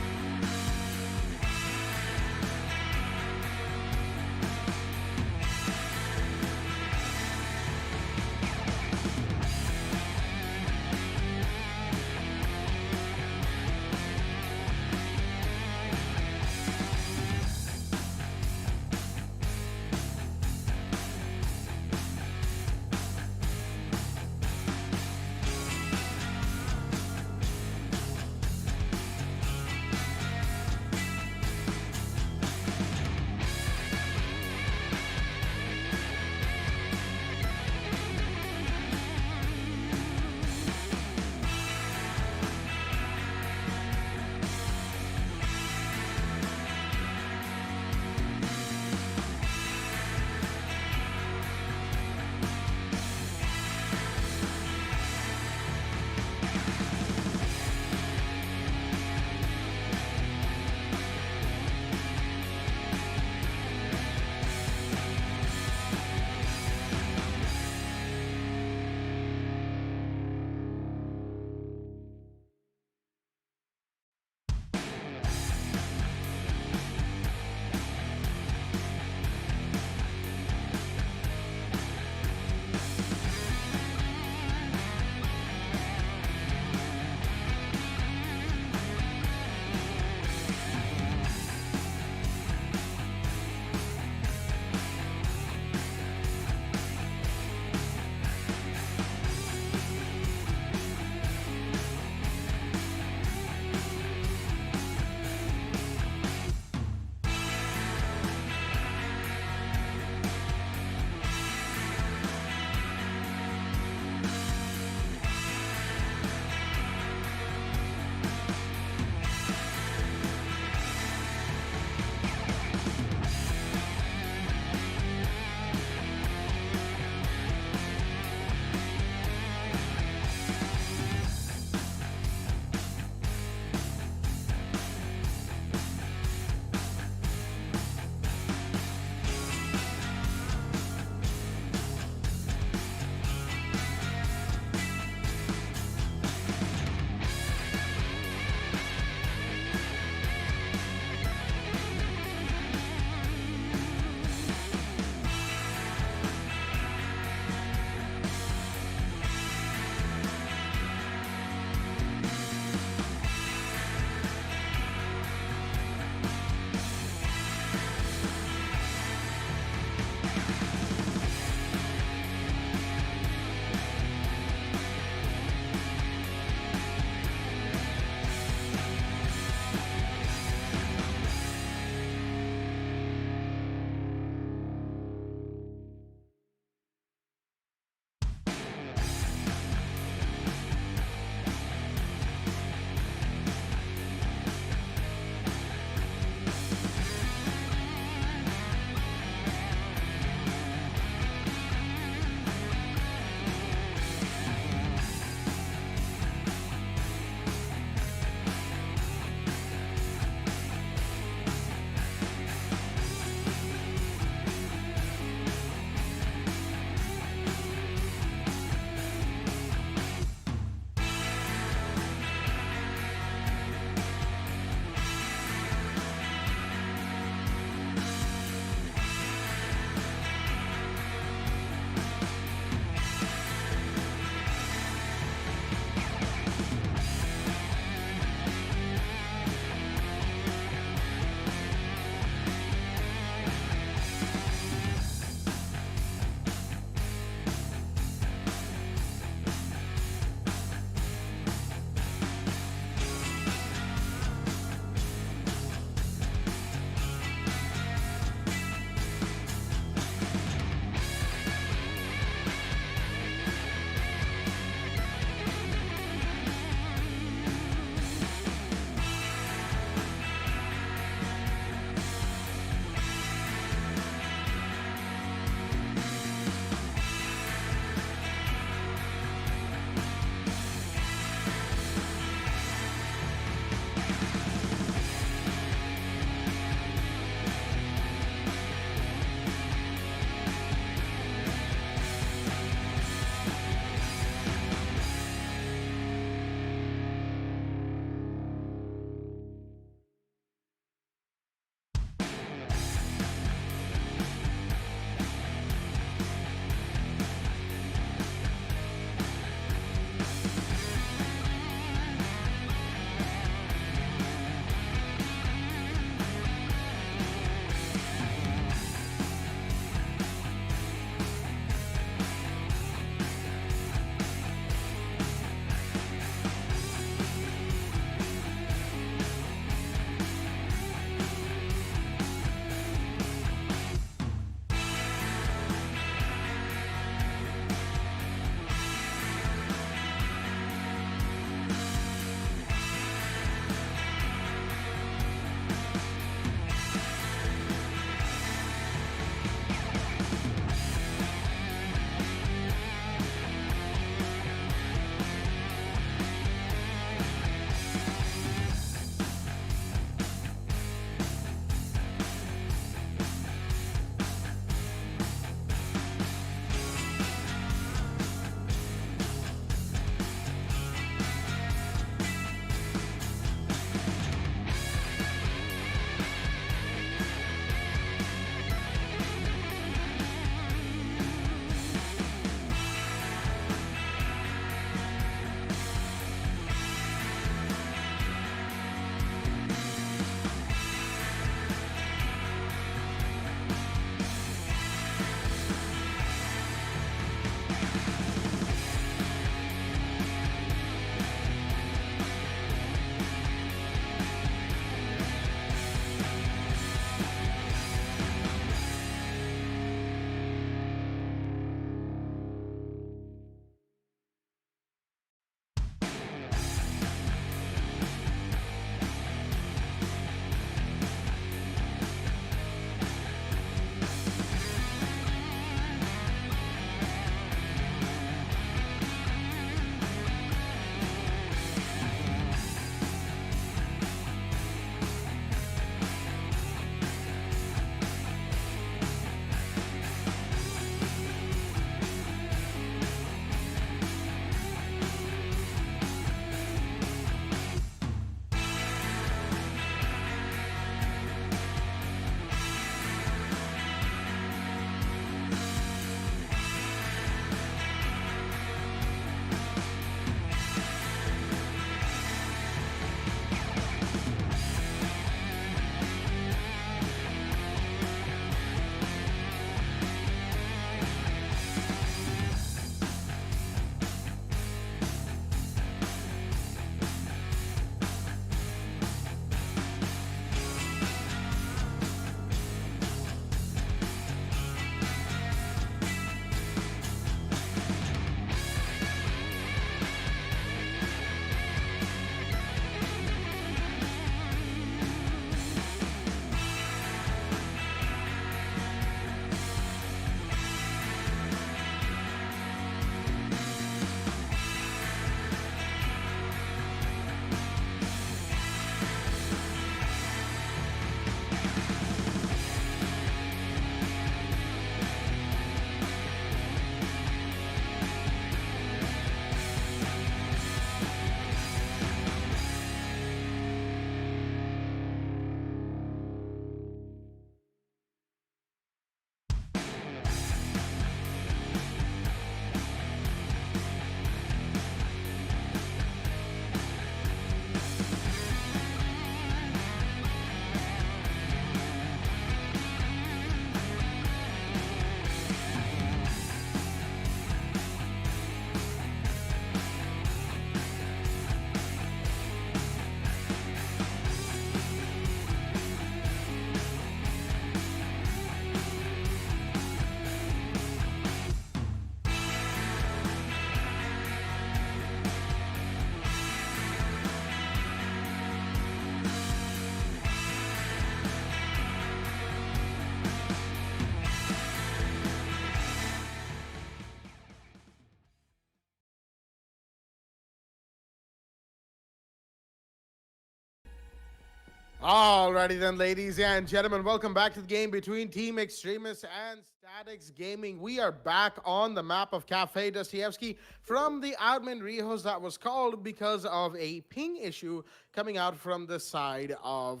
Alrighty then, ladies and gentlemen, welcome back to the game between Team Extremis and Staticz Gaming. We are back on the map of Cafe Dostoevsky from the admin rehost that was called because of a ping issue coming out from the side of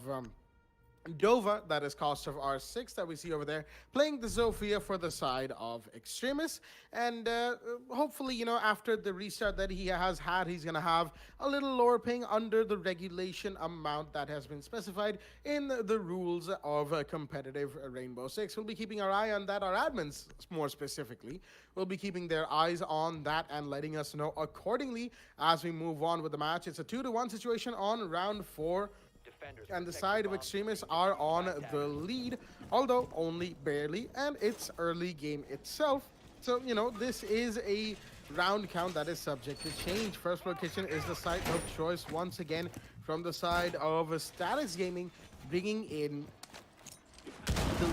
Dova, that is cost of R6 that we see over there, playing the Zofia for the side of Extremis. And hopefully, you know, after the restart that he has had, he's going to have a little lower ping under the regulation amount that has been specified in the rules of competitive Rainbow Six. We'll be keeping our eye on that. Our admins, more specifically, will be keeping their eyes on that and letting us know accordingly as we move on with the match. It's a 2-1 situation on round 4. And the side of Extremis are on the lead, although only barely, and it's early game itself. So, you know, this is a round count that is subject to change. First Floor Kitchen is the site of choice once again from the side of Staticz Gaming, bringing in the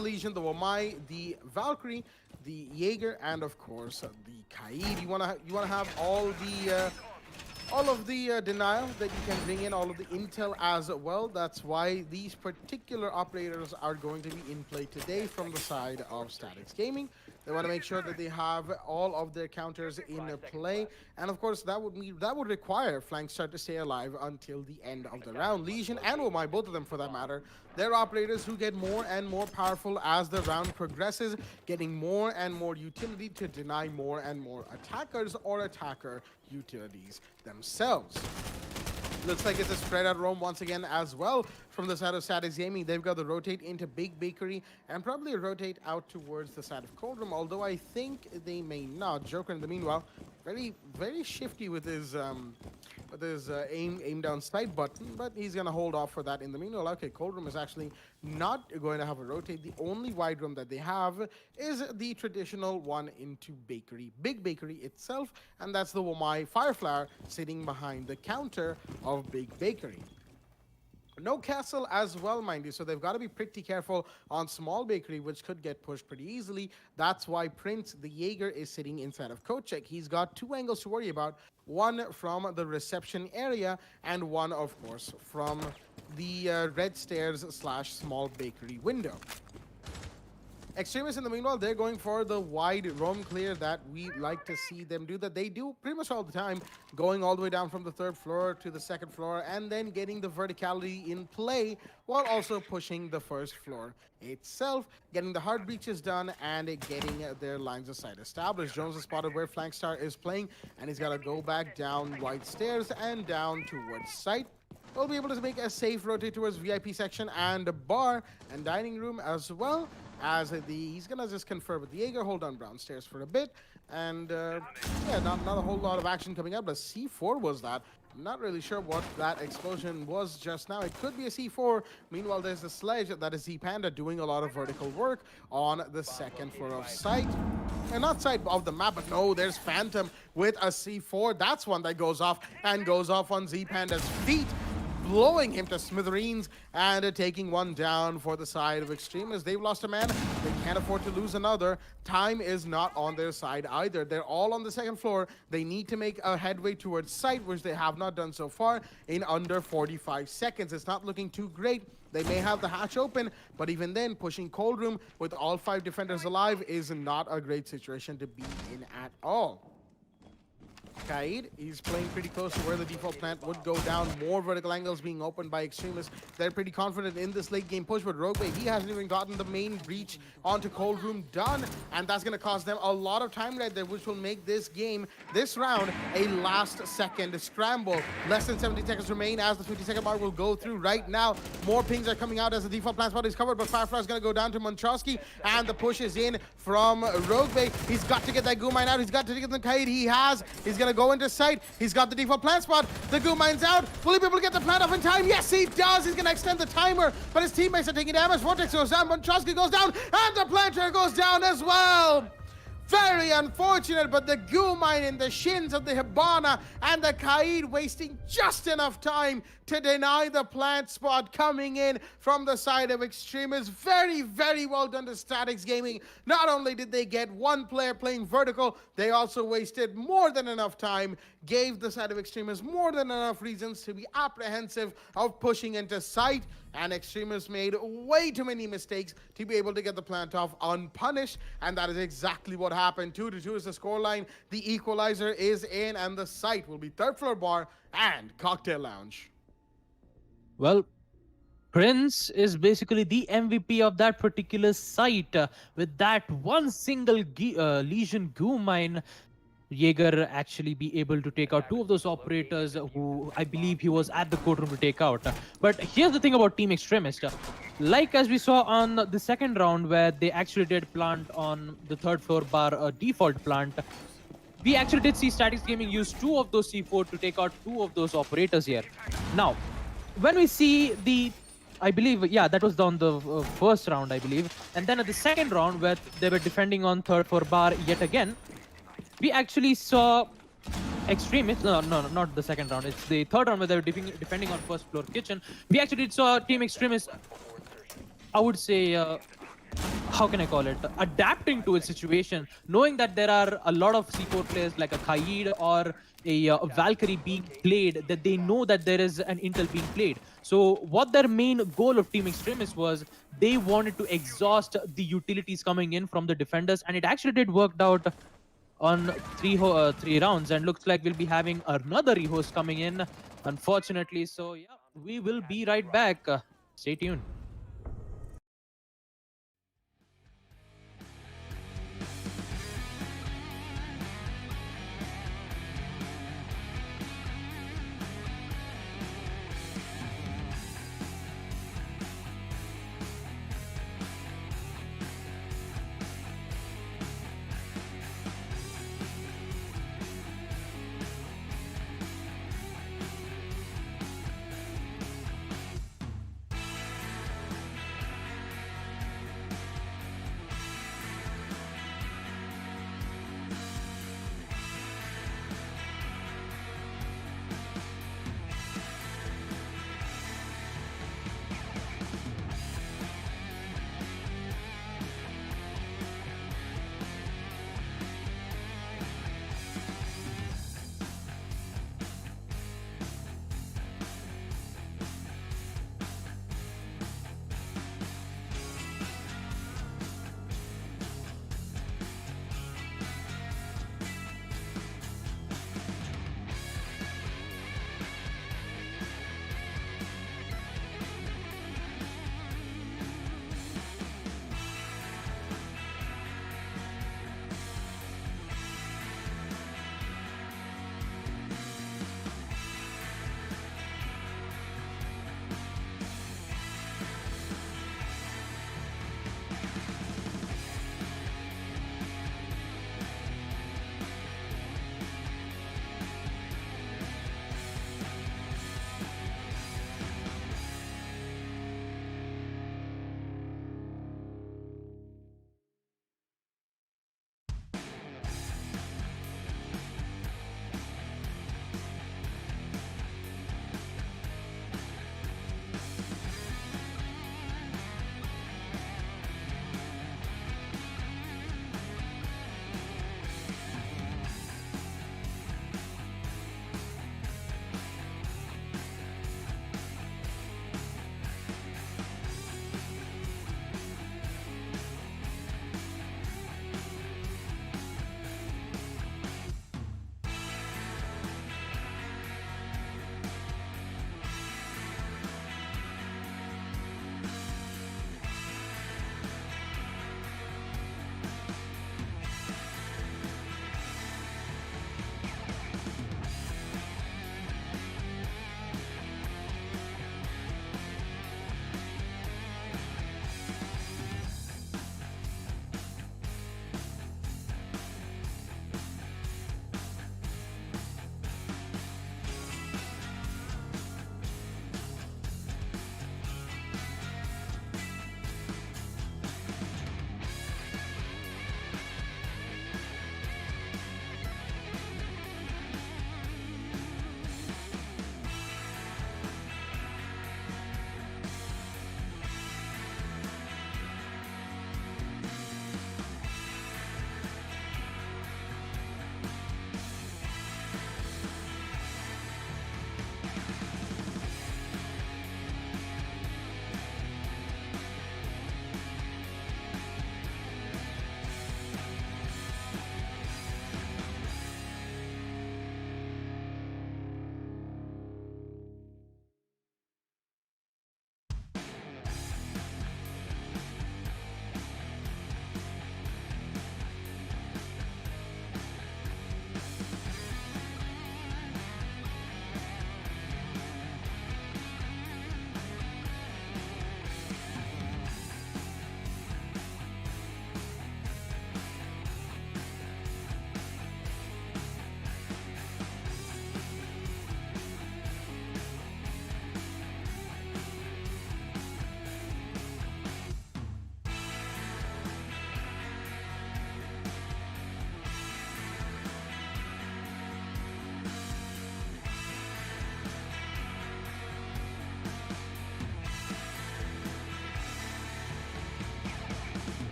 Legion, the Wamai, the Valkyrie, the Jaeger, and of course the Kaid. You wanna have all of the denial that you can bring in, all of the intel as well. That's why these particular operators are going to be in play today from the side of Staticz Gaming. They want to make sure that they have all of their counters in play, and of course that would require Flankstar to stay alive until the end of the round. Legion and Womai, both of them for that matter, they're operators who get more and more powerful as the round progresses, getting more and more utility to deny more and more attackers or attacker utilities themselves. Looks like it's a spread out roam once again as well from the side of Staticz Gaming. They've got the rotate into Big Bakery and probably a rotate out towards the side of Cold Room, although I think they may not. Joker in the meanwhile, very shifty with his aim down sight button, but he's gonna hold off for that in the meanwhile. Okay, Cold Room is actually not going to have a rotate. The only wide room that they have is the traditional one into Bakery, Big Bakery itself, and that's the Womai Fireflower sitting behind the counter of Big Bakery. No castle as well, mind you, so they've got to be pretty careful on Small Bakery, which could get pushed pretty easily. That's why Prince, the Jaeger, is sitting inside of Kochek. He's got two angles to worry about, one from the reception area and one, of course, from the red stairs / Small Bakery window. Extremis in the meanwhile, they're going for the wide roam clear that we like to see them do, that they do pretty much all the time, going all the way down from the 3rd floor to the 2nd floor and then getting the verticality in play while also pushing the 1st floor itself, getting the hard breaches done and getting their lines of sight established. Jones has spotted where Flankstar is playing, and he's got to go back down wide stairs and down towards site. We'll be able to make a safe rotate towards VIP section and bar and dining room as well. As he's gonna just confer with the Jaeger, hold on brown stairs for a bit, and yeah, not a whole lot of action coming up. But C4 was that. I'm not really sure what that explosion was just now. It could be a C4. Meanwhile, there's the sledge that is Z-Panda doing a lot of vertical work on the 2nd floor of site. And not side of the map, but no, there's Phantom with a C4. That's one that goes off on Z-Panda's feet, blowing him to smithereens and taking one down for the side of Extremis. They've lost a man. They can't afford to lose another. Time is not on their side either. They're all on the 2nd floor. They need to make a headway towards site, which they have not done so far, in under 45 seconds. It's not looking too great. They may have the hatch open, but even then, pushing Cold Room with all 5 defenders alive is not a great situation to be in at all. Kaid, he's playing pretty close to where the default plant would go down. More vertical angles being opened by Extremis. They're pretty confident in this late game push, but Rogueway, he hasn't even gotten the main breach onto Cold Room done, and that's going to cost them a lot of time right there, which will make this game, this round, a last-second scramble. Less than 70 seconds remain as the 50-second mark will go through right now. More pings are coming out as the default plant spot is covered, but Firefly is going to go down to Montrosky, and the push is in from Rogueway. He's got to get that Goo Mine out. He's got to get the Kaid. He's going to go into sight. He's got the default plant spot. The Goo Mine's out. Will he be able to get the plant off in time? Yes, he does. He's going to extend the timer, but his teammates are taking damage. Vortex goes down. Montrosky goes down, and the planter goes down as well. Very unfortunate, but the Goo Mine in the shins of the Hibana and the Kaid wasting just enough time to deny the plant spot coming in from the side of Extremis. Very, very well done to Staticz Gaming. Not only did they get one player playing vertical, they also wasted more than enough time gave the side of Extremis more than enough reasons to be apprehensive of pushing into site, and Extremis made way too many mistakes to be able to get the plant off unpunished, and that is exactly what happened. 2-2 is the scoreline. The equalizer is in, and the site will be third floor bar and cocktail lounge. Well, Prince is basically the MVP of that particular site. With that one single Legion goo mine, Jaeger actually be able to take out two of those operators who I believe he was at the courtroom to take out. But here's the thing about Team Extremist. Like as we saw on the second round where they actually did plant on the third floor bar, a default plant, we actually did see Staticz Gaming use two of those C4 to take out two of those operators here. Now, when we see the I believe, yeah, that was on the first round, I believe. And then at the second round, where they were defending on third floor bar yet again, we actually saw Extremis. No, not the second round. It's the third round where they were defending on first floor kitchen. We actually saw Team Extremis, I would say, how can I call it? Adapting to its situation, knowing that there are a lot of C4 players like a Kaid or a Valkyrie being played, that they know that there is an Intel being played. So what their main goal of Team Extremis was, they wanted to exhaust the utilities coming in from the defenders, and it actually did work out on three rounds, and looks like we'll be having another rehost coming in, unfortunately. So yeah, we will be right back. Stay tuned.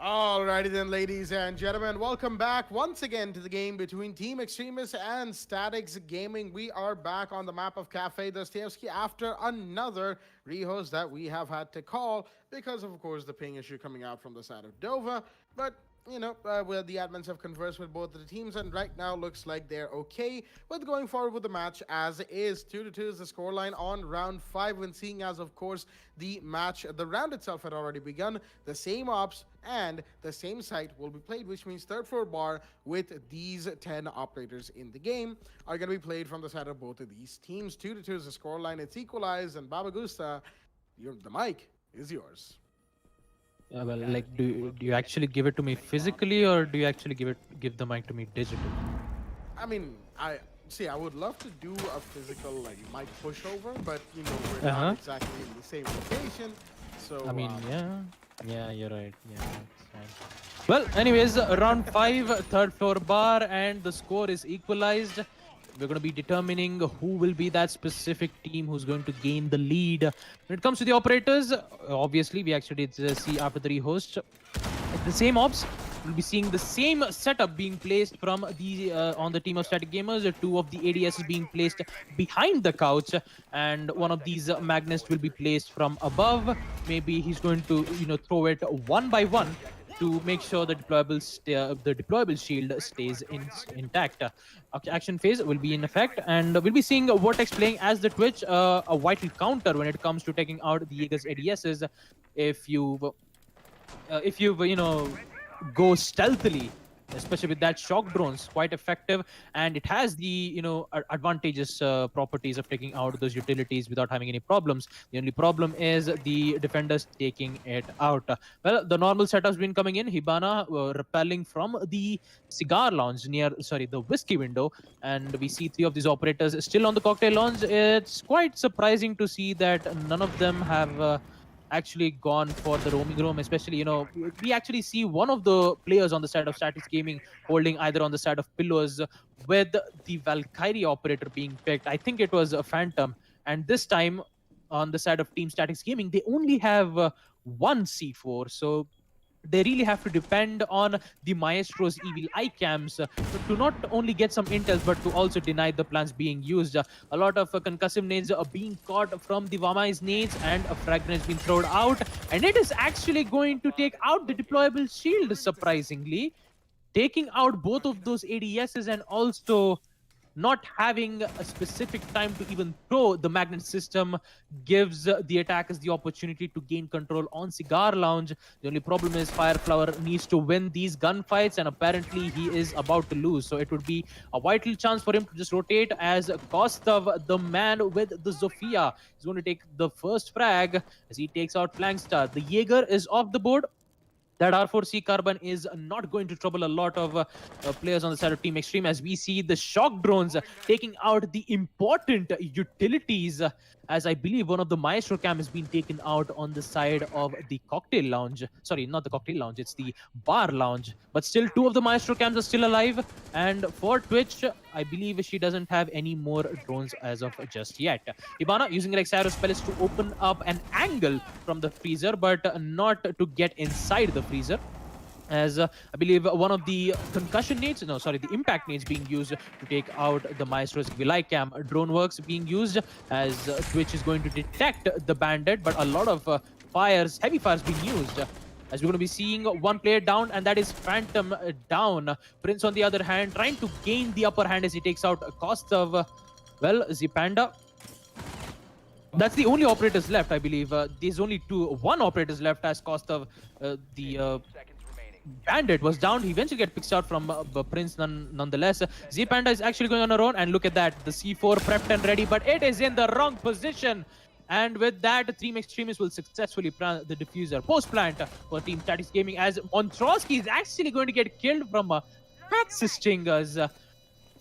Alrighty then, ladies and gentlemen, welcome back once again to the game between Team Extremis and Staticz Gaming. We are back on the map of Cafe Dostoevsky after another rehost that we have had to call because of course, the ping issue coming out from the side of Dova. But you know, where the admins have conversed with both of the teams, and right now looks like they're okay with going forward with the match as is. 2-2 is the scoreline on round 5, when seeing as, of course, the round itself had already begun. The same ops and the same site will be played, which means third floor bar with these 10 operators in the game are going to be played from the side of both of these teams. 2-2 is the scoreline. It's equalized, and Baba Gusta, the mic is yours. Well, like, do you actually give it to me physically, or do you actually give the mic to me digitally? I mean, I would love to do a physical like mic pushover, but you know we're not exactly in the same location. So I mean, yeah, you're right. Yeah, that's fine. Well, anyways, round 5, third floor bar, and the score is equalized. We're going to be determining who will be that specific team who's going to gain the lead. When it comes to the operators, obviously, we actually did see after the rehost, the same ops. We'll be seeing the same setup being placed from the on the team of Static Gamers. 2 of the ADS is being placed behind the couch, and one of these magnets will be placed from above. Maybe he's going to, you know, throw it one by one to make sure the deployable shield stays intact. Action phase will be in effect, and we'll be seeing Vortex playing as the Twitch, a vital counter when it comes to taking out the Jaeger's ADSs. If you you know, go stealthily, especially with that shock drones, quite effective, and it has the, you know, advantageous properties of taking out those utilities without having any problems. The only problem is the defenders taking it out. Well, the normal setup's been coming in. Hibana repelling from the cigar lounge the whiskey window, and we see 3 of these operators still on the cocktail lounge. It's quite surprising to see that none of them have actually gone for the roaming room, especially, you know, we actually see one of the players on the side of Staticz Gaming holding either on the side of pillows, with the Valkyrie operator being picked. I think it was a Phantom, and this time on the side of Team Staticz Gaming, they only have one C4, so they really have to depend on the Maestro's evil eye cams to not only get some intels, but to also deny the plans being used. A lot of concussive nades are being caught from the Vamai's nades, and a frag grenade has been thrown out, and it is actually going to take out the deployable shield, surprisingly. Taking out both of those ADSs and also not having a specific time to even throw the magnet system gives the attackers the opportunity to gain control on Cigar Lounge. The only problem is Fireflower needs to win these gunfights, and apparently he is about to lose. So it would be a vital chance for him to just rotate, as Kostov, the man with the Zofia, is going to take the first frag as he takes out Flankstar. The Jaeger is off the board. That R4C Carbon is not going to trouble a lot of players on the side of Team Extreme, as we see the shock drones taking out the important utilities, as I believe one of the Maestro cam has been taken out on the side of the cocktail lounge. Sorry, not the cocktail lounge, it's the bar lounge. But still, 2 of the Maestro cams are still alive. And for Twitch, I believe she doesn't have any more drones as of just yet. Hibana using her X-Arrow spell is to open up an angle from the freezer, but not to get inside the freezer, as I believe one of the concussion nades, the impact nades being used to take out the Maestro's Vilai cam. Drone works being used, as Twitch is going to detect the bandit, but a lot of heavy fires being used, as we're going to be seeing one player down, and that is Phantom down. Prince, on the other hand, trying to gain the upper hand as he takes out Kostov. Well, Zipanda, that's the only operators left, I believe. There's only one operators left, as Kostov, the bandit, was down. He eventually gets picked out from Prince nonetheless. Zipanda is actually going on her own, and look at that. The C4 prepped and ready, but it is in the wrong position. And with that, Team Extremis will successfully plant the diffuser post-plant for Team Staticz Gaming, as Montrosky is actually going to get killed from Axis Stingers.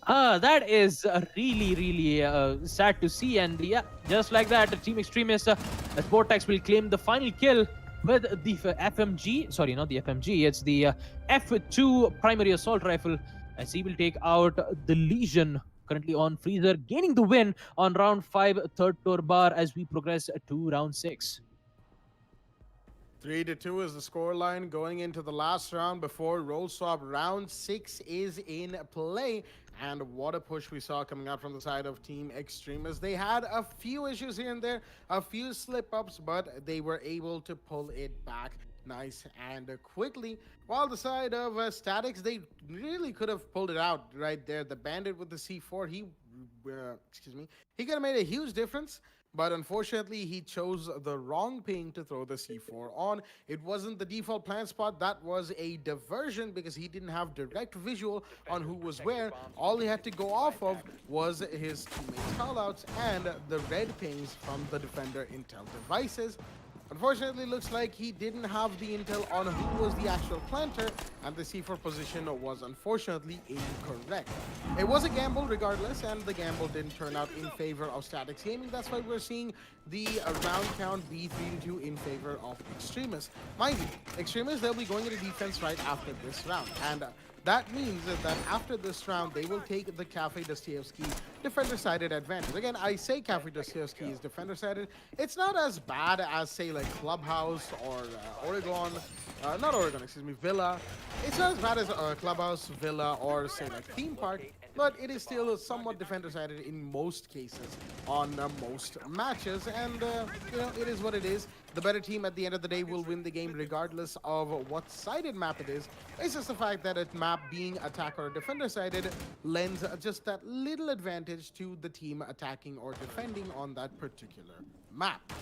That is really, really sad to see. And yeah, just like that, Team Extremis, Sportax will claim the final kill with the FMG. Sorry, not the FMG. It's the F2 primary assault rifle, as he will take out the Legion, currently on freezer, gaining the win on round 5, third floor bar, as we progress to round 6. 3-2 is the scoreline going into the last round before roll swap. Round 6 is in play. And what a push we saw coming out from the side of Team Extremis. They had a few issues here and there, a few slip-ups, but they were able to pull it back nice and quickly. While the side of Staticz, they really could have pulled it out right there. The Bandit with the C4, he could have made a huge difference. But unfortunately, he chose the wrong ping to throw the C4 on. It wasn't the default plant spot. That was a diversion because he didn't have direct visual on who was where. All he had to go off of was his teammates' callouts and the red pings from the defender intel devices. Unfortunately, looks like he didn't have the intel on who was the actual planter, and the C4 position was unfortunately incorrect. It was a gamble regardless, and the gamble didn't turn out in favor of Staticz Gaming. That's why we're seeing the round count be 3-2 in favor of Extremis. Mind you, Extremis, they'll be going into defense right after this round, and that means that after this round, they will take the Cafe Dostoevsky defender-sided advantage. Again, I say Cafe Dostoevsky is defender-sided. It's not as bad as, say, like Clubhouse or Villa. It's not as bad as Clubhouse, Villa, or, say, like Theme Park, but it is still somewhat defender-sided in most cases on most matches, and, it is what it is. The better team at the end of the day will win the game regardless of what sided map it is. It's just the fact that a map being attack or defender sided lends just that little advantage to the team attacking or defending on that particular map.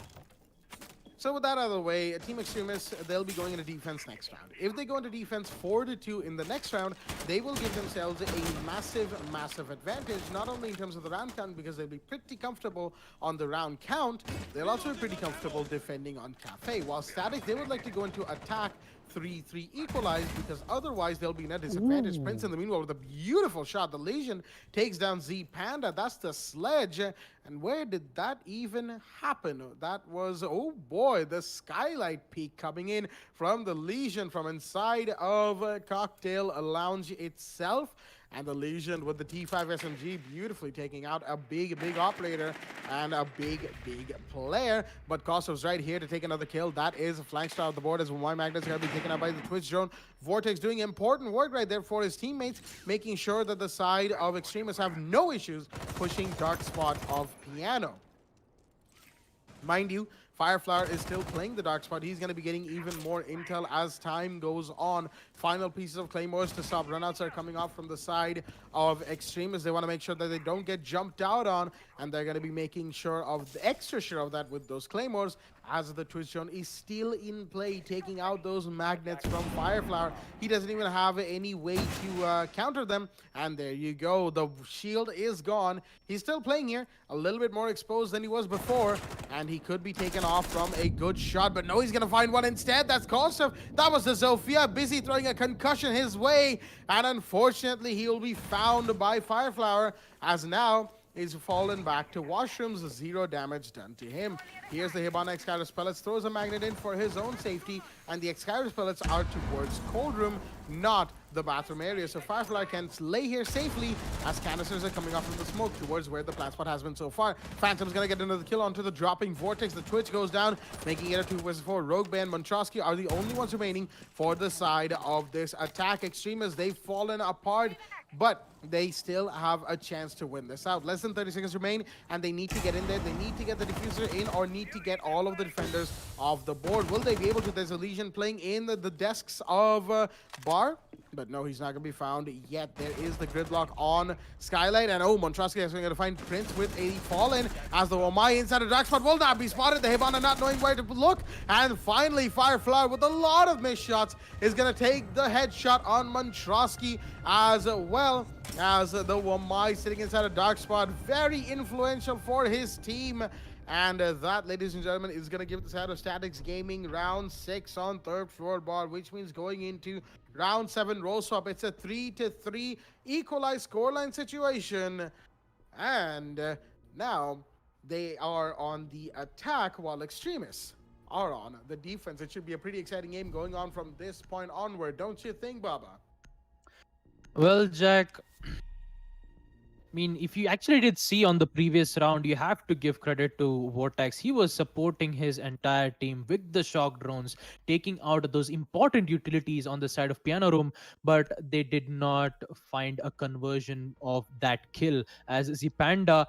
So with that out of the way, Team Extremis, they'll be going into defense next round. If they go into defense 4-2 in the next round, they will give themselves a massive advantage, not only in terms of the round count, because they'll be pretty comfortable on the round count, they'll also be pretty comfortable defending on Cafe. While Static, they would like to go into attack 3-3 equalized, because otherwise they'll be in a disadvantage. Ooh. Prince in the meanwhile with a beautiful shot. The Legion takes down Z Panda. That's the sledge. And where did that even happen? That was, oh boy, the skylight peak coming in from the Legion from inside of Cocktail Lounge itself. And the Legion with the T5 SMG beautifully taking out a big operator and a big player. But Kostov's right here to take another kill. That is a flank star of the board as Y Magnet's going to be taken out by the Twitch drone. Vortex doing important work right there for his teammates, making sure that the side of Extremis have no issues pushing Dark Spot of Piano. Mind you, Fireflower is still playing the Dark Spot. He's going to be getting even more intel as time goes on. Final pieces of Claymores to stop runouts are coming off from the side of Extremis. They want to make sure that they don't get jumped out on, and they're going to be making sure of the extra share of that with those Claymores, as the Twitch drone is still in play, taking out those magnets from Fireflower. He doesn't even have any way to counter them, and there you go. The shield is gone. He's still playing here, a little bit more exposed than he was before, and he could be taken off from a good shot, but no, he's going to find one instead. That's Kostov. That was the Zofia, busy throwing a concussion his way, and unfortunately, he will be found by Fireflower, as now is fallen back to washrooms. 0 damage done to him. Here's the Hibana Excalibur Pellets, throws a magnet in for his own safety, and the Excalibur Pellets are towards Cold Room, not the bathroom area. So Firefly can lay here safely as canisters are coming off from the smoke towards where the plant spot has been so far. Phantom's gonna get another kill onto the dropping Vortex. The Twitch goes down, making it a 2 vs 4. Rogue and Montrosky are the only ones remaining for the side of this attack. Extremis, they've fallen apart, but they still have a chance to win this out. Less than 30 seconds remain, and they need to get in there. They need to get the diffuser in, or need to get all of the defenders off the board. Will they be able to? There's a Legion playing in the desks of Bar, but no, he's not going to be found yet. There is the gridlock on Skylight, and oh, Montrosky is going to find Prince with a fall-in, as the Wamai inside a dark spot will not be spotted. The Hibana not knowing where to look, and finally Firefly with a lot of missed shots is going to take the headshot on Montrosky, as well as the Wamai sitting inside a dark spot. Very influential for his team. And that, ladies and gentlemen, is going to give the side of Staticz Gaming round 6 on third floor bar, which means going into round 7 roll swap. It's a 3-3 equalized scoreline situation. And now they are on the attack while Extremis are on the defense. It should be a pretty exciting game going on from this point onward, don't you think, Baba? Well, Jack, I mean, if you actually did see on the previous round, you have to give credit to Vortex. He was supporting his entire team with the shock drones, taking out those important utilities on the side of Piano Room, but they did not find a conversion of that kill as Zipanda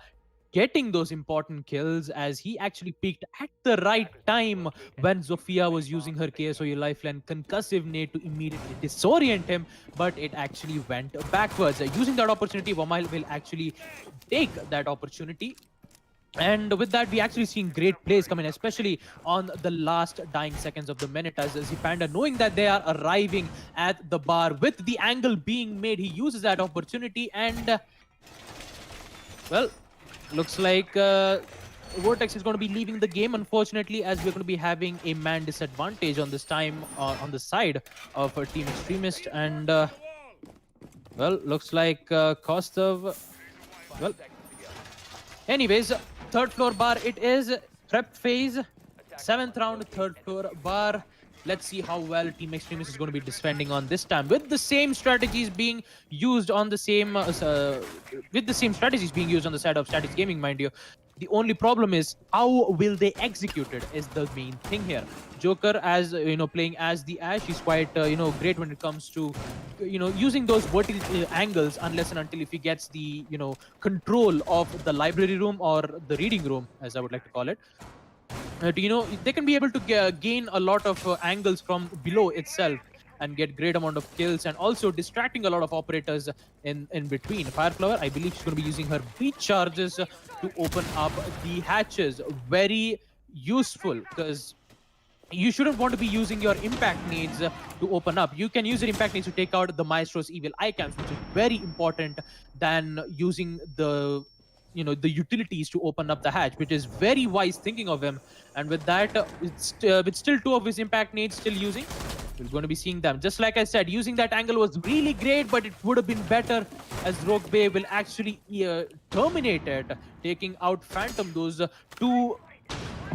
getting those important kills as he actually peaked at the right time when Zofia was using her KSOU lifeline concussive nade to immediately disorient him, but it actually went backwards. Using that opportunity, Wamail will actually take that opportunity. And with that, we actually seeing great plays come in, especially on the last dying seconds of the minute as Zipanda, knowing that they are arriving at the bar with the angle being made, he uses that opportunity and, well, looks like Vortex is going to be leaving the game, unfortunately, as we're going to be having a man disadvantage on this time on the side of Team Extremist. And, well, looks like Kostov, well, anyways, third floor bar it is, prep phase, 7th round, third floor bar. Let's see how well Team Extremis is going to be defending on this time with the same strategies being used on the same with the same strategies being used on the side of Staticz Gaming, mind you. The only problem is how will they execute it is the main thing here. Joker, as playing as the Ash, is quite great when it comes to using those vertical angles, unless and until if he gets the control of the library room or the reading room, as I would like to call it. They can be able to gain a lot of angles from below itself and get great amount of kills, and also distracting a lot of operators in between. Fireflower, I believe she's going to be using her breach charges to open up the hatches. Very useful, because you shouldn't want to be using your impact needs to open up. You can use your impact needs to take out the Maestro's evil icons, which is very important than using the the utilities to open up the hatch, which is very wise thinking of him. And with that, with still 2 of his impact needs still using, we're going to be seeing them. Just like I said, using that angle was really great, but it would have been better as Rogue Bay will actually terminate it, taking out Phantom. Those 2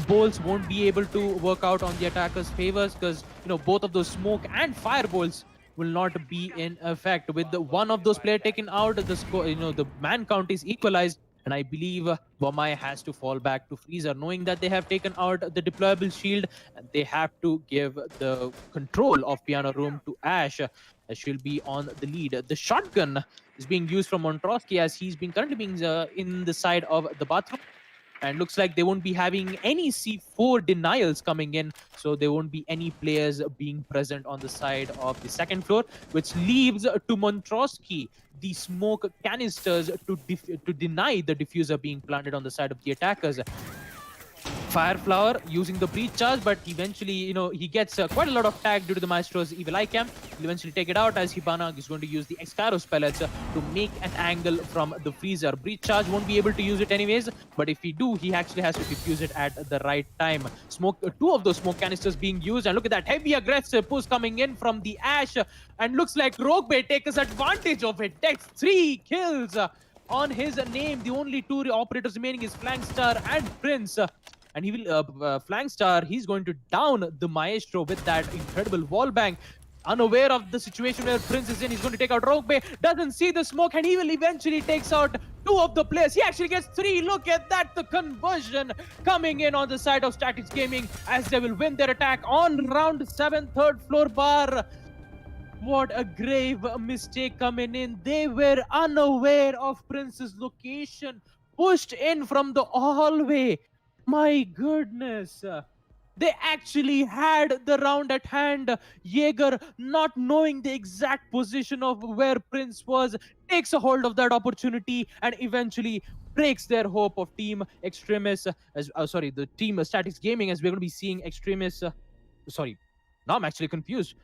bolts won't be able to work out on the attacker's favors, because both of those smoke and fire bolts will not be in effect. With one of those players taken out, the score, the man count is equalized. And I believe Wamai has to fall back to Freezer, knowing that they have taken out the deployable shield, and they have to give the control of Piano Room to Ash, as she'll be on the lead. The shotgun is being used from Montrosky, as he's been currently being in the side of the bathroom. And looks like they won't be having any C4 denials coming in, so there won't be any players being present on the side of the second floor, which leaves to Montrosky the smoke canisters to deny the diffuser being planted on the side of the attackers. Fireflower using the breach charge, but eventually, he gets quite a lot of tag due to the Maestro's evil eye cam. He'll eventually take it out as Hibana is going to use the Excaro pellets to make an angle from the freezer. Breach charge won't be able to use it anyways, but if he do, he actually has to defuse it at the right time. Smoke, 2 of those smoke canisters being used, and look at that heavy aggressive push coming in from the Ash, and looks like Rogue Bay takes advantage of it. Takes 3 kills on his name. The only 2 operators remaining is Flankstar and Prince. And he will, Flankstar, he's going to down the Maestro with that incredible wall bang. Unaware of the situation where Prince is in, he's going to take out Rogue Bay, doesn't see the smoke, and he will eventually takes out 2 of the players. He actually gets 3. Look at that, the conversion coming in on the side of Staticz Gaming as they will win their attack on round 7, third floor bar. What a grave mistake coming in. They were unaware of Prince's location, pushed in from the hallway. My goodness. They actually had the round at hand. Jaeger, not knowing the exact position of where Prince was, takes a hold of that opportunity and eventually breaks their hope of Team Extremis, the Team Staticz Gaming, as we're going to be seeing Extremis. Now I'm actually confused.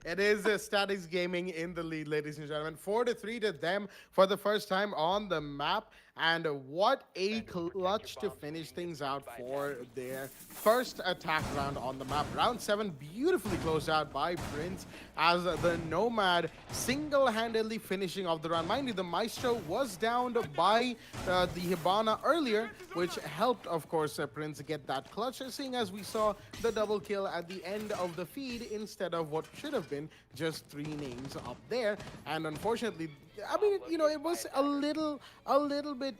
It is Staticz Gaming in the lead, ladies and gentlemen. 4-3 to them for the first time on the map. And what a clutch to finish things out for their first attack round on the map. Round 7 beautifully closed out by Prince as the Nomad single-handedly finishing off the round. Mind you, the Maestro was downed by the Hibana earlier, which helped, of course, Prince get that clutch, seeing as we saw the double kill at the end of the feed instead of what should have been just 3 names up there. And unfortunately, I mean, you know, it was a little bit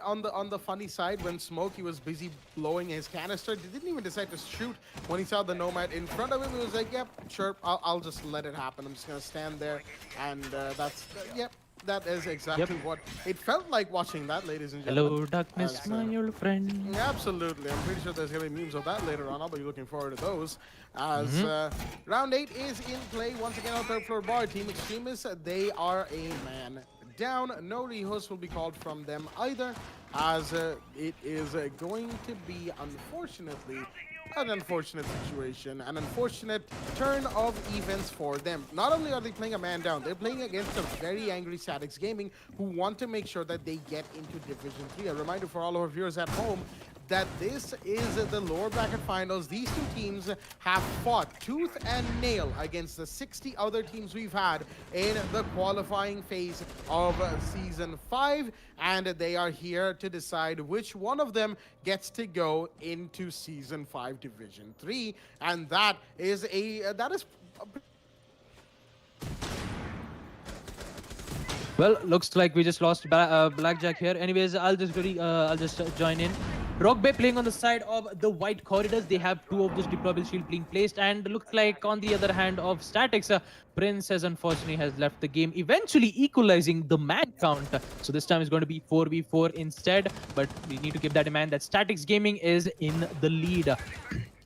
on the funny side when Smokey was busy blowing his canister. He didn't even decide to shoot when he saw the Nomad in front of him. He was like, yep, sure, I'll just let it happen. I'm just gonna stand there, and yep. That is exactly what it felt like watching that, ladies and gentlemen. Hello, darkness, my old friend. Absolutely. I'm pretty sure there's going to be memes of that later on. I'll be looking forward to those. As round 8 is in play. Once again on third floor bar. Team Extremis, they are a man down. No rehost will be called from them either, as it is going to be, unfortunately, an unfortunate situation, an unfortunate turn of events for them. Not only are they playing a man down, they're playing against a very angry Staticz Gaming who want to make sure that they get into Division 3. A reminder for all of our viewers at home that this is the lower bracket finals. These two teams have fought tooth and nail against the 60 other teams we've had in the qualifying phase of Season 5, and they are here to decide which one of them gets to go into Season 5 Division 3, and that is Well, looks like we just lost Blackjack here. Anyways, I'll just join in. Rock Bay playing on the side of the white corridors. They have 2 of those deployable shield being placed, and looks like on the other hand of Staticz, Prince has unfortunately left the game, eventually equalizing the man count. So this time it's going to be 4v4 instead, but we need to keep that in mind that Staticz Gaming is in the lead.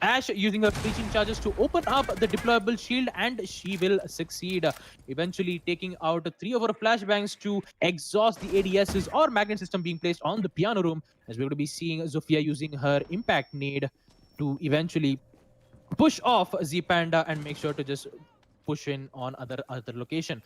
Ash using her breaching charges to open up the deployable shield, and she will succeed, eventually taking out 3 of her flashbangs to exhaust the ADSs or magnet system being placed on the piano room, as we're going to be seeing Zofia using her impact nade to eventually push off Z-Panda and make sure to just push in on other location.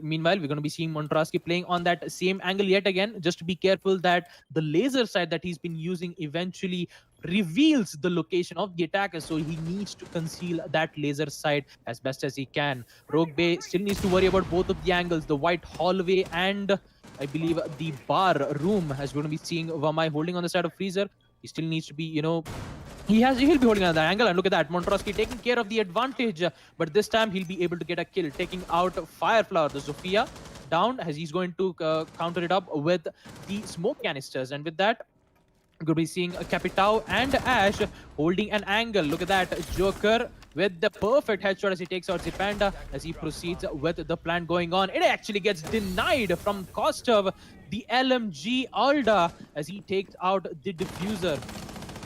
Meanwhile, we're going to be seeing Montrasky playing on that same angle yet again, just to be careful that the laser sight that he's been using eventually reveals the location of the attacker, so he needs to conceal that laser sight as best as he can. Rogue Bay still needs to worry about both of the angles, the white hallway and I believe the bar room, as we're going to be seeing Vamai holding on the side of Freezer. He still needs to be, you know, he'll be holding on that angle, and look at that, Montrosky taking care of the advantage, but this time he'll be able to get a kill, taking out Fireflower, the Zofia, down, as he's going to counter it up with the smoke canisters, and with that, we're going to be seeing Capitao and Ash holding an angle. Look at that, Joker with the perfect headshot as he takes out Zipanda, as he proceeds with the plan going on. It actually gets denied from cost of the LMG Alda as he takes out the diffuser.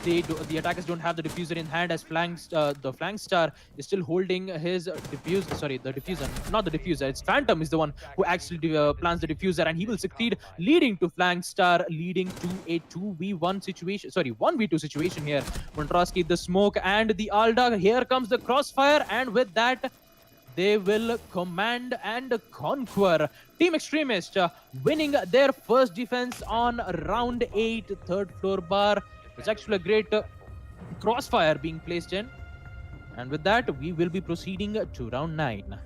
The attackers don't have the diffuser in hand, as the flank star is still holding his diffuser. Sorry, the diffuser, not the diffuser. It's Phantom is the one who actually plants the diffuser, and he will succeed, leading to flank star, leading to a 2v1 situation. Sorry, 1v2 situation here. Montrosky, the smoke, and the Alda. Here comes the crossfire, and with that, they will command and conquer. Team Extremist winning their first defense on round 8, third floor bar. It's actually a great crossfire being placed in. And with that, we will be proceeding to round 9.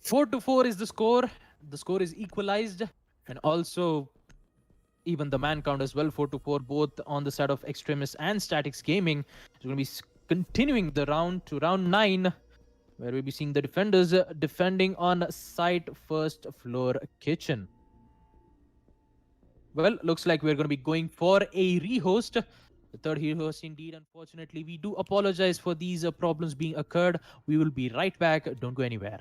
Four to 4 is the score. The score is equalized, and also even the man count as well, 4 to 4, both on the side of Extremis and Staticz Gaming. So we're going to be continuing the round to round 9, where we'll be seeing the defenders defending on site first floor kitchen. Well, looks like we're going to be going for a rehost. The third rehost indeed. Unfortunately, we do apologize for these problems being occurred. We will be right back. Don't go anywhere.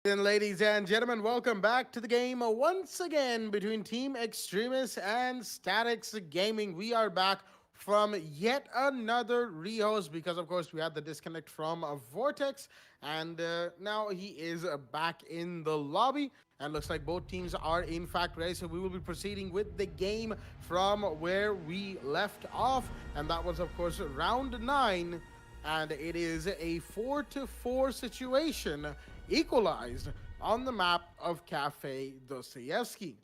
And ladies and gentlemen, welcome back to the game once again between Team Extremis and Staticz Gaming. We are back from yet another rehost because, of course, we had the disconnect from Vortex, and now he is back in the lobby. And looks like both teams are in fact ready, so we will be proceeding with the game from where we left off, and that was, of course, round 9. And it is a 4-4 situation, equalized on the map of Cafe Dostoevsky.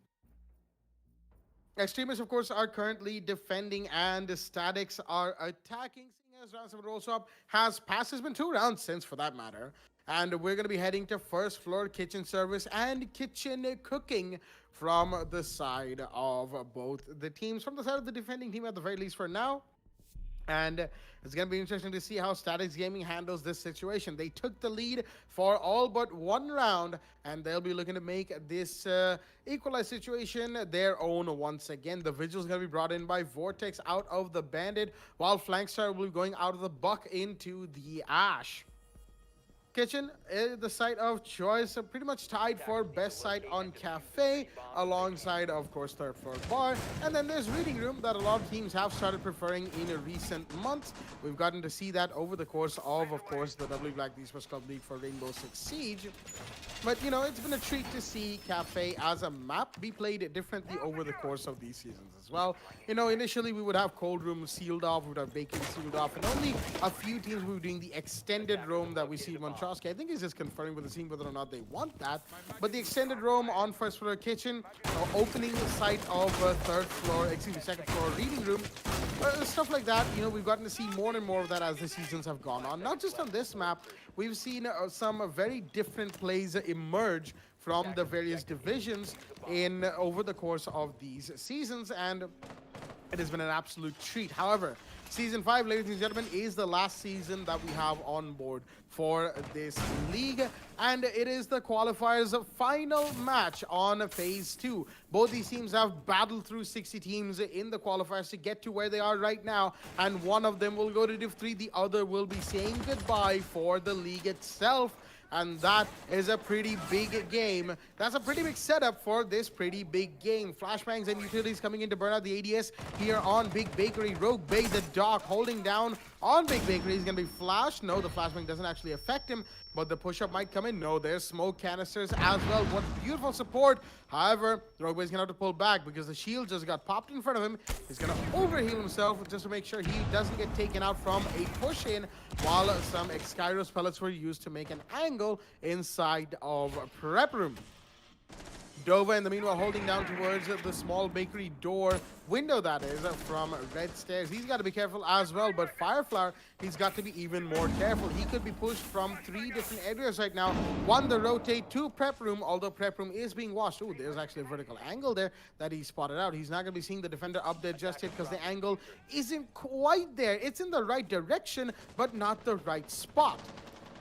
Extremis, of course, are currently defending, and Staticz are attacking. Seeing as rounds have rolled up, has passed. Has been 2 rounds since, for that matter. And we're going to be heading to first floor kitchen service and kitchen cooking from the side of both the teams. From the side of the defending team, at the very least for now. And it's going to be interesting to see how Staticz Gaming handles this situation. They took the lead for all but 1 round, and they'll be looking to make this equalized situation their own once again. The Vigil is going to be brought in by Vortex out of the Bandit, while Flankstar will be going out of the Buck into the Ash. Kitchen is the site of choice, pretty much tied for best site on Cafe, alongside, of course, third floor bar. And then there's reading room that a lot of teams have started preferring in recent months. We've gotten to see that over the course of course, the W Black Esports Club League for Rainbow Six Siege. But, you know, it's been a treat to see Cafe as a map be played differently over the course of these seasons as well. You know, initially we would have Cold Room sealed off, we would have Bacon sealed off, and only a few teams were doing the extended roam that we see Montrosky. I think he's just confirming with the team whether or not they want that. But the extended roam on first floor kitchen, opening the site of second floor reading room, stuff like that. You know, we've gotten to see more and more of that as the seasons have gone on. Not just on this map, we've seen some very different plays emerge from the various divisions in over the course of these seasons, and it has been an absolute treat. However, Season 5, ladies and gentlemen, is the last season that we have on board for this league, and it is the qualifiers final match on Phase 2. Both these teams have battled through 60 teams in the qualifiers to get to where they are right now, and one of them will go to Div 3, the other will be saying goodbye for the league itself. And that is a pretty big game. That's a pretty big setup for this pretty big game. Flashbangs and utilities coming in to burn out the ADS here on Big Bakery. Rogue Bay, the Doc, holding down on Big Bakery. He's going to be flashed. No, the flashbang doesn't actually affect him, but the push-up might come in. No, there's smoke canisters as well. What beautiful support. However, Rogue Bay's going to have to pull back because the shield just got popped in front of him. He's going to overheal himself just to make sure he doesn't get taken out from a push-in, while some Extremis pellets were used to make an angle inside of Prep Room. Dova, in the meanwhile, holding down towards the small bakery door window, that is, from Red Stairs. He's got to be careful as well, but Fireflower, he's got to be even more careful. He could be pushed from 3 different areas right now. 1, the rotate, 2, Prep Room, although Prep Room is being watched. Oh, there's actually a vertical angle there that he spotted out. He's not going to be seeing the defender up there just yet because the angle isn't quite there. It's in the right direction, but not the right spot.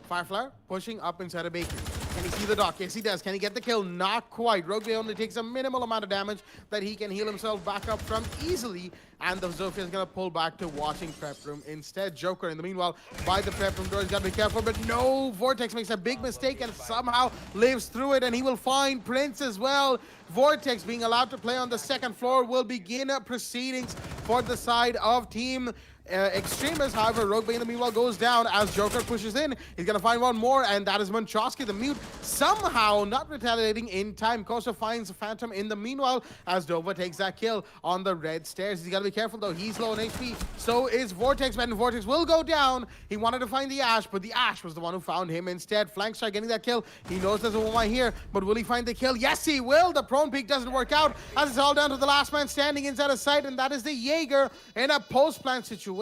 Fireflower pushing up inside a bakery. Can he see the Doc? Yes, he does. Can he get the kill? Not quite. Rogue Bay only takes a minimal amount of damage that he can heal himself back up from easily. And the Zofia is going to pull back to watching Prep Room instead. Joker, in the meanwhile, by the Prep Room door, he's got to be careful. But no, Vortex makes a big mistake and somehow lives through it. And he will find Prince as well. Vortex being allowed to play on the second floor will begin proceedings for the side of Team Extremis. However, Rogue Bay in the meanwhile goes down as Joker pushes in. He's going to find one more, and that is Munchowski, the mute, somehow not retaliating in time. Kosa finds Phantom in the meanwhile as Dova takes that kill on the Red Stairs. He's got to be careful though. He's low on HP. So is Vortex, and Vortex will go down. He wanted to find the Ash, but the Ash was the one who found him instead. Flank Strike getting that kill. He knows there's a woman here, but will he find the kill? Yes, he will. The prone peak doesn't work out as it's all down to the last man standing inside of sight, and that is the Jaeger in a post-plant situation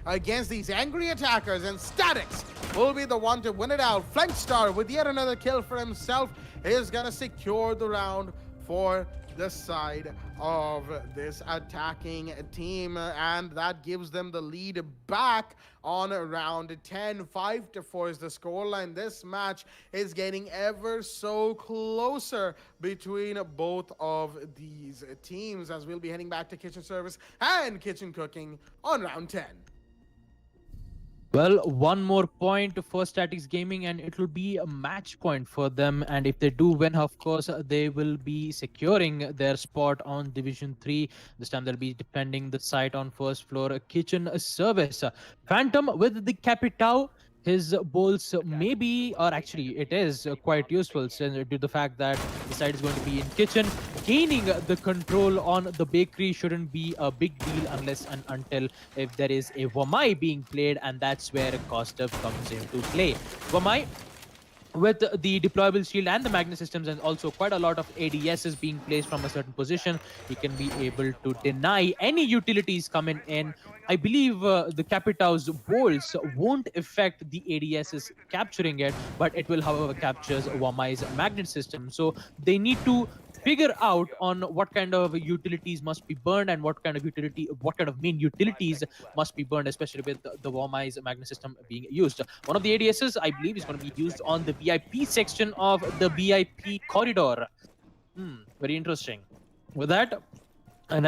against these angry attackers, and Staticz will be the one to win it out. Flank Star with yet another kill for himself is gonna secure the round for the side of this attacking team, and that gives them the lead back on round 10. 5-4 is the scoreline. This match is getting ever so closer between both of these teams, as we'll be heading back to kitchen service and kitchen cooking on round 10. Well, one more point for Staticz Gaming, and it will be a match point for them. And if they do win, of course, they will be securing their spot on Division 3. This time they'll be defending the site on first floor kitchen service. Phantom with the Capitao. His bowls maybe, or actually it is quite useful due to the fact that the site is going to be in kitchen. Gaining the control on the bakery shouldn't be a big deal unless and until if there is a Wamai being played, and that's where Kostev comes into play. Wamai with the deployable shield and the magnet systems, and also quite a lot of ADSs being placed from a certain position, he can be able to deny any utilities coming in. I believe the Capitao's bolts won't affect the ADSs capturing it, but it will, however, captures Wamai's magnet system. So they need to figure out on what kind of utilities must be burned and what kind of main utilities must be burned, especially with the Wamai's magnet system being used. One of the ADSs, I believe, is going to be used on the VIP section of the VIP corridor. Very interesting. With that, an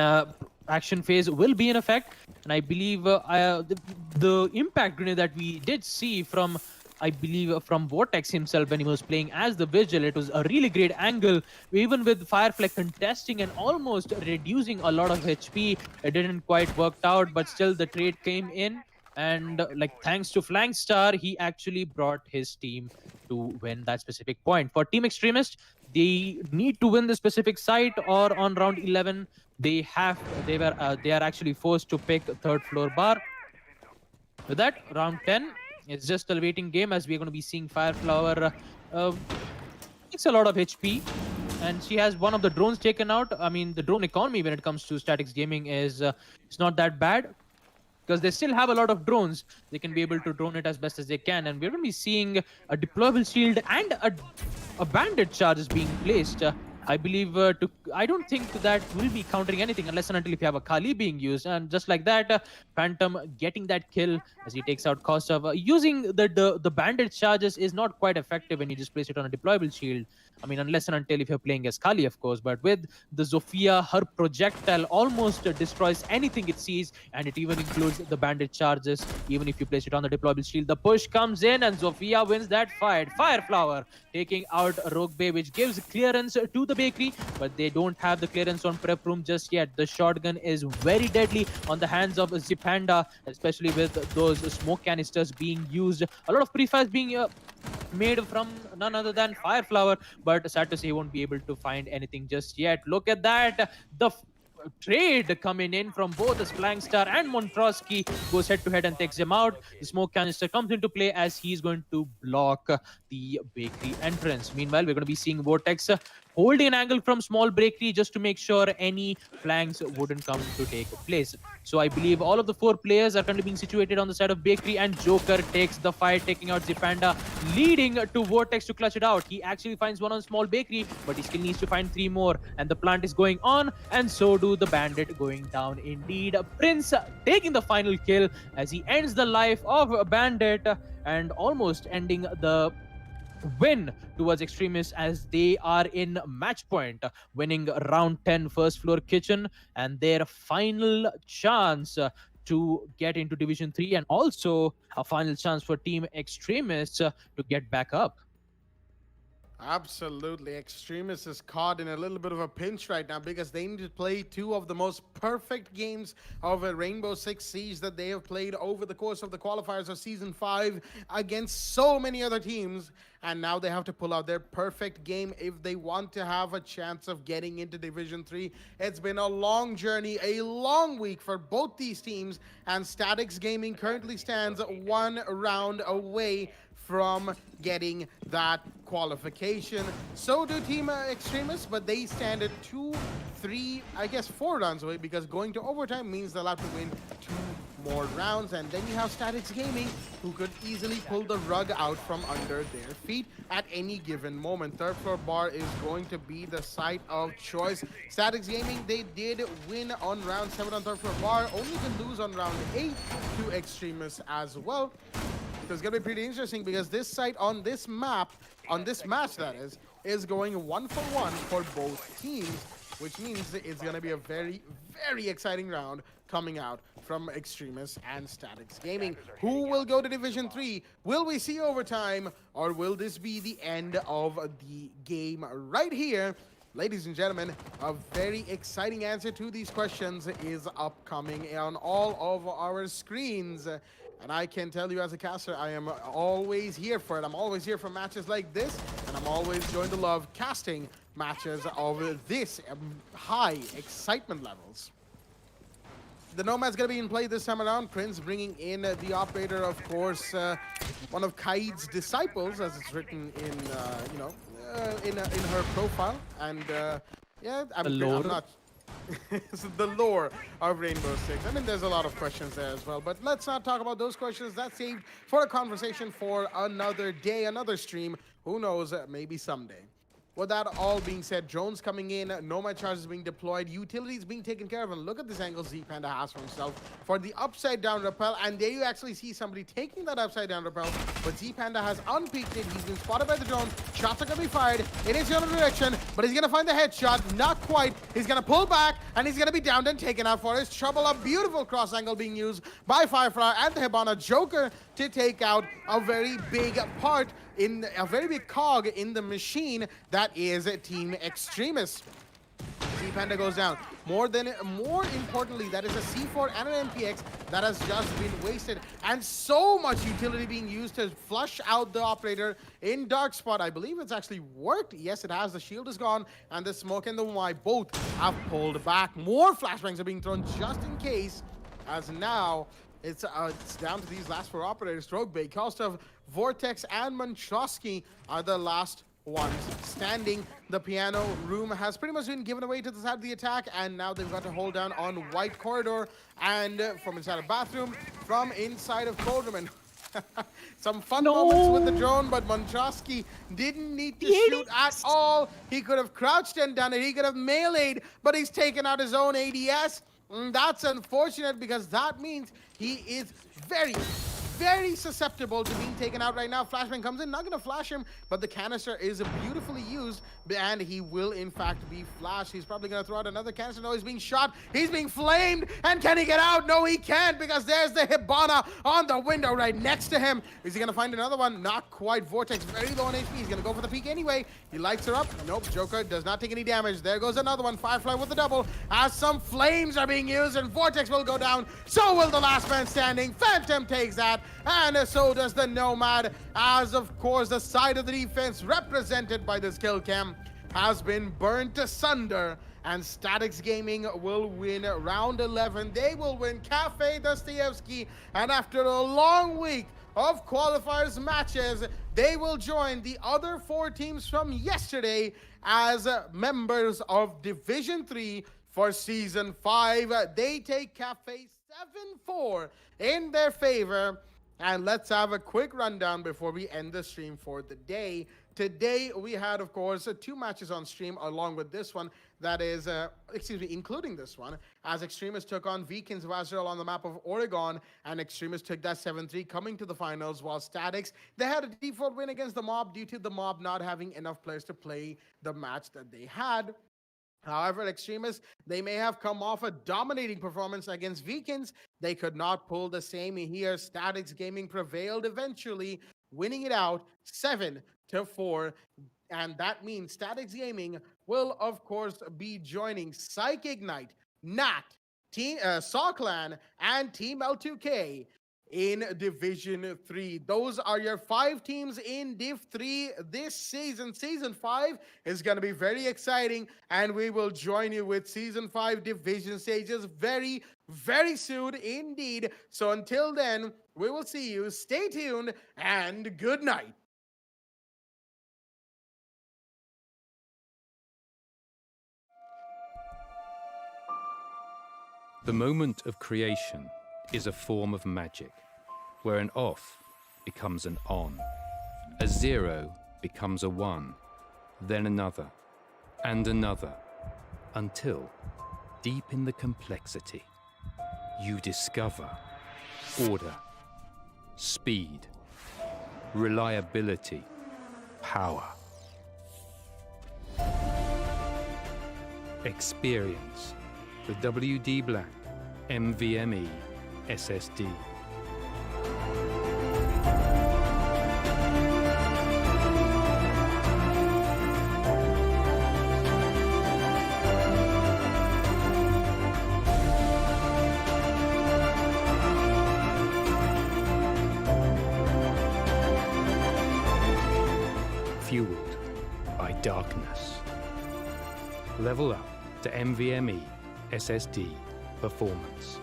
action phase will be in effect, and I believe the impact grenade that we did see from, I believe, from Vortex himself when he was playing as the Vigil, it was a really great angle. Even with Firefly contesting and almost reducing a lot of HP, it didn't quite work out, but still the trade came in. And thanks to Flank Star, he actually brought his team to win that specific point. For Team Extremist, they need to win the specific site, or on round 11, they are actually forced to pick third floor bar. With that, round 10 is just a waiting game, as we're going to be seeing Fireflower takes a lot of HP, and she has one of the drones taken out. I mean, the drone economy when it comes to Staticz Gaming is it's not that bad. because they still have a lot of drones. They can be able to drone it as best as they can, and we're going to be seeing a deployable shield and a bandit charges being placed. I believe I don't think that will be countering anything unless and until if you have a Kali being used. And just like that, Phantom getting that kill as he takes out Kostov. Using the bandit charges is not quite effective when you just place it on a deployable shield. I mean, unless and until if you're playing as Kali, of course. But with the Zofia, her projectile almost destroys anything it sees, and it even includes the bandit charges. Even if you place it on the deployable shield, the push comes in, and Zofia wins that fight. Fireflower taking out Rogue Bay, which gives clearance to the bakery, but they don't have the clearance on prep room just yet. The shotgun is very deadly on the hands of Zipanda, especially with those smoke canisters being used. A lot of pre-fires being made from none other than Fireflower, but sad to say he won't be able to find anything just yet. Look at that. The trade coming in from both Splangstar and Montrosky goes head to head and takes him out. The smoke canister comes into play as he's going to block the bakery entrance. Meanwhile, we're going to be seeing Vortex holding an angle from small bakery just to make sure any flanks wouldn't come to take place. So I believe all of the 4 players are currently being situated on the side of bakery, and Joker takes the fight, taking out Zipanda, leading to Vortex to clutch it out. He actually finds one on small bakery, but he still needs to find 3 more, and the plant is going on, and so do the bandit going down indeed. Prince taking the final kill as he ends the life of a bandit and almost ending the win towards Extremis as they are in match point, winning round 10 first floor kitchen and their final chance to get into Division 3, and also a final chance for Team Extremis to get back up. Absolutely. Extremis is caught in a little bit of a pinch right now because they need to play 2 of the most perfect games of a Rainbow Six Siege that they have played over the course of the qualifiers of Season 5 against so many other teams. And now they have to pull out their perfect game if they want to have a chance of getting into Division 3. It's been a long journey, a long week for both these teams, and Staticz Gaming currently stands 1 round away from getting that qualification. So do Team Extremis, but they stand at 2, 3, I guess 4 rounds away, because going to overtime means they'll have to win 2 more rounds. And then you have Staticz Gaming, who could easily pull the rug out from under their feet at any given moment. Third floor bar is going to be the site of choice. Staticz Gaming, they did win on round 7 on third floor bar, only to lose on round 8 to Extremis as well. So it's going to be pretty interesting because this site on this map, on this match that is going 1-for-1 for both teams, which means it's going to be a very, very exciting round coming out from Extremis and Staticz Gaming. Who will go to Division 3? Will we see overtime, or will this be the end of the game right here? Ladies and gentlemen, a very exciting answer to these questions is upcoming on all of our screens. And I can tell you as a caster, I am always here for it. I'm always here for matches like this, and I'm always going to love casting matches of this high excitement levels. The Nomad's going to be in play this time around. Prince bringing in the operator, of course, one of Kaid's disciples, as it's written in, in her profile. And yeah, I'm not... So the lore of Rainbow Six. I mean, there's a lot of questions there as well, but let's not talk about those questions. That's saved for a conversation for another day, another stream. Who knows, maybe someday. With that all being said, drones coming in, Nomad charges being deployed, utilities being taken care of, and look at this angle Zpanda has for himself for the upside down rappel, and there you actually see somebody taking that upside down rappel, but Zpanda has unpeaked it. He's been spotted by the drone. Shots are going to be fired in his general direction, but he's going to find the headshot. Not quite. He's going to pull back, and he's going to be downed and taken out for his trouble. A beautiful cross angle being used by Firefly and the Hibana Joker to take out a very big part in a very big cog in the machine that is Team Extremis. Zpanda goes down. More importantly, that is a C4 and an MPX that has just been wasted, and so much utility being used to flush out the operator in dark spot. I believe it's actually worked. Yes, it has. The shield is gone, and the smoke and the Y both have pulled back. More flashbangs are being thrown just in case, as now it's down to these last 4 operators. Rogue Bay, Kostov, Vortex, and Montrosky are the last ones standing. The piano room has pretty much been given away to the side of the attack, and now they've got to hold down on white corridor, and from inside of bathroom, from inside of cold room. And some fun moments with the drone, but Montrosky didn't need to shoot at all. He could have crouched and done it. He could have meleeed, but he's taken out his own ADS. That's unfortunate, because that means he is very susceptible to being taken out right now. Flashbang comes in, not going to flash him, but the canister is beautifully used, and he will in fact be flashed. He's probably going to throw out another canister. No, he's being shot. He's being flamed, and can he get out? No, he can't, because there's the Hibana on the window right next to him. Is he going to find another one? Not quite. Vortex very low on HP. He's going to go for the peek anyway. He lights her up. Nope, Joker does not take any damage. There goes another one. Firefly with the double, as some flames are being used, and Vortex will go down. So will the last man standing. Phantom takes that, and so does the Nomad, as of course the side of the defense represented by this kill cam has been burnt asunder, and Staticz Gaming will win round 11. They will win Cafe Dostoevsky, and after a long week of qualifiers matches, they will join the other 4 teams from yesterday as members of Division 3 for Season 5. They take Cafe 7-4 in their favor. And let's have a quick rundown before we end the stream for the day. Today, we had, of course, 2 matches on stream along with this one. That is, including this one, as Extremis took on Vikings of Azreal on the map of Oregon, and Extremis took that 7-3, coming to the finals, while Staticz, they had a default win against the Mob due to the Mob not having enough players to play the match that they had. However, Extremis, they may have come off a dominating performance against Vikings. They could not pull the same here. Staticz Gaming prevailed eventually, winning it out 7-4. And that means Staticz Gaming will, of course, be joining Psych Ignite, Nat, Team Saw Clan, and Team L2K in Division 3. Those are your 5 teams in Div 3 this season. Season 5 is going to be very exciting, and we will join you with Season 5 Division stages very soon indeed. So until then, we will see you. Stay tuned, and good night. The moment of creation is a form of magic, where an off becomes an on, a 0 becomes a 1, then another, and another, until, deep in the complexity, you discover order, speed, reliability, power. Experience the WD Black NVMe SSD. Fueled by darkness. Level up to NVMe SSD performance.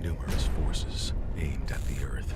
Numerous forces aimed at the Earth.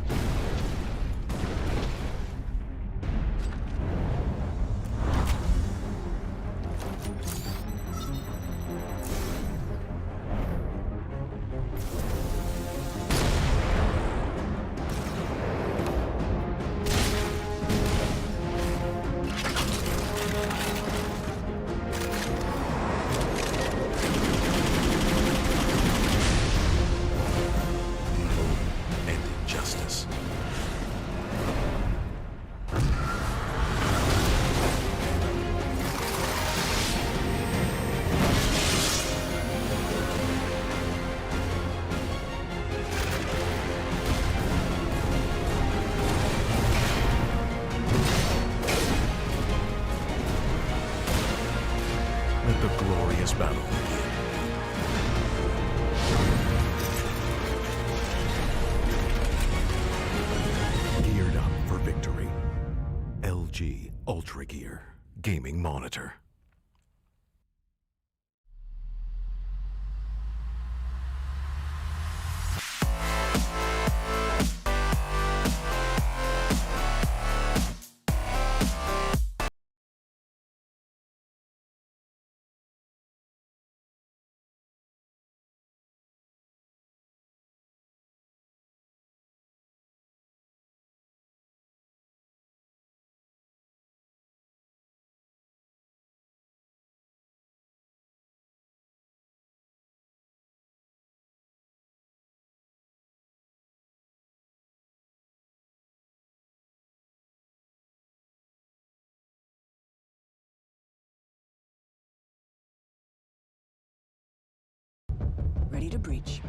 Let the glorious battle begin. Geared up for victory. LG Ultragear Gaming Monitor. Ready to breach.